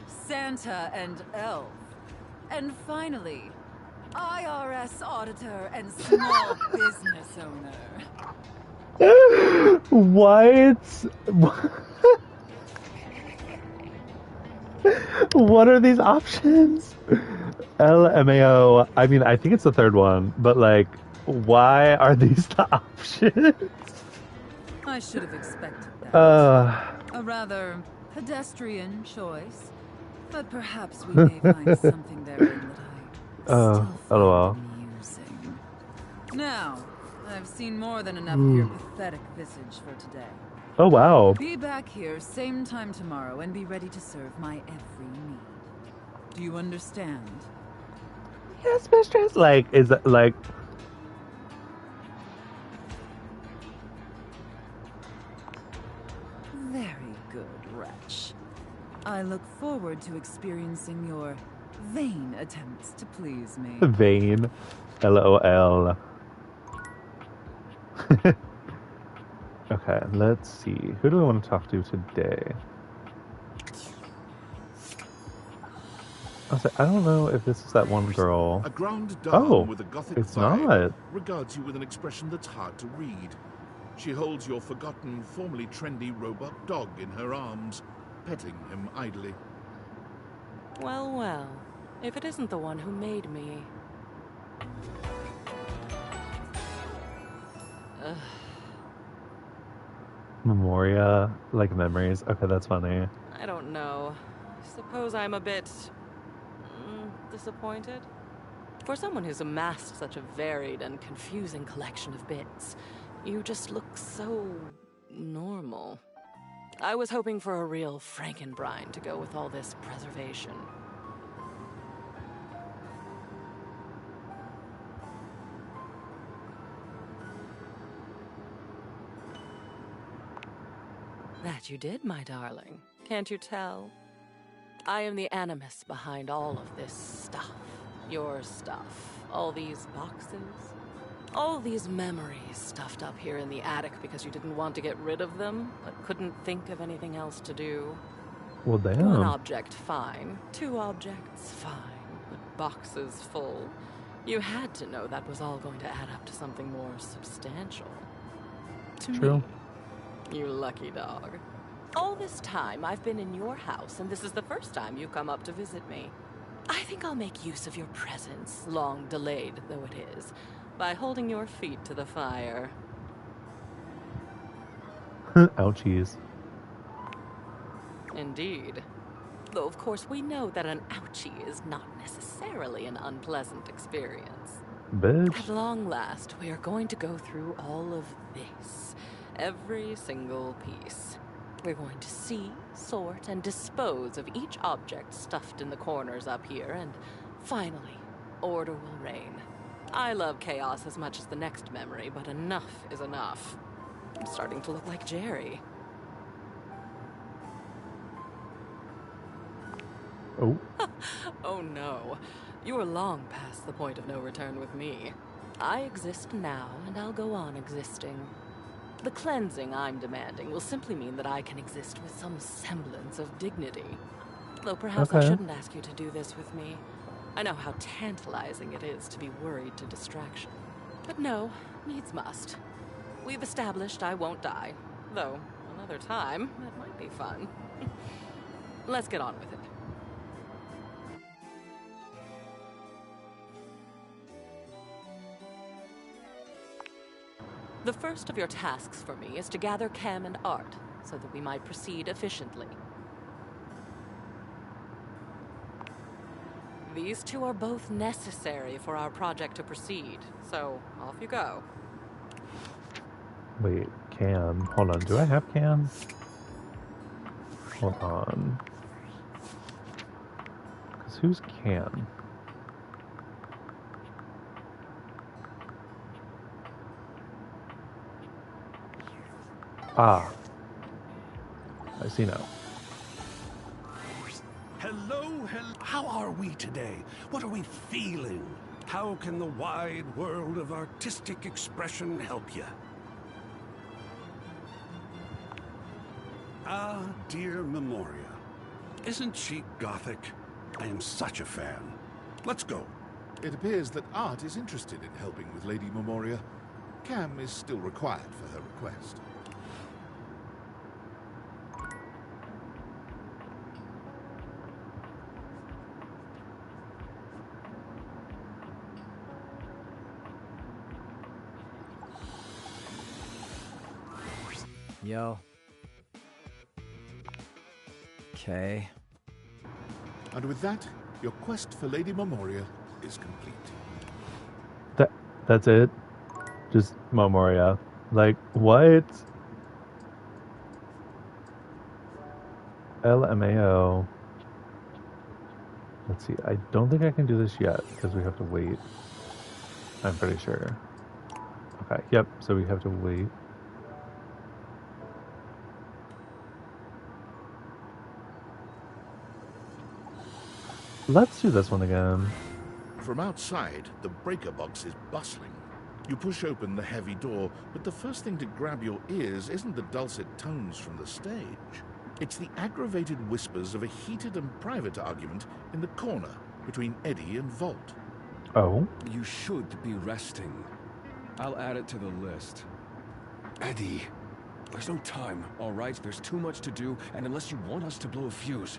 Santa and elf, and finally, IRS auditor and small business owner. What? What are these options? LMAO. I mean, I think it's the third one, but like, why are these the options? I should have expected that. A rather pedestrian choice, but perhaps we may find something therein that I still LOL. find amusing. Now, I've seen more than enough of your pathetic visage for today. Oh wow. Be back here same time tomorrow and be ready to serve my every need. Do you understand? Yes, mistress. Like, is that like? Very good, wretch. I look forward to experiencing your vain attempts to please me. Vain. LOL. Okay, let's see. Who do I want to talk to today? I don't know if this is that one girl. A grand dame with a gothic it's vibe not. regards you with an expression that's hard to read. She holds your forgotten, formerly trendy robot dog in her arms, petting him idly. Well, well. If it isn't the one who made me. Ugh. Memoria, like memories. Okay, that's funny. I don't know. Suppose I'm a bit disappointed. For someone who's amassed such a varied and confusing collection of bits, you just look so normal. I was hoping for a real Frankenbrine to go with all this preservation. That you did, my darling. Can't you tell? I am the animus behind all of this stuff. Your stuff. All these boxes. All these memories stuffed up here in the attic because you didn't want to get rid of them, but couldn't think of anything else to do. Well, damn. One object, fine. 2 objects, fine. But boxes full. You had to know that was all going to add up to something more substantial. True. Me. You lucky dog. All this time I've been in your house, and this is the first time you've come up to visit me. I think I'll make use of your presence, long delayed though it is, by holding your feet to the fire. Ouchies. Indeed. Though of course we know that an ouchie is not necessarily an unpleasant experience. Bitch. At long last, we are going to go through all of this. Every single piece. We're going to see, sort, and dispose of each object stuffed in the corners up here, and finally, order will reign. I love chaos as much as the next memory, but enough is enough. I'm starting to look like Jerry. Oh. Oh no. You are long past the point of no return with me. I exist now, and I'll go on existing. The cleansing I'm demanding will simply mean that I can exist with some semblance of dignity. Though perhaps I shouldn't ask you to do this with me. I know how tantalizing it is to be worried to distraction. But no, needs must. We've established I won't die. Though, another time, that might be fun. Let's get on with it. The first of your tasks for me is to gather Cam and Art, so that we might proceed efficiently. These 2 are both necessary for our project to proceed, so off you go. Wait, Cam. Hold on. Do I have Cam? Hold on. Because who's Cam? Ah. I see now. Hello. How are we today? What are we feeling? How can the wide world of artistic expression help you? Ah, dear Memoria. Isn't she gothic? I am such a fan. Let's go. It appears that Art is interested in helping with Lady Memoria. Cam is still required for her request. Yo. Okay. And with that, your quest for Lady Memoria is complete. That's it? Just Memoria. Like, what? LMAO. Let's see. I don't think I can do this yet because we have to wait. I'm pretty sure. Okay, yep. So we have to wait. Let's do this one again. From outside, the breaker box is bustling. You push open the heavy door, but the first thing to grab your ears isn't the dulcet tones from the stage. It's the aggravated whispers of a heated and private argument in the corner between Eddie and Volt. Oh? You should be resting. I'll add it to the list. Eddie, there's no time, all right? There's too much to do, and unless you want us to blow a fuse...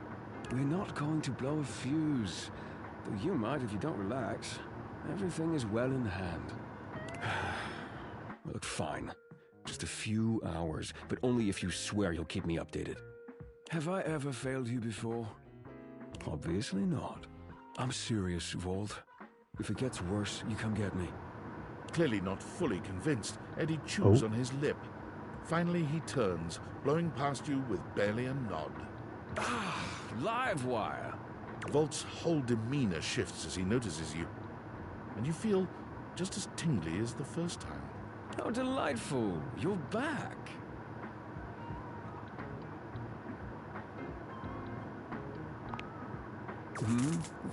We're not going to blow a fuse. Though you might if you don't relax. Everything is well in hand. Look, fine. Just a few hours, but only if you swear you'll keep me updated. Have I ever failed you before? Obviously not. I'm serious, Volt. If it gets worse, you come get me. Clearly not fully convinced, Eddie chews on his lip. Finally he turns, blowing past you with barely a nod. Ah, live wire. Volt's whole demeanor shifts as he notices you, and you feel just as tingly as the first time. How delightful. You're back.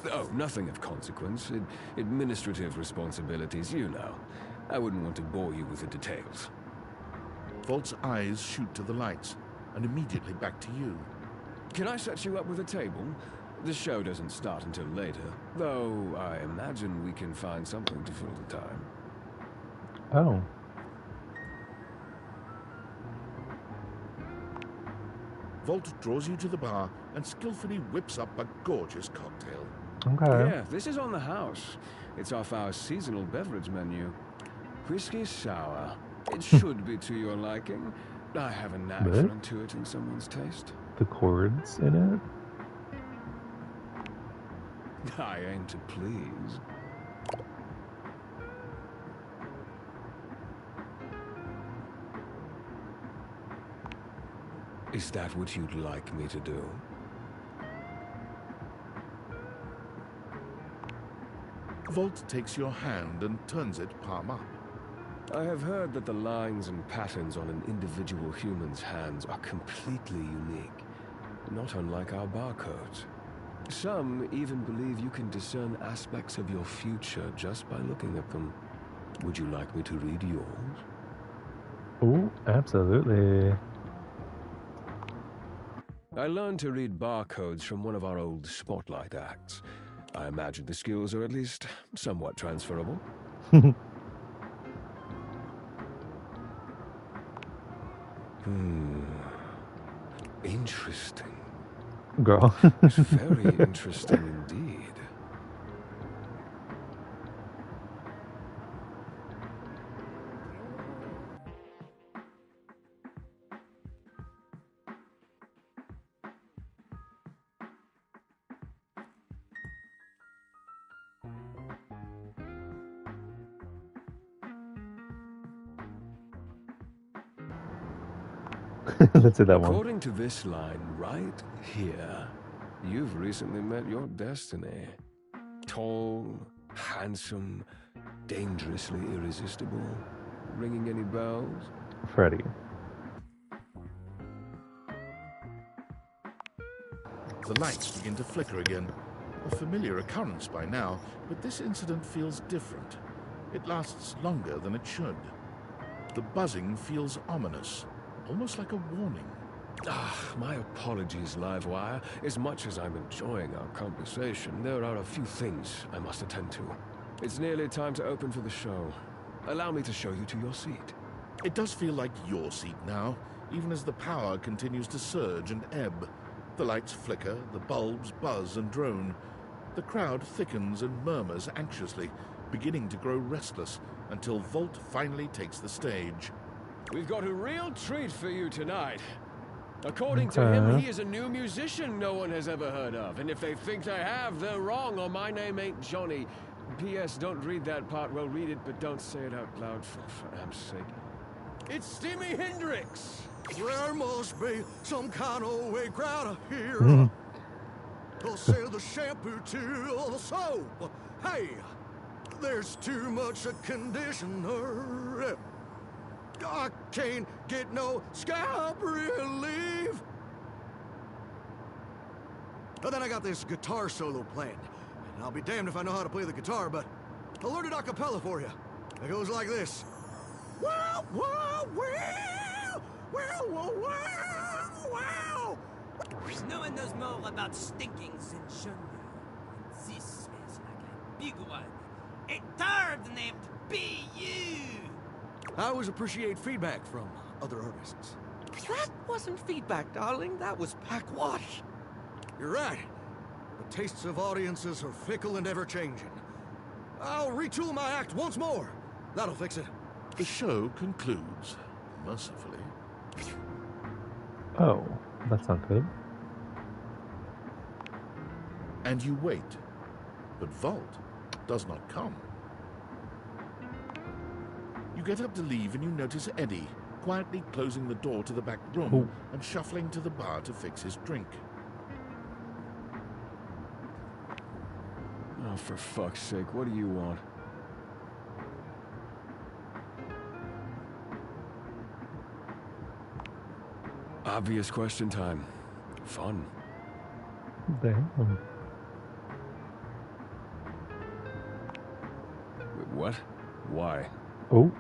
Oh, nothing of consequence. Administrative responsibilities, you know. I wouldn't want to bore you with the details. Volt's eyes shoot to the lights, and immediately back to you. Can I set you up with a table? The show doesn't start until later, though I imagine we can find something to fill the time. Oh. Volt draws you to the bar and skillfully whips up a gorgeous cocktail. Okay. Yeah, this is on the house. It's off our seasonal beverage menu. Whiskey sour. It should be to your liking. I have a knack for intuiting someone's taste. The chords in it? I aim to please. Is that what you'd like me to do? Volt takes your hand and turns it palm up. I have heard that the lines and patterns on an individual human's hands are completely unique, not unlike our barcodes. Some even believe you can discern aspects of your future just by looking at them. Would you like me to read yours? Oh, absolutely. I learned to read barcodes from one of our old spotlight acts. I imagine the skills are at least somewhat transferable. Interesting. Girl. Very interesting indeed. Let's do that one. According to this line right here, you've recently met your destiny. Tall, handsome, dangerously irresistible. Ringing any bells? Freddy. The lights begin to flicker again. A familiar occurrence by now, but this incident feels different. It lasts longer than it should. The buzzing feels ominous, almost like a warning. My apologies, Livewire. As much as I'm enjoying our conversation, there are a few things I must attend to. It's nearly time to open for the show. Allow me to show you to your seat. It does feel like your seat now, even as the power continues to surge and ebb. The lights flicker, the bulbs buzz and drone. The crowd thickens and murmurs anxiously, beginning to grow restless, until Volt finally takes the stage. We've got a real treat for you tonight. According to him, he is a new musician no one has ever heard of. And if they think they have, they're wrong, or my name ain't Johnny. P.S. Don't read that part. Well, read it, but don't say it out loud for Am's sake. It's Stevie Hendrix! There must be some kind of way crowd here. They'll sell the shampoo to the soap. Hey, there's too much conditioner. I can't get no scalp relief. But then I got this guitar solo planned. And I'll be damned if I know how to play the guitar, but I'll learn it a cappella for you. It goes like this. Wow, wow, wow, wow, wow, wow, wow. No one knows more about stinking than Jean. This smells like a big one. A turd named B.U. I always appreciate feedback from other artists. That wasn't feedback, darling. That was backwash. You're right. The tastes of audiences are fickle and ever-changing. I'll retool my act once more. That'll fix it. The show concludes, mercifully. Oh, that's not good. And you wait, but Vault does not come. You get up to leave and you notice Eddie quietly closing the door to the back room and shuffling to the bar to fix his drink. Oh, for fuck's sake, what do you want? Obvious question time. Fun. Damn. Wait, what? Why? Oh.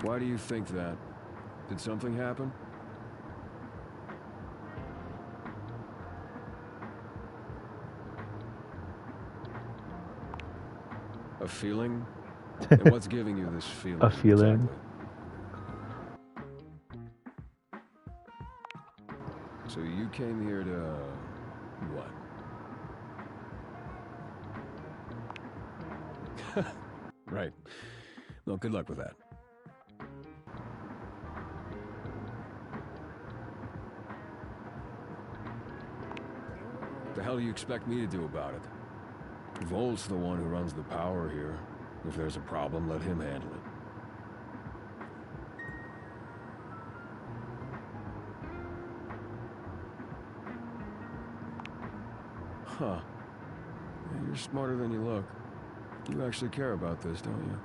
Why do you think that? Did something happen? A feeling? And what's giving you this feeling? A feeling? Exactly? So you came here to... what? Right. Well, good luck with that. What the hell do you expect me to do about it? Volt's the one who runs the power here. If there's a problem, let him handle it. Huh. Yeah, you're smarter than you look. You actually care about this, don't you?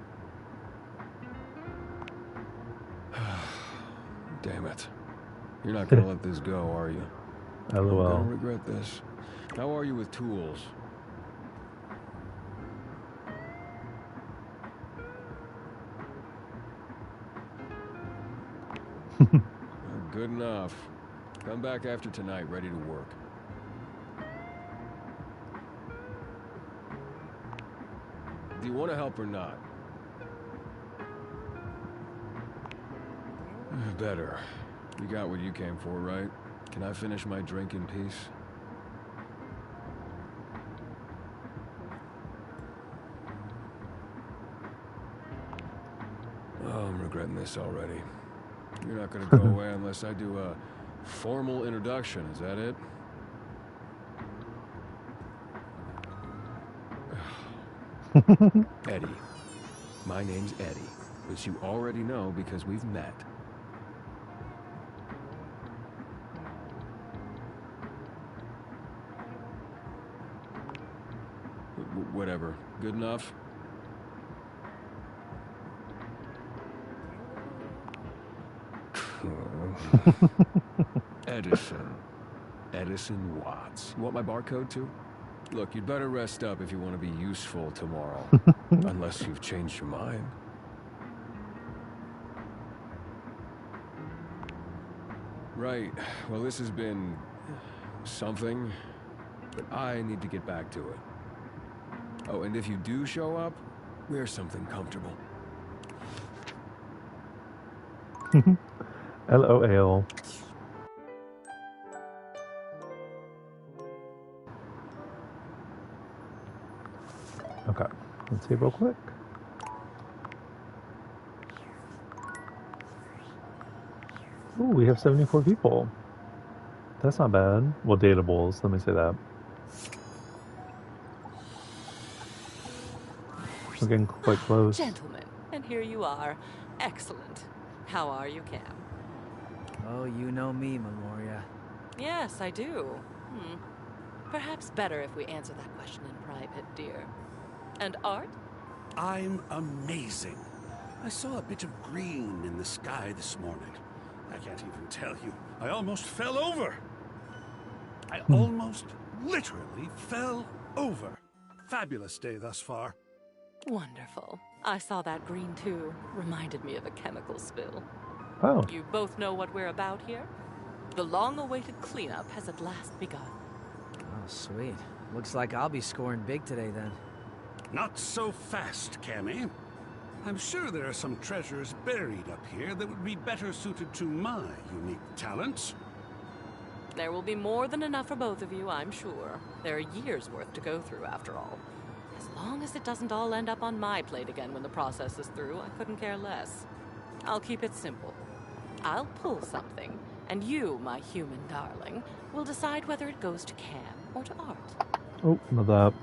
Damn it. You're not gonna let this go, are you? LOL. You're gonna regret this. How are you with tools? Good enough. Come back after tonight, ready to work. Do you want to help or not? Better. You got what you came for, right? Can I finish my drink in peace? Oh, I'm regretting this already. You're not gonna go away unless I do a formal introduction, is that it? Eddie. My name's Eddie, which you already know because we've met. Whatever. Good enough? Edison Watts. You want my barcode too? Look, you'd better rest up if you want to be useful tomorrow. Unless you've changed your mind. Right. Well, this has been... something. But I need to get back to it. Oh, and if you do show up, wear something comfortable. LOL. Okay, let's see real quick. Ooh, we have 74 people. That's not bad. Well, datables, let me say that. We're getting quite close. Gentlemen, and here you are. Excellent. How are you, Cam? Oh, you know me, Memoria. Yes, I do. Perhaps better if we answer that question in private, dear. And Art? I'm amazing. I saw a bit of green in the sky this morning. I can't even tell you. I almost fell over. I almost literally fell over. Fabulous day thus far. Wonderful. I saw that green too. Reminded me of a chemical spill. Oh. You both know what we're about here? The long-awaited cleanup has at last begun. Oh, sweet. Looks like I'll be scoring big today then. Not so fast, Cammy. I'm sure there are some treasures buried up here that would be better suited to my unique talents. There will be more than enough for both of you, I'm sure. There are years' worth to go through, after all. As long as it doesn't all end up on my plate again when the process is through, I couldn't care less. I'll keep it simple. I'll pull something, and you, my human darling, will decide whether it goes to Cam or to Art. Oh, not that.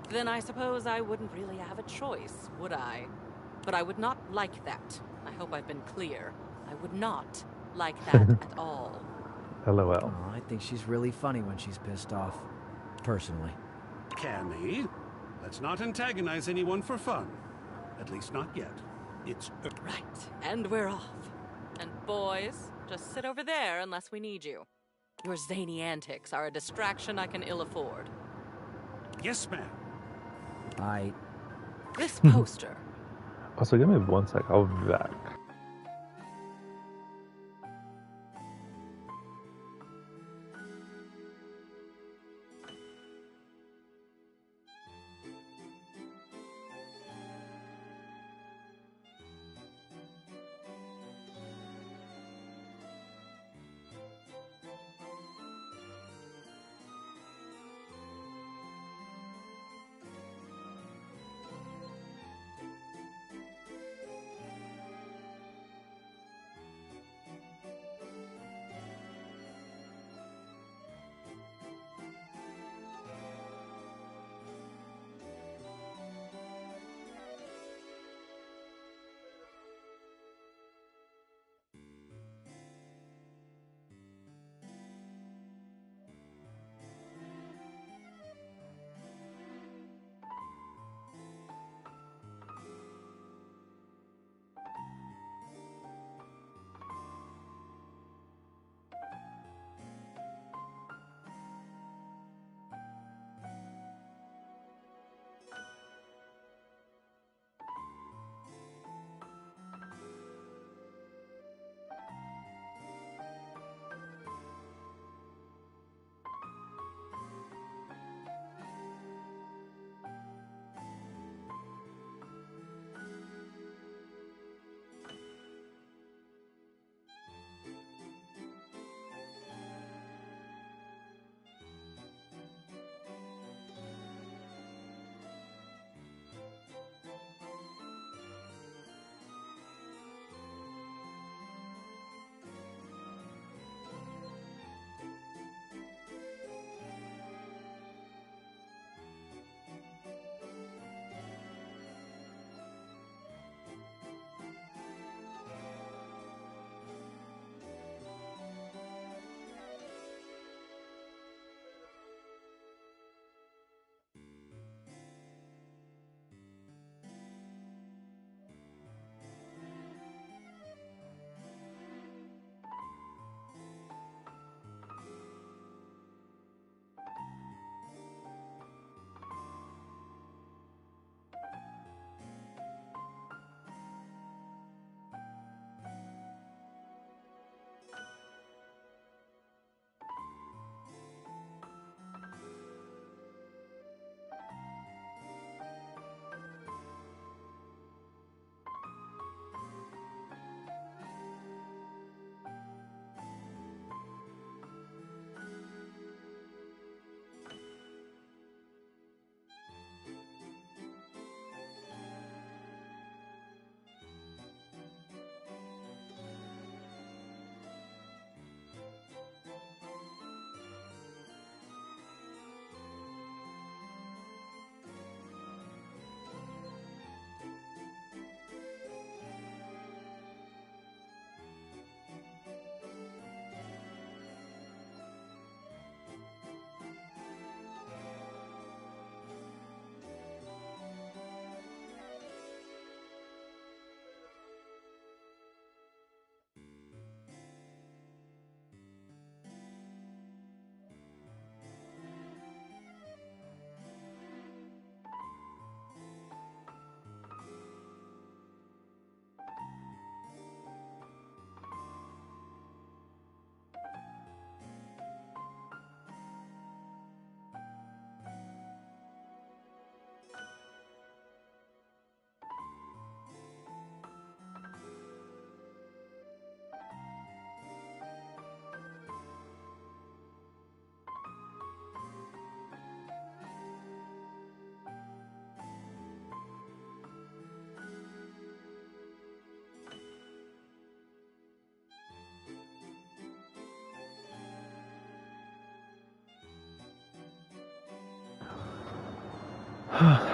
Then I suppose I wouldn't really have a choice, would I? But I would not like that. I hope I've been clear. I would not like that at all. LOL. Oh, I think she's really funny when she's pissed off. Personally. Cammy, let's not antagonize anyone for fun. At least not yet. It's... Right, and we're off. And boys, just sit over there unless we need you. Your zany antics are a distraction I can ill afford. Yes, ma'am. This poster. Also, give me 1 sec. I'll be back.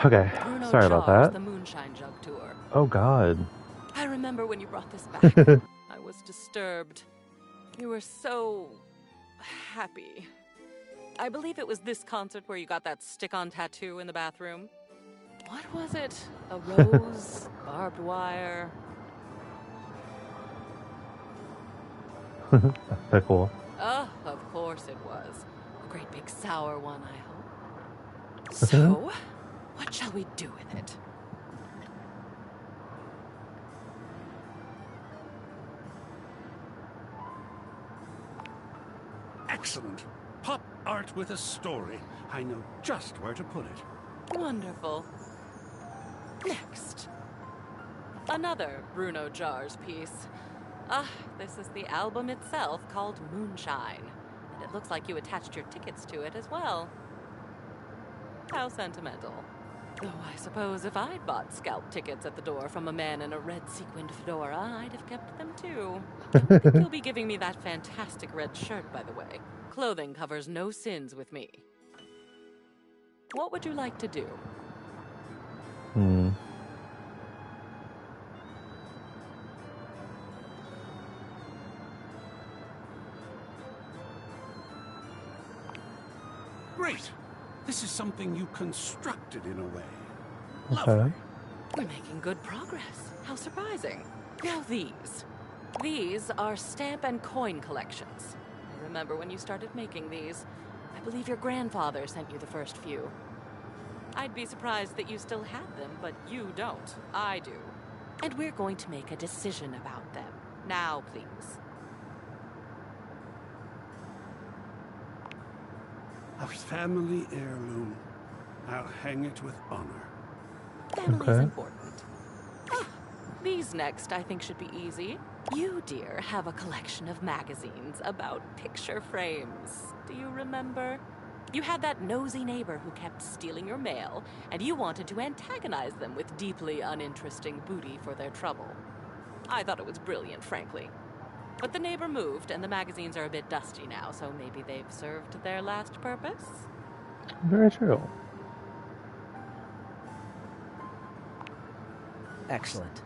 Okay, Bruno sorry about Char's that. The Moonshine Jug Tour. Oh God. I remember when you brought this back. I was disturbed. You were so happy. I believe it was this concert where you got that stick-on tattoo in the bathroom. What was it? A rose? Barbed wire? Pickle. Oh, of course it was. A great big sour one, I hope. So, what shall we do with it? Excellent. Pop art with a story. I know just where to put it. Wonderful. Next. Another Bruno Jars piece. This is the album itself called Moonshine. And it looks like you attached your tickets to it as well. How sentimental. Though I suppose if I'd bought scalp tickets at the door from a man in a red sequined fedora, I'd have kept them too. I think you'll be giving me that fantastic red shirt, by the way. Clothing covers no sins with me. What would you like to do? Great. This is something you constructed in a way. Okay. We're making good progress. How surprising. Now these. These are stamp and coin collections. I remember when you started making these. I believe your grandfather sent you the first few. I'd be surprised that you still had them, but you don't. I do. And we're going to make a decision about them. Now, please. A family heirloom. I'll hang it with honor. Family's important. These next, I think, should be easy. You, dear, have a collection of magazines about picture frames. Do you remember? You had that nosy neighbor who kept stealing your mail, and you wanted to antagonize them with deeply uninteresting booty for their trouble. I thought it was brilliant, frankly. But the neighbor moved, and the magazines are a bit dusty now, so maybe they've served their last purpose? Very true. Excellent.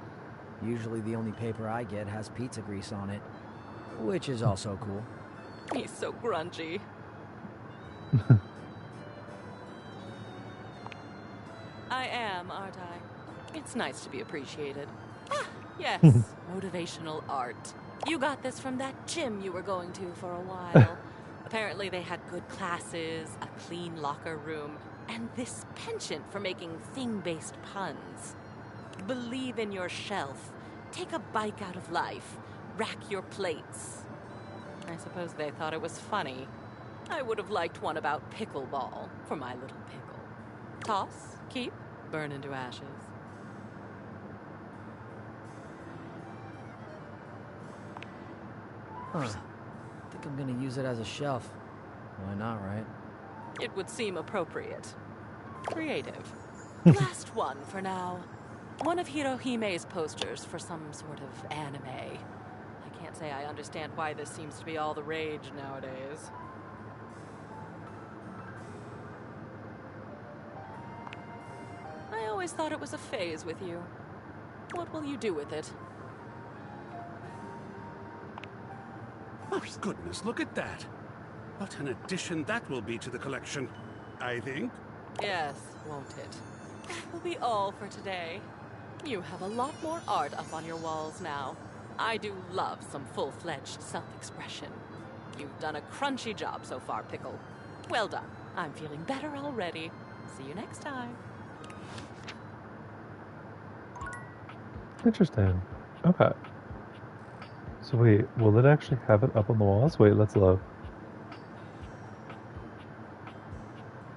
Usually the only paper I get has pizza grease on it, which is also cool. He's so grungy. I am, aren't I? It's nice to be appreciated. Yes, motivational art. You got this from that gym you were going to for a while. Apparently they had good classes, a clean locker room, and this penchant for making thing-based puns. Believe in your shelf. Take a bite out of life. Rack your plates. I suppose they thought it was funny. I would have liked one about pickleball for my little pickle. Toss, keep, burn into ashes. Huh. Think I'm gonna use it as a shelf. Why not, right? It would seem appropriate. Creative. Last one for now. One of Hirohime's posters for some sort of anime. I can't say I understand why this seems to be all the rage nowadays. I always thought it was a phase with you. What will you do with it? My goodness, look at that. What an addition that will be to the collection, I think. Yes, won't it? That will be all for today. You have a lot more art up on your walls now. I do love some full-fledged self-expression. You've done a crunchy job so far, Pickle. Well done. I'm feeling better already. See you next time. Interesting. Okay. So wait, will it actually have it up on the walls? Wait, let's look.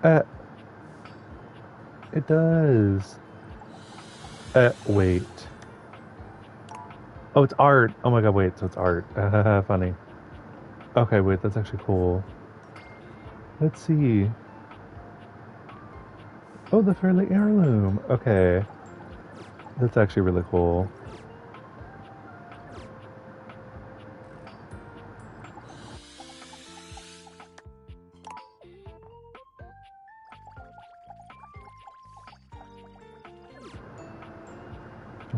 It does. Wait. Oh, it's art. Oh my god, wait, so it's art. Funny. Okay, wait, that's actually cool. Let's see. Oh, the Fairly Heirloom. Okay. That's actually really cool.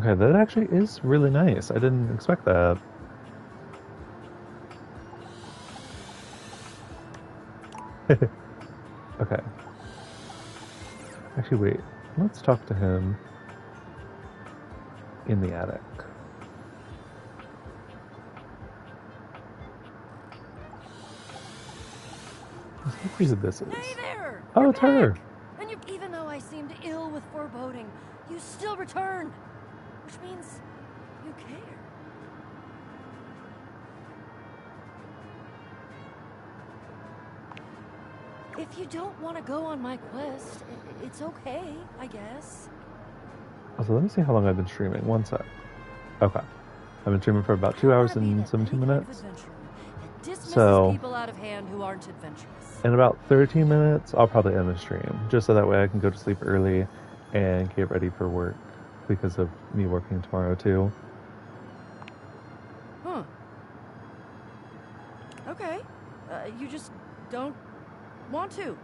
Okay, that actually is really nice. I didn't expect that. Okay. Actually, wait. Let's talk to him in the attic. Let's see who this is. Hey there! Oh, You're it's her. back! And even though I seemed ill with foreboding, you still returned. Which means you care. If you don't want to go on my quest, it's okay, I guess. Also, let me see how long I've been streaming. One sec. Okay. I've been streaming for about 2 hours and 17 minutes. So, People out of hand who aren't adventurous. in about 13 minutes, I'll probably end the stream. Just so that way I can go to sleep early and get ready for work because of me working tomorrow too. Huh. Okay. You just don't want to.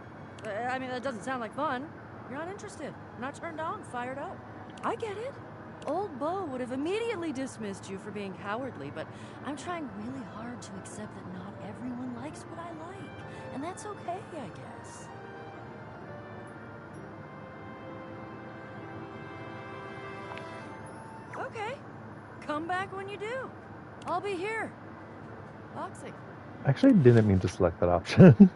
I mean, that doesn't sound like fun. You're not interested. Not turned on, fired up. I get it. Old Beau would have immediately dismissed you for being cowardly, but I'm trying really hard to accept that not everyone likes what I like. And that's okay, I guess. Okay. Come back when you do. I'll be here. Boxing. I actually didn't mean to select that option.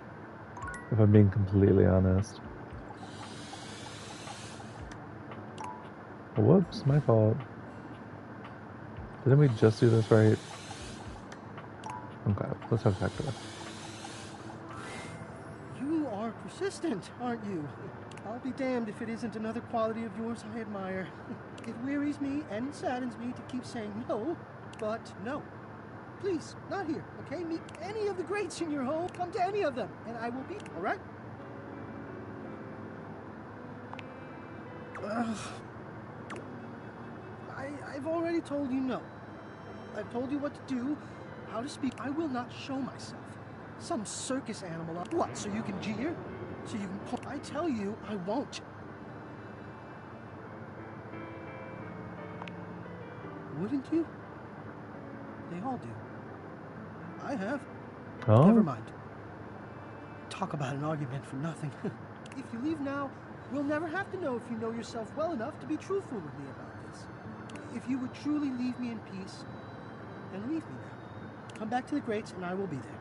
If I'm being completely honest. Whoops, my fault. Didn't we just do this right? Okay, let's have back to it. You are persistent, aren't you? I'll be damned if it isn't another quality of yours I admire. It wearies me and saddens me to keep saying no, but no. Please, not here, okay? Meet any of the greats in your home. Come to any of them, and I will be, all right? I've already told you no. I've told you what to do, how to speak. I will not show myself. Some circus animal up. What, so you can jeer? So you can point? I tell you, I won't. Wouldn't you? They all do. I have. Oh? Never mind. Talk about an argument for nothing. If you leave now, we'll never have to know if you know yourself well enough to be truthful with me about this. If you would truly leave me in peace, then leave me there. Come back to the Greats and I will be there.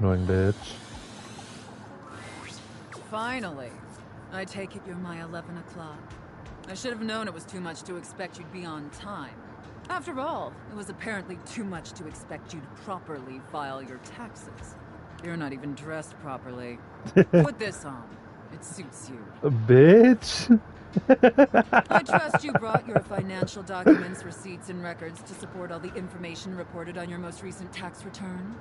Annoying bitch. Finally. I take it you're my 11 o'clock. I should have known it was too much to expect you'd be on time. After all, it was apparently too much to expect you'd properly file your taxes. You're not even dressed properly. Put this on. It suits you. A bitch? I trust you brought your financial documents, receipts, and records to support all the information reported on your most recent tax return.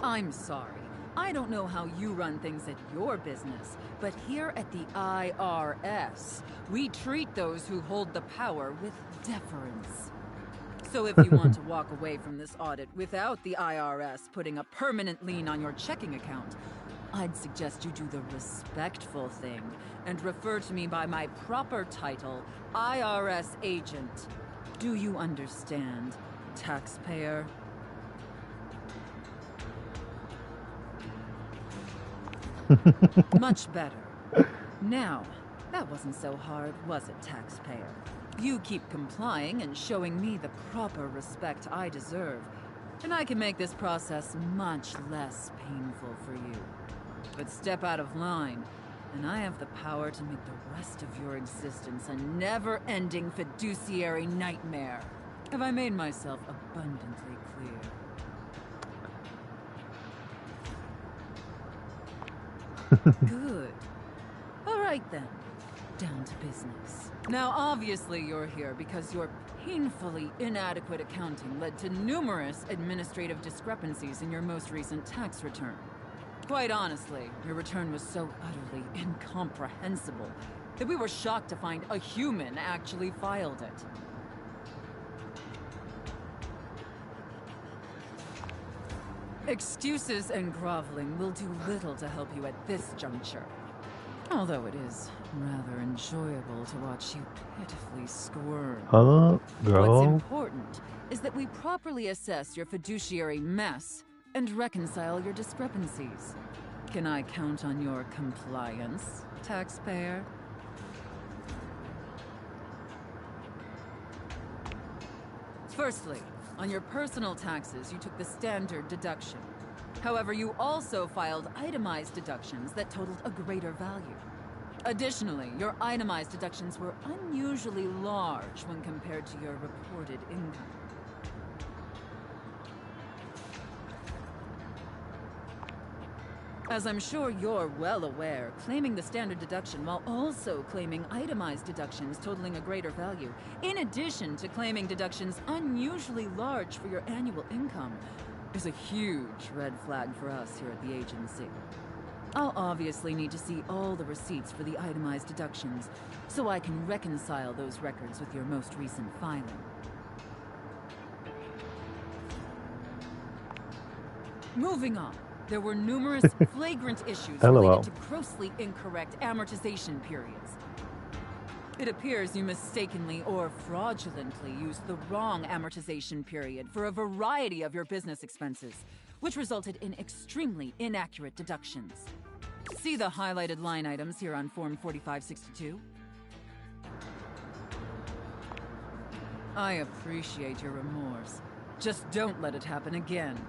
I'm sorry. I don't know how you run things at your business, but here at the IRS, we treat those who hold the power with deference. So if you want to walk away from this audit without the IRS putting a permanent lien on your checking account, I'd suggest you do the respectful thing and refer to me by my proper title, IRS agent. Do you understand, taxpayer? Much better. Now, that wasn't so hard, was it, taxpayer? You keep complying and showing me the proper respect I deserve, and I can make this process much less painful for you. But step out of line, and I have the power to make the rest of your existence a never-ending fiduciary nightmare. Have I made myself abundantly clear? Good. All right then. Down to business. Now, obviously you're here because your painfully inadequate accounting led to numerous administrative discrepancies in your most recent tax return. Quite honestly, your return was so utterly incomprehensible that we were shocked to find a human actually filed it. Excuses and groveling will do little to help you at this juncture. Although it is rather enjoyable to watch you pitifully squirm. Huh, girl? What's important is that we properly assess your fiduciary mess and reconcile your discrepancies. Can I count on your compliance, taxpayer? Firstly, on your personal taxes, you took the standard deduction. However, you also filed itemized deductions that totaled a greater value. Additionally, your itemized deductions were unusually large when compared to your reported income. As I'm sure you're well aware, claiming the standard deduction while also claiming itemized deductions totaling a greater value, in addition to claiming deductions unusually large for your annual income, is a huge red flag for us here at the agency. I'll obviously need to see all the receipts for the itemized deductions, so I can reconcile those records with your most recent filing. Moving on. There were numerous flagrant issues related to grossly incorrect amortization periods. It appears you mistakenly or fraudulently used the wrong amortization period for a variety of your business expenses, which resulted in extremely inaccurate deductions. See the highlighted line items here on Form 4562. I appreciate your remorse. Just don't let it happen again.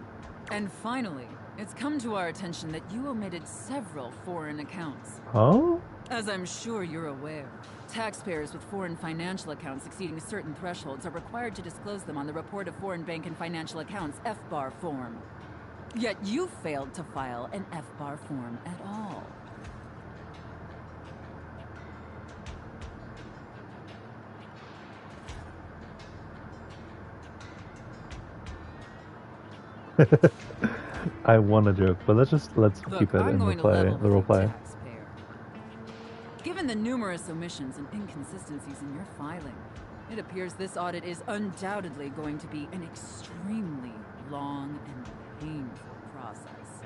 And finally, it's come to our attention that you omitted several foreign accounts. Huh? As I'm sure you're aware, taxpayers with foreign financial accounts exceeding certain thresholds are required to disclose them on the Report of Foreign Bank and Financial Accounts FBAR form. Yet you failed to file an FBAR form at all. I want to joke, but let's Look, keep it I'm in going to the level with you, replay. taxpayer. Given the numerous omissions and inconsistencies in your filing, it appears this audit is undoubtedly going to be an extremely long and painful process.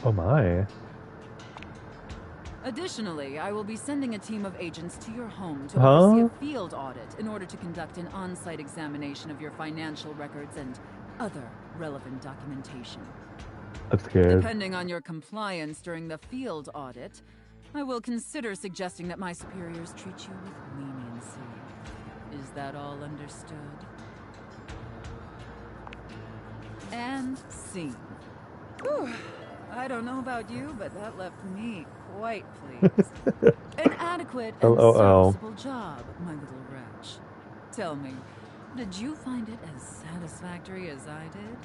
Oh my. Additionally, I will be sending a team of agents to your home to oversee a field audit in order to conduct an on-site examination of your financial records and other relevant documentation. I'm scared. Depending on your compliance during the field audit, I will consider suggesting that my superiors treat you with leniency. Is that all understood? And scene. Whew. I don't know about you, but that left me quite pleased. An adequate and serviceable job, my little wretch. Tell me, did you find it as satisfactory as I did?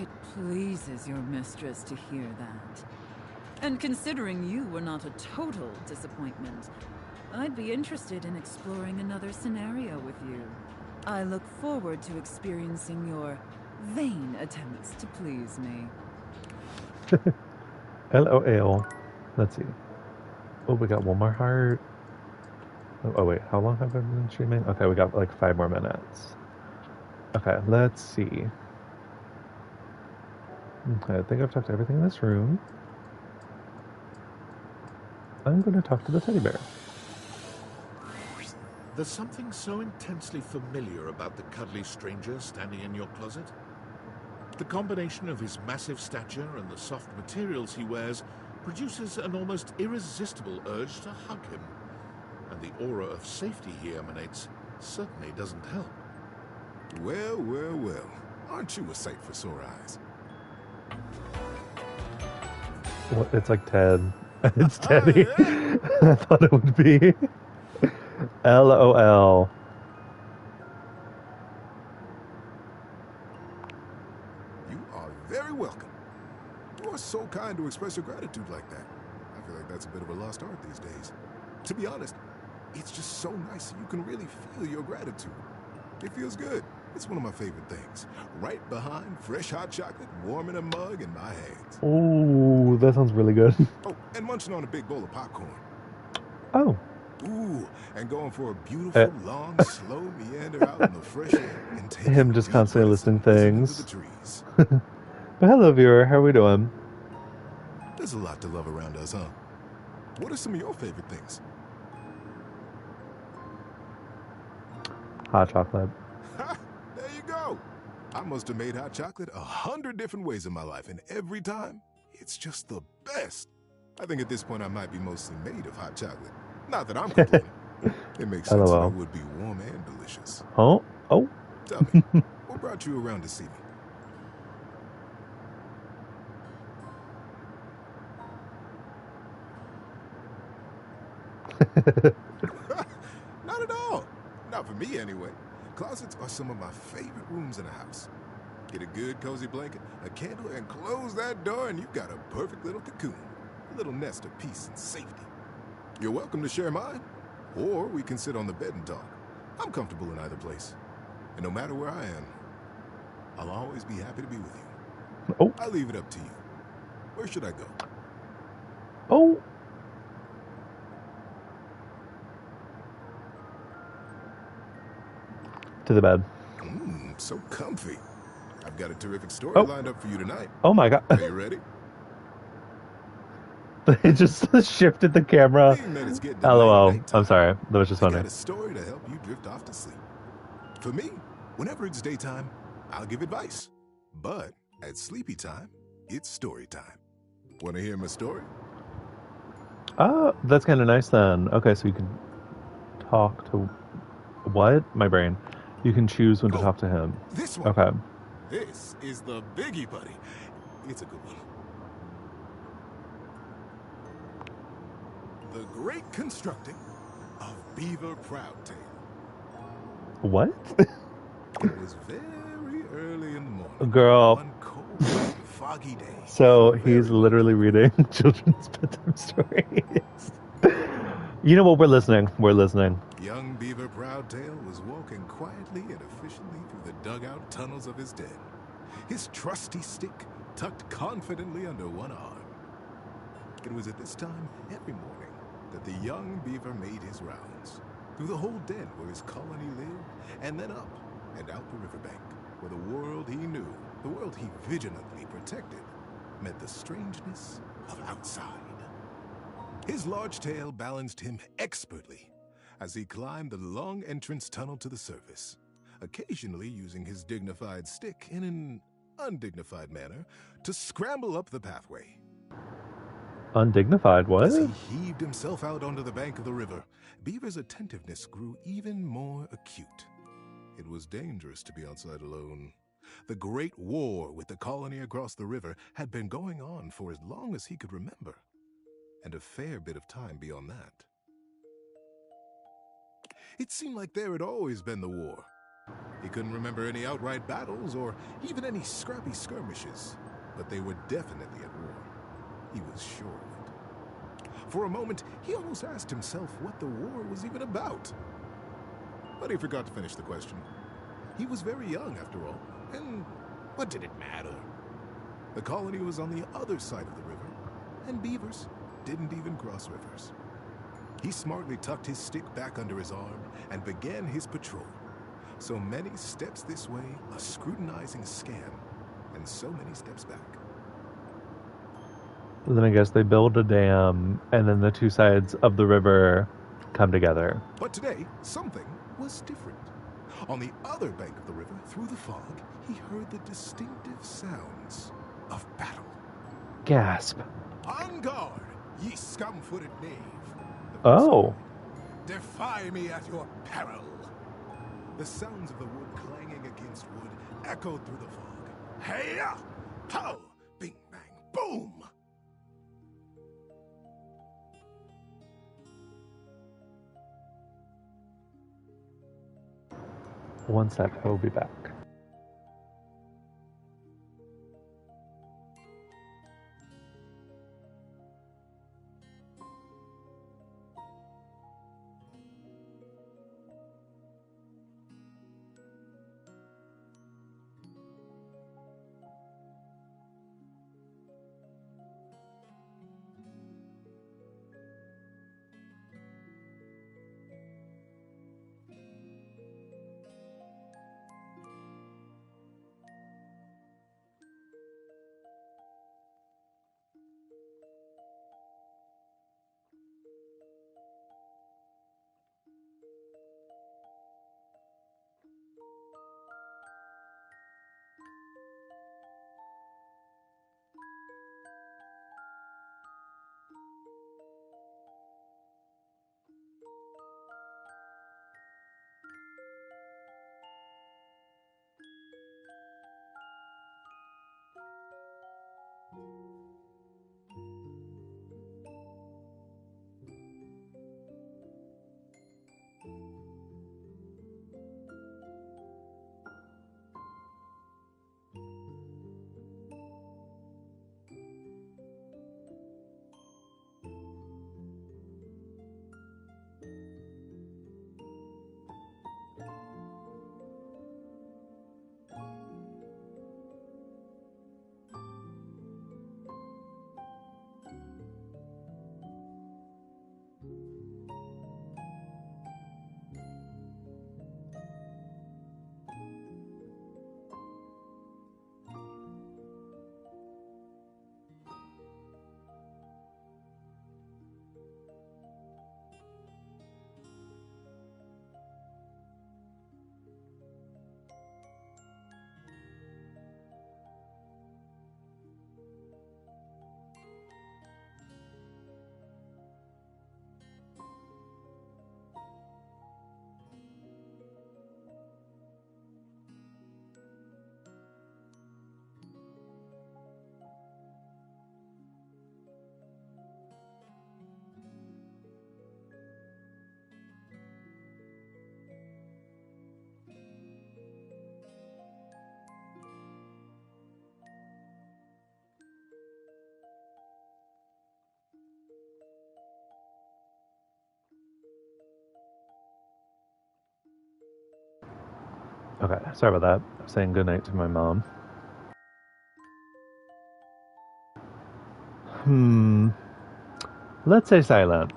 It pleases your mistress to hear that. And considering you were not a total disappointment, I'd be interested in exploring another scenario with you. I look forward to experiencing your vain attempts to please me. LOL. Let's see. Oh, we got one more heart. Oh, wait, how long have I been streaming? Okay, we got like 5 more minutes. Okay, let's see. Okay, I think I've talked to everything in this room. I'm going to talk to the teddy bear. There's something so intensely familiar about the cuddly stranger standing in your closet. The combination of his massive stature and the soft materials he wears produces an almost irresistible urge to hug him. And the aura of safety he emanates certainly doesn't help. Well, well, well. Aren't you a sight for sore eyes? Well, it's like Ted. It's Teddy. I thought it would be. LOL. You are very welcome. You are so kind to express your gratitude like that. I feel like that's a bit of a lost art these days. To be honest, it's just so nice you can really feel your gratitude. It feels good. It's one of my favorite things. Right behind fresh hot chocolate, warm in a mug in my hands. Oh, that sounds really good. Oh, and munching on a big bowl of popcorn. Oh. Ooh, and going for a beautiful, long, slow meander out in the fresh air and taking Him just deep constantly breaths listing and listening to things. the trees. But hello, viewer. How are we doing? There's a lot to love around us, huh? What are some of your favorite things? Hot chocolate. Ha! There you go. I must have made hot chocolate 100 different ways in my life, and every time, it's just the best. I think at this point I might be mostly made of hot chocolate. Not that I'm complaining. It makes sense that it LOL. would be warm and delicious. Oh. Oh. Tell me, what brought you around to see me? Not at all. Not for me, anyway. Closets are some of my favorite rooms in a house. Get a good, cozy blanket, a candle, and close that door, and you've got a perfect little cocoon. A little nest of peace and safety. You're welcome to share mine, or we can sit on the bed and talk. I'm comfortable in either place. And no matter where I am, I'll always be happy to be with you. Oh. I'll leave it up to you. Where should I go? Oh. To the bed. So comfy. I've got a terrific story Oh. lined up for you tonight. Oh my god. Are you ready? It just shifted the camera. Being that it's getting to LOL. nighttime, I'm sorry. That was just I funny. got a story to help you drift off to sleep. For me, whenever it's daytime, I'll give advice. But at sleepy time, it's story time. Want to hear my story? That's kind of nice then. Okay, so you can talk to what? My brain. You can choose when to talk to him. This one. Okay. This is the biggie, buddy. It's a good one. The Great Constructing of Beaver Proudtail. What? It was very early in the morning. Girl. One cold, foggy day. So he's literally reading children's bedtime stories. You know what? We're listening. We're listening. Young Beaver Proudtail was walking quietly and efficiently through the dugout tunnels of his den, his trusty stick tucked confidently under one arm. It was at this time every morning that the young beaver made his rounds, through the whole den where his colony lived, and then up and out the riverbank, where the world he knew, the world he vigilantly protected, met the strangeness of outside. His large tail balanced him expertly as he climbed the long entrance tunnel to the surface, occasionally using his dignified stick in an undignified manner to scramble up the pathway. Undignified, what? As he heaved himself out onto the bank of the river, Beaver's attentiveness grew even more acute. It was dangerous to be outside alone. The great war with the colony across the river had been going on for as long as he could remember, and a fair bit of time beyond that. It seemed like there had always been the war. He couldn't remember any outright battles or even any scrappy skirmishes, but they were definitely at war. He was sure of it. For a moment, he almost asked himself what the war was even about. But he forgot to finish the question. He was very young, after all, and what did it matter? The colony was on the other side of the river, and beavers didn't even cross rivers. He smartly tucked his stick back under his arm and began his patrol. So many steps this way, a scrutinizing scan, and so many steps back. Then I guess they build a dam, and then the two sides of the river come together. But today, something was different. On the other bank of the river, through the fog, he heard the distinctive sounds of battle. Gasp. On guard, ye scum-footed knave. Oh. Defy me at your peril. The sounds of the wood clanging against wood echoed through the fog. Hey-ya! Pow! Bing, bang, boom! One sec, I will be back. Okay, sorry about that. I'm saying goodnight to my mom. Let's say silent.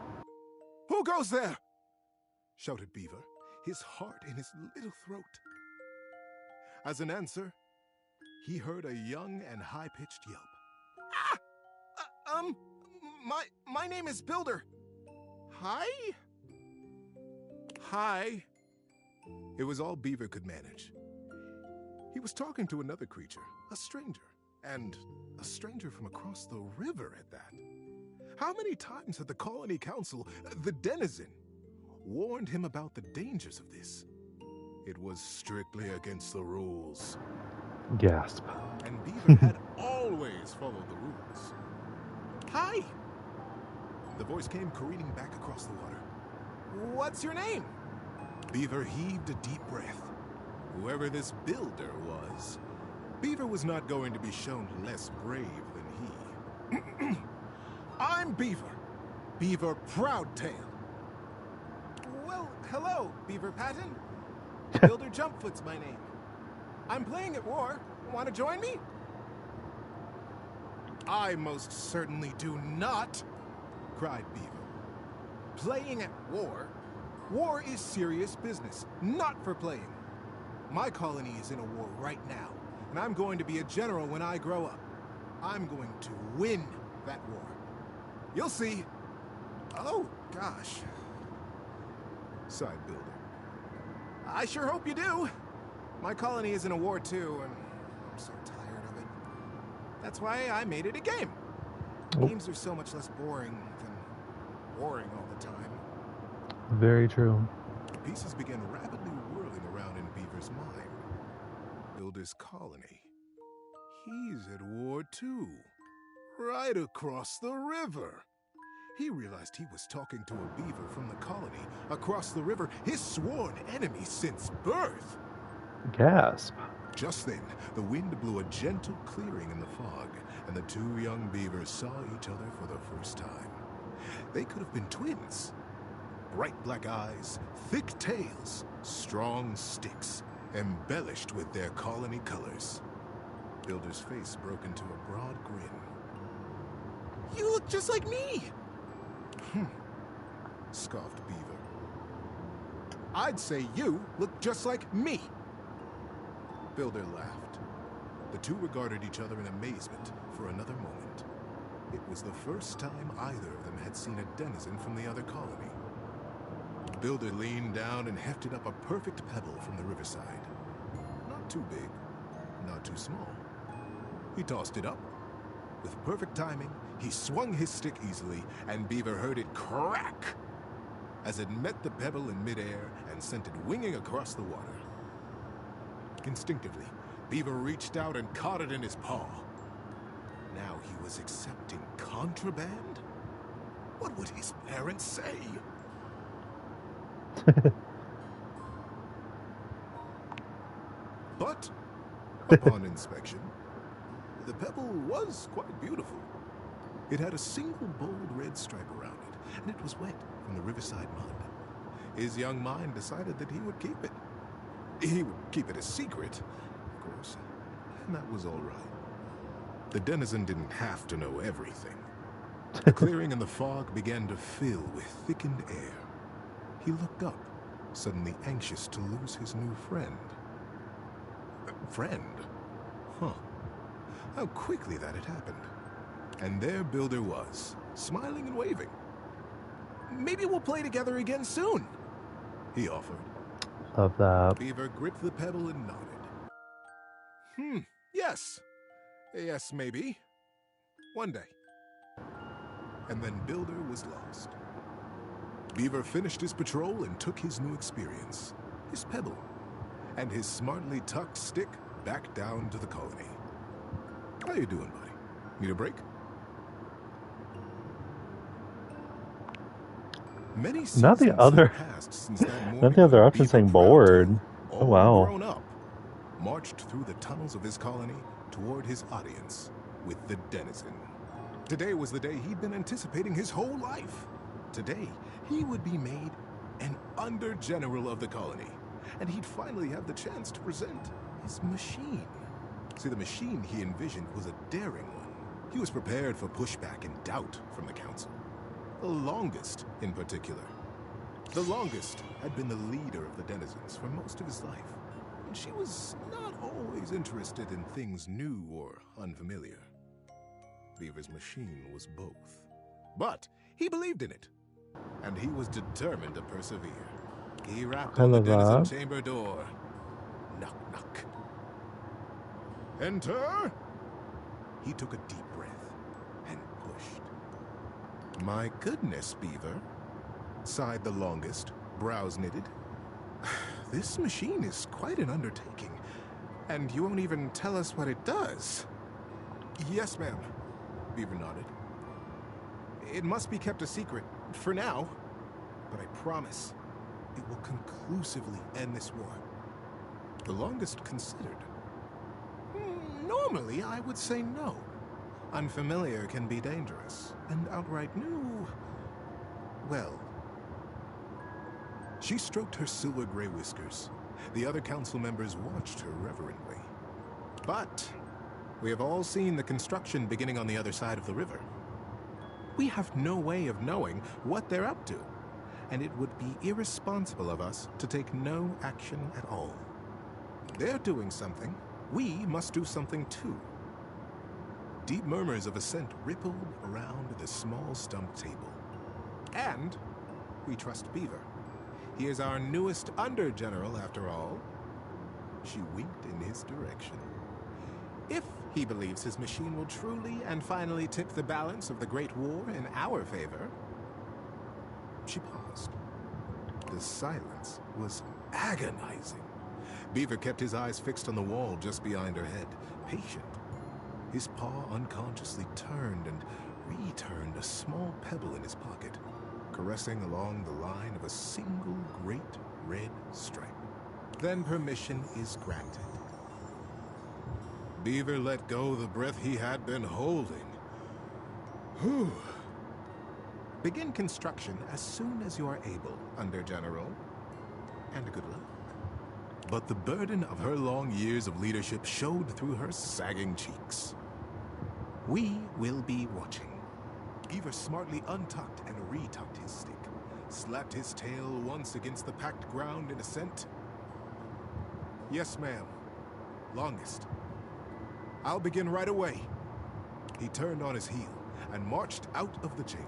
Who goes there? Shouted Beaver, his heart in his little throat. As an answer, he heard a young and high-pitched yelp. My name is Builder. Hi? Hi. It was all Beaver could manage. He was talking to another creature, a stranger, and a stranger from across the river at that. How many times had the colony council, the denizen, warned him about the dangers of this? It was strictly against the rules. Gasp. And Beaver had always followed the rules. Hi! The voice came careening back across the water. What's your name? Beaver heaved a deep breath. Whoever this builder was, Beaver was not going to be shown less brave than he. I'm Beaver. Beaver Proudtail. Well, hello, Beaver Patton. Builder Jumpfoot's my name. I'm playing at war. Want to join me? I most certainly do not, cried Beaver. Playing at war? War is serious business, not for playing. My colony is in a war right now, and I'm going to be a general when I grow up. I'm going to win that war. You'll see. Oh, gosh, sighed Builder. I sure hope you do. My colony is in a war too, and I'm so tired of it. That's why I made it a game. Games are so much less boring than warring all the time. Very true. The pieces began rapidly whirling around in Beaver's mind. Builder's colony. He's at war too. Right across the river. He realized he was talking to a beaver from the colony across the river, his sworn enemy since birth. Gasp. Just then, the wind blew a gentle clearing in the fog, and the two young beavers saw each other for the first time. They could have been twins. Bright black eyes, thick tails, strong sticks, embellished with their colony colors. Builder's face broke into a broad grin. You look just like me! Scoffed Beaver. I'd say you look just like me. Builder laughed. The two regarded each other in amazement for another moment. It was the first time either of them had seen a denizen from the other colony. Builder leaned down and hefted up a perfect pebble from the riverside. Not too big, not too small. He tossed it up. With perfect timing, he swung his stick easily, and Beaver heard it crack as it met the pebble in midair and sent it winging across the water. Instinctively, Beaver reached out and caught it in his paw. Now he was accepting contraband? What would his parents say? But, upon inspection, the pebble was quite beautiful. It had a single bold red stripe around it, and it was wet from the riverside mud. His young mind decided that he would keep it. He would keep it a secret, of course, and that was all right. The denizen didn't have to know everything. The clearing and the fog began to fill with thickened air. He looked up, suddenly anxious to lose his new friend. Friend? Huh. How quickly that had happened. And there Builder was, smiling and waving. Maybe we'll play together again soon, he offered. Love that. Beaver gripped the pebble and nodded. Yes. Yes, maybe. One day. And then Builder was lost. Beaver finished his patrol and took his new experience, his pebble, and his smartly tucked stick back down to the colony. How you doing, buddy? Need a break? Many Not the other. Not the other option saying bored. Oh wow. Grown up, marched through the tunnels of his colony toward his audience with the denizen. Today was the day he'd been anticipating his whole life. Today, he would be made an under-general of the colony, and he'd finally have the chance to present his machine. See, the machine he envisioned was a daring one. He was prepared for pushback and doubt from the council. The longest, in particular. The longest had been the leader of the denizens for most of his life, and she was not always interested in things new or unfamiliar. Beaver's machine was both. But he believed in it, and he was determined to persevere. He rapped on the denizen chamber door. Knock, knock. Enter! He took a deep breath and pushed. My goodness, Beaver, sighed the longest, brows knitted. This machine is quite an undertaking, and you won't even tell us what it does. Yes, ma'am, Beaver nodded. It must be kept a secret, for now, but I promise it will conclusively end this war. The longest considered. Normally, I would say no. Unfamiliar can be dangerous, and outright new, well. She stroked her silver-gray whiskers. The other council members watched her reverently. But we have all seen the construction beginning on the other side of the river. We have no way of knowing what they're up to, and it would be irresponsible of us to take no action at all. They're doing something. We must do something too. Deep murmurs of assent rippled around the small stump table. And we trust Beaver. He is our newest under-general, after all. She winked in his direction. If he believes his machine will truly and finally tip the balance of the Great War in our favor. She paused. The silence was agonizing. Beaver kept his eyes fixed on the wall just behind her head, patient. His paw unconsciously turned and returned a small pebble in his pocket, caressing along the line of a single great red stripe. Then permission is granted. Beaver let go the breath he had been holding. Whew. Begin construction as soon as you are able, Under-General. And good luck. But the burden of her long years of leadership showed through her sagging cheeks. We will be watching. Beaver smartly untucked and retucked his stick, slapped his tail once against the packed ground in assent. Yes, ma'am. Longest. I'll begin right away. He turned on his heel and marched out of the chamber.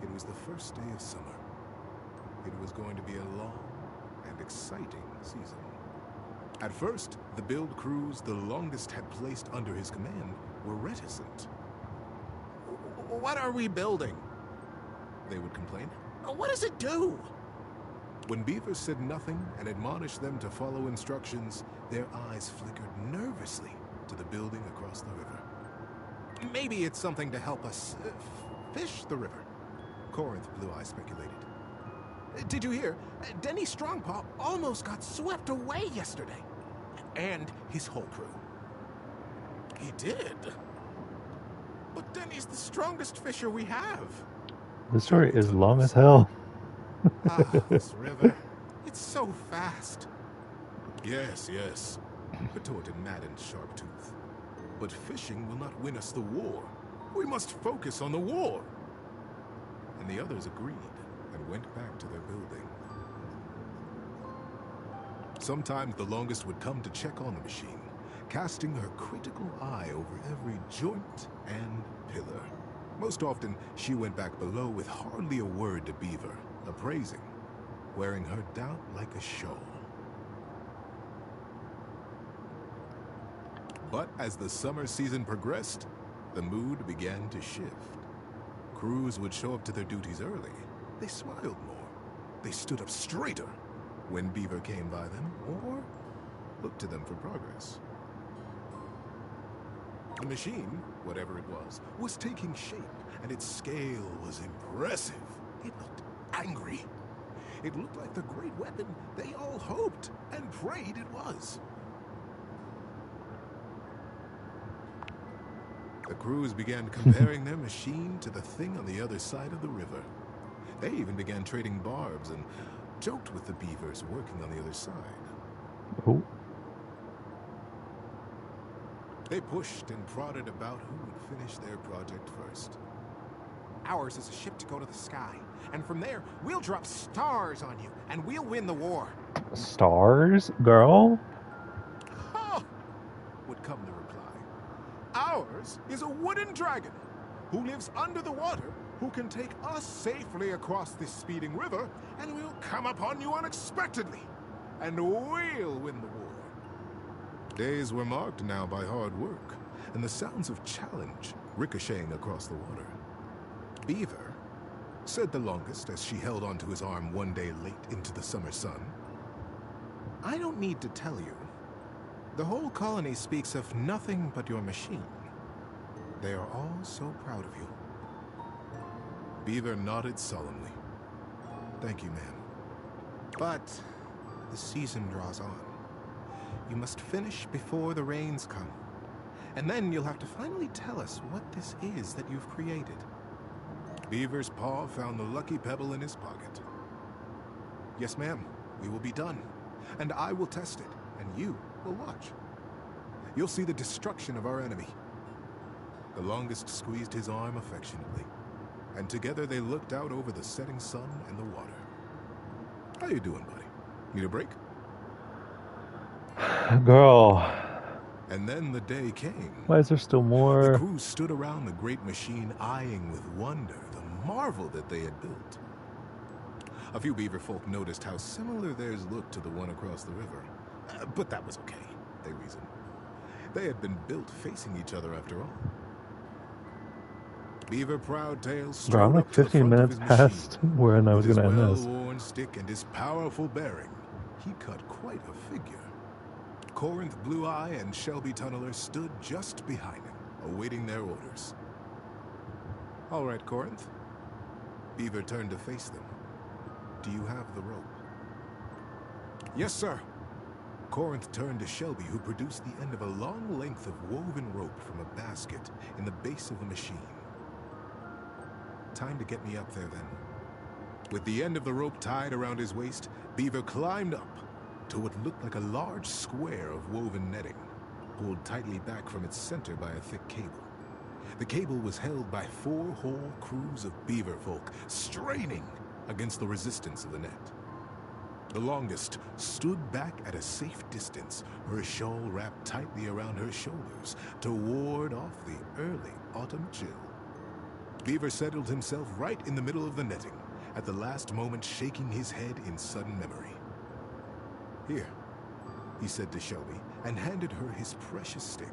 It was the first day of summer. It was going to be a long and exciting season. At first, the build crews the longest had placed under his command were reticent. What are we building? They would complain. What does it do? When Beaver said nothing and admonished them to follow instructions, their eyes flickered nervously to the building across the river. Maybe it's something to help us fish the river, Corinth Blue Eye speculated. Did you hear? Denny Strongpaw almost got swept away yesterday. And his whole crew. He did? But Denny's the strongest fisher we have. This story is long as hell. This river. It's so fast. Yes, yes, retorted Maddened Sharptooth. But fishing will not win us the war. We must focus on the war. And the others agreed and went back to their building. Sometimes the longest would come to check on the machine, casting her critical eye over every joint and pillar. Most often, she went back below with hardly a word to Beaver, appraising, wearing her doubt like a shawl. But as the summer season progressed, the mood began to shift. Crews would show up to their duties early. They smiled more. They stood up straighter when Beaver came by them, or looked to them for progress. The machine, whatever it was taking shape, and its scale was impressive. It looked angry. It looked like the great weapon they all hoped and prayed it was. The crews began comparing their machine to the thing on the other side of the river. They even began trading barbs and joked with the beavers working on the other side. Oh. They pushed and prodded about who would finish their project first. Ours is a ship to go to the sky, and from there, we'll drop stars on you, and we'll win the war. Stars, girl? Ha! Would come the reply. Ours is a wooden dragon who lives under the water, who can take us safely across this speeding river, and we'll come upon you unexpectedly, and we'll win the war. Days were marked now by hard work, and the sounds of challenge ricocheting across the water. Beaver, said the longest as she held onto his arm one day late into the summer sun, I don't need to tell you. The whole colony speaks of nothing but your machine. They are all so proud of you. Beaver nodded solemnly. Thank you, ma'am. But the season draws on. You must finish before the rains come. And then you'll have to finally tell us what this is that you've created. Beaver's paw found the lucky pebble in his pocket. Yes, ma'am, we will be done. And I will test it, and you will watch. You'll see the destruction of our enemy. The longest squeezed his arm affectionately, and together they looked out over the setting sun and the water. How you doing, buddy? Need a break? Girl. And then the day came. Why is there still more? The crew stood around the great machine, eyeing with wonder the marvel that they had built. A few beaver folk noticed how similar theirs looked to the one across the river. But that was okay, they reasoned. They had been built facing each other after all. Beaver Proudtail strode I'm like up to the 15 front of minutes his past machine. where I was With going to his end this. well-worn stick and his powerful bearing, he cut quite a figure. Corinth Blue Eye and Shelby Tunneler stood just behind him, awaiting their orders. All right, Corinth. Beaver turned to face them. Do you have the rope? Yes, sir. Corinth turned to Shelby, who produced the end of a long length of woven rope from a basket in the base of the machine. Time to get me up there, then. With the end of the rope tied around his waist, Beaver climbed up to what looked like a large square of woven netting, pulled tightly back from its center by a thick cable. The cable was held by 4 whole crews of beaver folk, straining against the resistance of the net. The longest stood back at a safe distance, her shawl wrapped tightly around her shoulders to ward off the early autumn chill. Beaver settled himself right in the middle of the netting, at the last moment shaking his head in sudden memory. Here, he said to Shelby, and handed her his precious stick.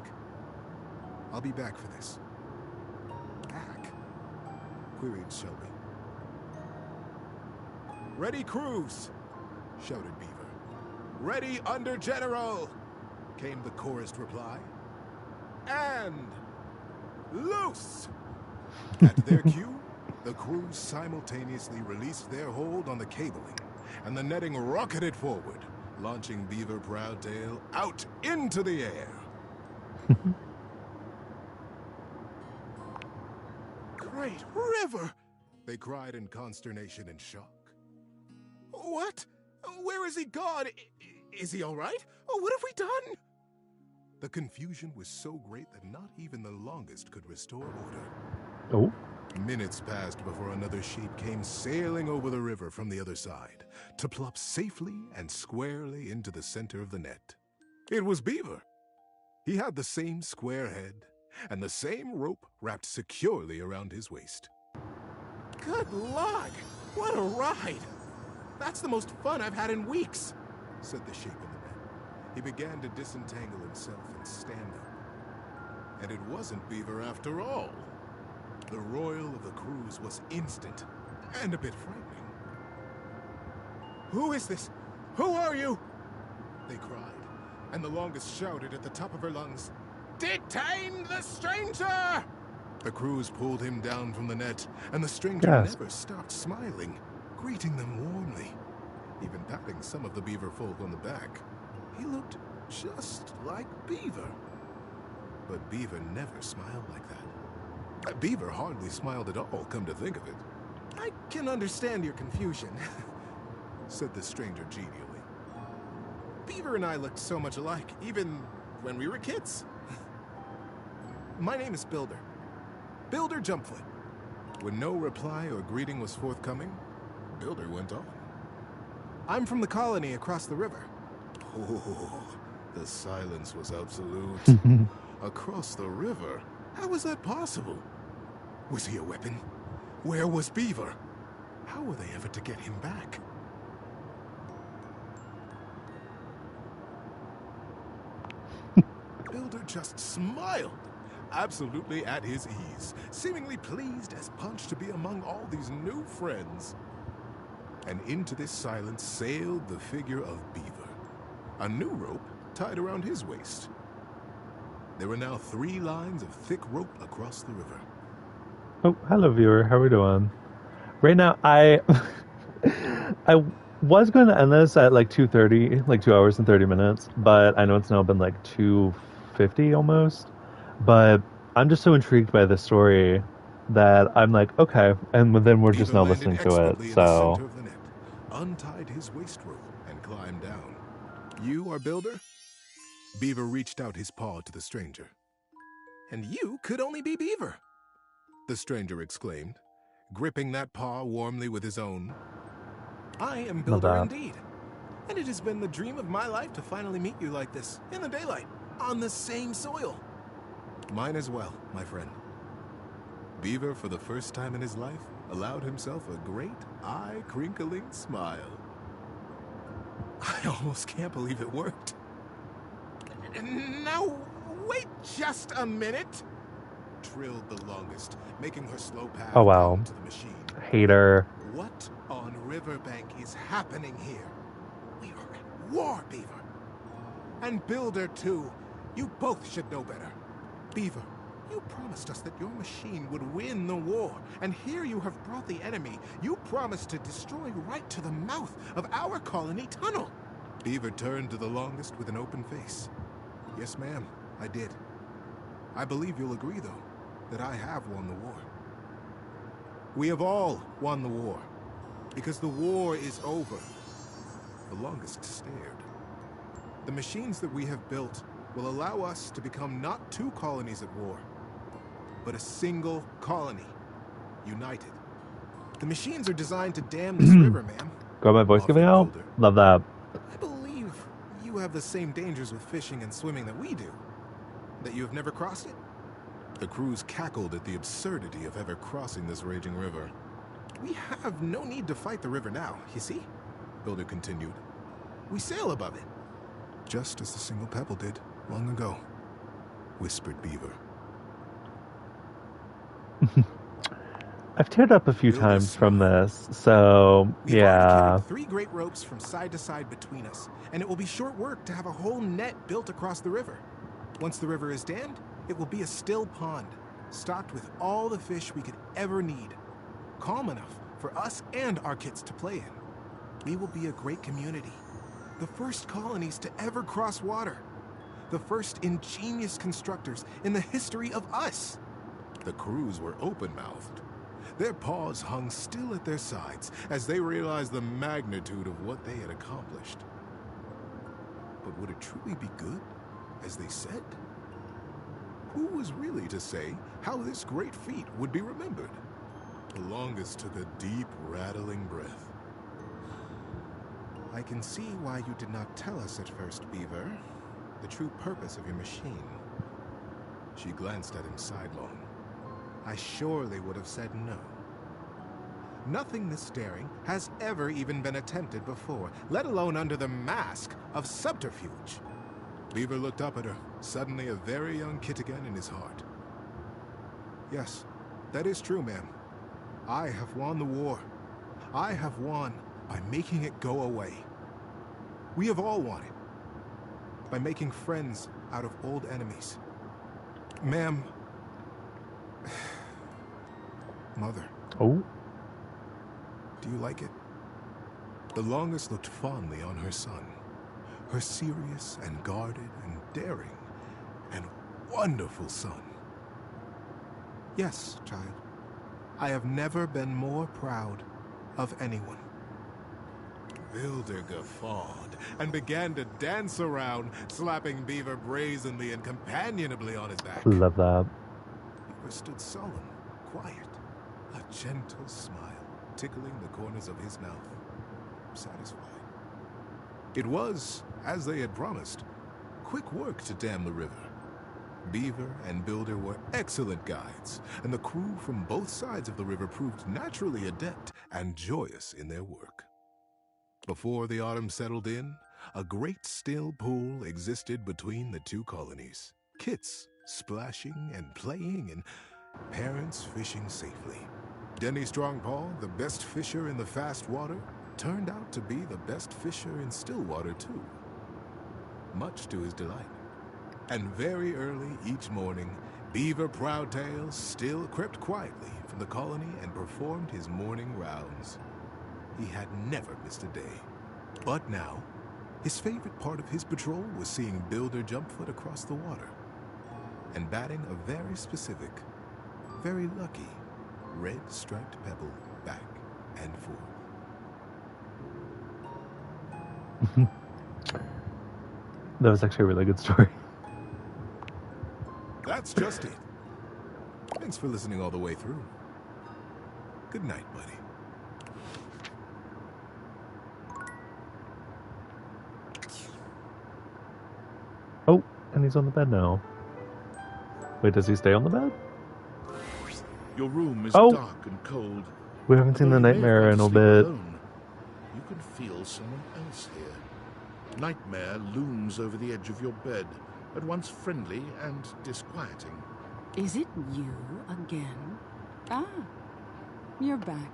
I'll be back for this. Back? Queried Shelby. Ready, crews! Shouted Beaver. Ready under General! Came the chorused reply. And loose! At their cue, the crews simultaneously released their hold on the cabling, and the netting rocketed forward, launching Beaver Proudtail out into the air. Great river! They cried in consternation and shock. What? Where is he gone? Is he all right? Oh, what have we done? The confusion was so great that not even the longest could restore order. Oh. Minutes passed before another sheep came sailing over the river from the other side to plop safely and squarely into the center of the net. It was Beaver. He had the same square head and the same rope wrapped securely around his waist. Good luck! What a ride! That's the most fun I've had in weeks, said the sheep in the net. He began to disentangle himself and stand up. And it wasn't Beaver after all. The roil of the crews was instant and a bit frightening. Who is this? Who are you? They cried, and the longest shouted at the top of her lungs, Detain the stranger! The crews pulled him down from the net, and the stranger never stopped smiling, greeting them warmly, even patting some of the beaver folk on the back. He looked just like Beaver. But Beaver never smiled like that. Beaver hardly smiled at all, come to think of it. I can understand your confusion. said the stranger genially. Beaver and I looked so much alike, even when we were kids. My name is Builder. Builder Jumpfoot. When no reply or greeting was forthcoming, Builder went on. I'm from the colony across the river. Oh, the silence was absolute. Across the river? How was that possible? Was he a weapon? Where was Beaver? How were they ever to get him back? Builder just smiled, absolutely at his ease, seemingly pleased as punch to be among all these new friends. And into this silence sailed the figure of Beaver, a new rope tied around his waist. There were now 3 lines of thick rope across the river. Oh, hello viewer, how are we doing? Right now, I was going to end this at like 2:30, like 2 hours and 30 minutes, but I know it's now been like 2:50 almost. But I'm just so intrigued by this story that I'm like, okay, and then we're just now listening to it. So, untied his waist rope and climbed down. You are Builder? Beaver reached out his paw to the stranger. And you could only be Beaver, the stranger exclaimed, gripping that paw warmly with his own. I am Builder indeed, and it has been the dream of my life to finally meet you like this, in the daylight, on the same soil. Mine as well, my friend. Beaver, for the first time in his life, allowed himself a great, eye-crinkling smile. I almost can't believe it worked. Now, wait just a minute, trilled the longest, making her slow path oh wow, to the machine. Hater. What on Riverbank is happening here? We are at war, Beaver. And Builder, too. You both should know better. Beaver, you promised us that your machine would win the war, and here you have brought the enemy. You promised to destroy right to the mouth of our colony tunnel. Beaver turned to the longest with an open face. Yes, ma'am, I did. I believe you'll agree, though, that I have won the war. We have all won the war, because the war is over. The longest stared. The machines that we have built will allow us to become not 2 colonies at war, but a single colony, united. The machines are designed to dam this river, ma'am. Got my voice giving out? Love that. I believe you have the same dangers with fishing and swimming that we do. That you have never crossed it? The crews cackled at the absurdity of ever crossing this raging river. We have no need to fight the river now, you see? Builder continued. We sail above it. Just as the single pebble did long ago, whispered Beaver. I've teared up a few times from this, so yeah. We've 3 great ropes from side to side between us, and it will be short work to have a whole net built across the river. Once the river is dammed, it will be a still pond, stocked with all the fish we could ever need. Calm enough for us and our kids to play in. We will be a great community. The first colonies to ever cross water. The first ingenious constructors in the history of us. The crews were open-mouthed. Their paws hung still at their sides as they realized the magnitude of what they had accomplished. But would it truly be good, as they said? Who was really to say how this great feat would be remembered? The longest took a deep, rattling breath. I can see why you did not tell us at first, Beaver, the true purpose of your machine. She glanced at him sidelong. I surely would have said no. Nothing this daring has ever even been attempted before, let alone under the mask of subterfuge. Beaver looked up at her, suddenly a very young kid again in his heart. Yes, that is true, ma'am. I have won the war. I have won by making it go away. We have all won it by making friends out of old enemies. Ma'am, Mother. Oh. Do you like it? The longest looked fondly on her son. Her serious and guarded and daring and wonderful son. Yes, child. I have never been more proud of anyone. Builder guffawed and began to dance around, slapping Beaver brazenly and companionably on his back. Love that. Beaver stood solemn, quiet, a gentle smile tickling the corners of his mouth, satisfied. It was, as they had promised, quick work to dam the river. Beaver and Builder were excellent guides, and the crew from both sides of the river proved naturally adept and joyous in their work. Before the autumn settled in, a great still pool existed between the two colonies. Kits splashing and playing, and parents fishing safely. Denny Strongpaw, the best fisher in the fast water, turned out to be the best fisher in still water too, much to his delight. And very early each morning, Beaver Proudtail still crept quietly from the colony and performed his morning rounds. He had never missed a day. But now, his favorite part of his patrol was seeing Builder jump foot across the water and batting a very specific, very lucky red striped pebble back and forth. That was actually a really good story. That's just it. Thanks for listening all the way through. Good night, buddy. Oh, and he's on the bed now. Wait, does he stay on the bed? Your room is Oh. dark and cold. We haven't seen the Although you may nightmare have in a gone to bit. sleep alone, you can feel someone else here. Nightmare looms over the edge of your bed, at once friendly and disquieting. Is it you again? Ah, you're back.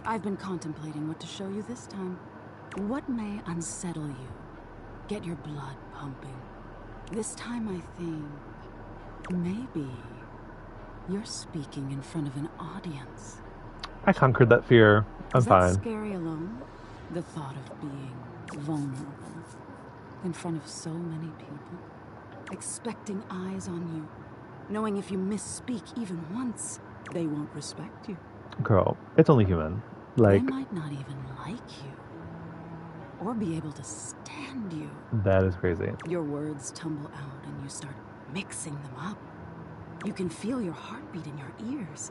I've been contemplating what to show you this time. What may unsettle you? Get your blood pumping. This time I think maybe you're speaking in front of an audience. I conquered that fear. I'm Is fine. that scary alone? The thought of being vulnerable in front of so many people, expecting eyes on you, knowing if you misspeak even once, they won't respect you. Girl, it's only human. Like, They might not even like you or be able to stand you. that is crazy. Your words tumble out and you start mixing them up. You can feel your heartbeat in your ears.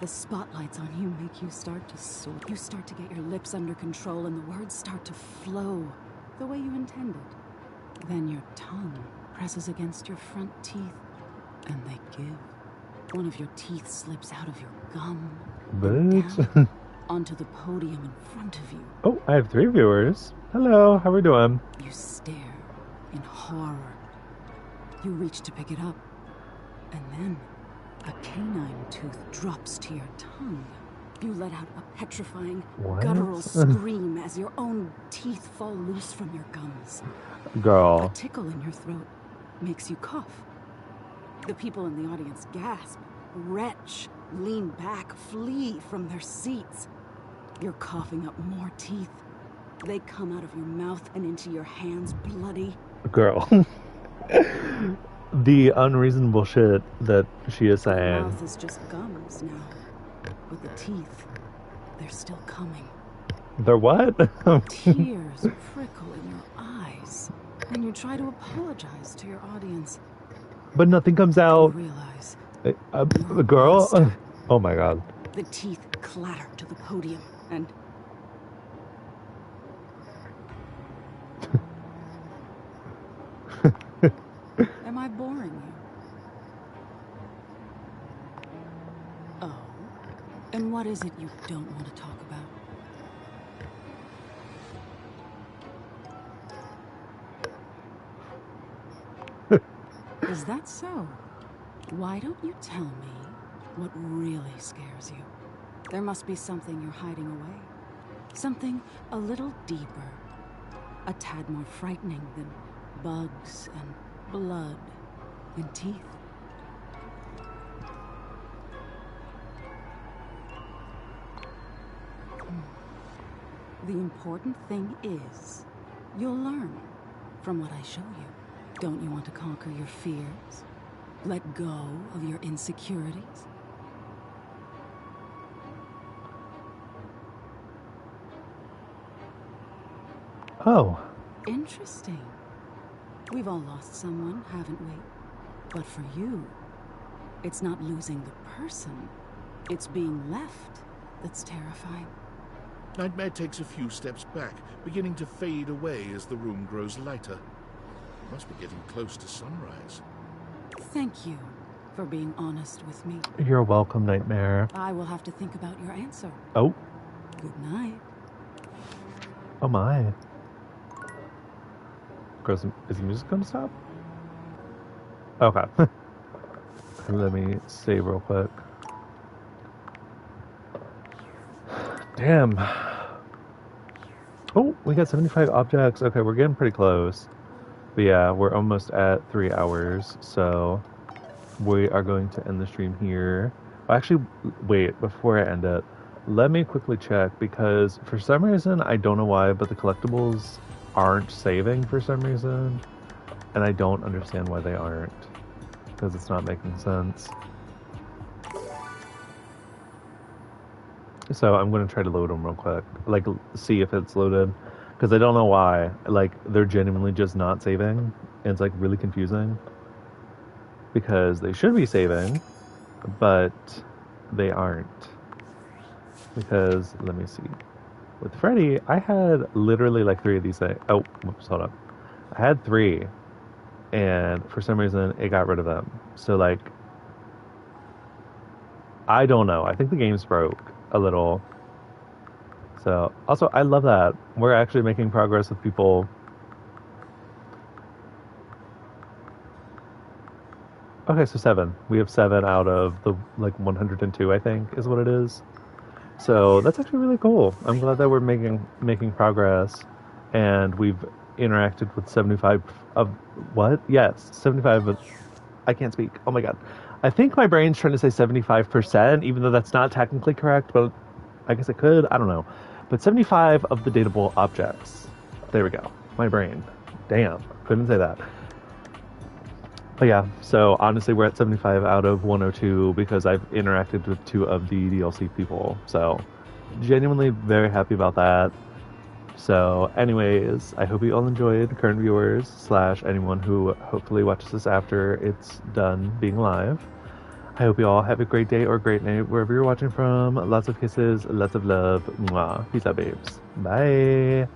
The spotlights on you make you start to soar. You start to get your lips under control and the words start to flow the way you intended. Then your tongue presses against your front teeth and they give. One of your teeth slips out of your gum and Bitch. down onto the podium in front of you. Oh, I have 3 viewers. Hello, how we doing? You stare in horror. You reach to pick it up, and then a canine tooth drops to your tongue. You let out a petrifying, What? guttural scream as your own teeth fall loose from your gums. A Girl. tickle in your throat makes you cough. The people in the audience gasp, retch, lean back, flee from their seats. You're coughing up more teeth. They come out of your mouth and into your hands bloody. Girl. The unreasonable shit that she is Your saying. mouth is just gums now. But the teeth, they're still coming. They're what? Tears prickle in your eyes. And you try to apologize to your audience. But nothing comes out. You realize Girl? Oh my god. the teeth clatter to the podium and... Am I boring you? Oh. And what is it you don't want to talk about? Is that so? Why don't you tell me what really scares you? There must be something you're hiding away. Something a little deeper. A tad more frightening than bugs and blood and teeth. The important thing is, you'll learn from what I show you. Don't you want to conquer your fears? Let go of your insecurities? Oh. Interesting. We've all lost someone, haven't we? But for you, it's not losing the person. It's being left that's terrifying. Nightmare takes a few steps back, beginning to fade away as the room grows lighter. We must be getting close to sunrise. Thank you for being honest with me. You're welcome, Nightmare. I will have to think about your answer. Oh. Good night. Oh my. Is the music going to stop? Okay. Let me save real quick. Damn. Oh, we got 75 objects. Okay, we're getting pretty close. But yeah, we're almost at 3 hours. So we are going to end the stream here. Actually, wait, before I end it, let me quickly check, because for some reason, I don't know why, but the collectibles aren't saving for some reason. And I don't understand why they aren't, because it's not making sense. So I'm going to try to load them real quick, like see if it's loaded, because I don't know why. Like, they're genuinely just not saving, and it's like really confusing, because they should be saving, but they aren't. Because, let me see, with Freddy, I had literally like 3 of these things. Oh, whoops, hold up. I had 3, and for some reason it got rid of them. So like, I don't know. I think the game's broke a little. So also, I love that we're actually making progress with people. Okay, so 7. We have 7 out of the like 102, I think, is what it is. So that's actually really cool. I'm glad that we're making progress, and we've interacted with 75 of what? Yes, 75 of. I can't speak. Oh my god. I think my brain's trying to say 75%, even though that's not technically correct, but I guess it could. I don't know. But 75 of the dateable objects. There we go. My brain. Damn. Couldn't say that. But yeah, so honestly, we're at 75 out of 102 because I've interacted with 2 of the DLC people. So genuinely very happy about that. So anyways, I hope you all enjoyed, current viewers / anyone who hopefully watches this after it's done being live. I hope you all have a great day or great night wherever you're watching from. Lots of kisses, lots of love. Mwah. Peace out, babes. Bye.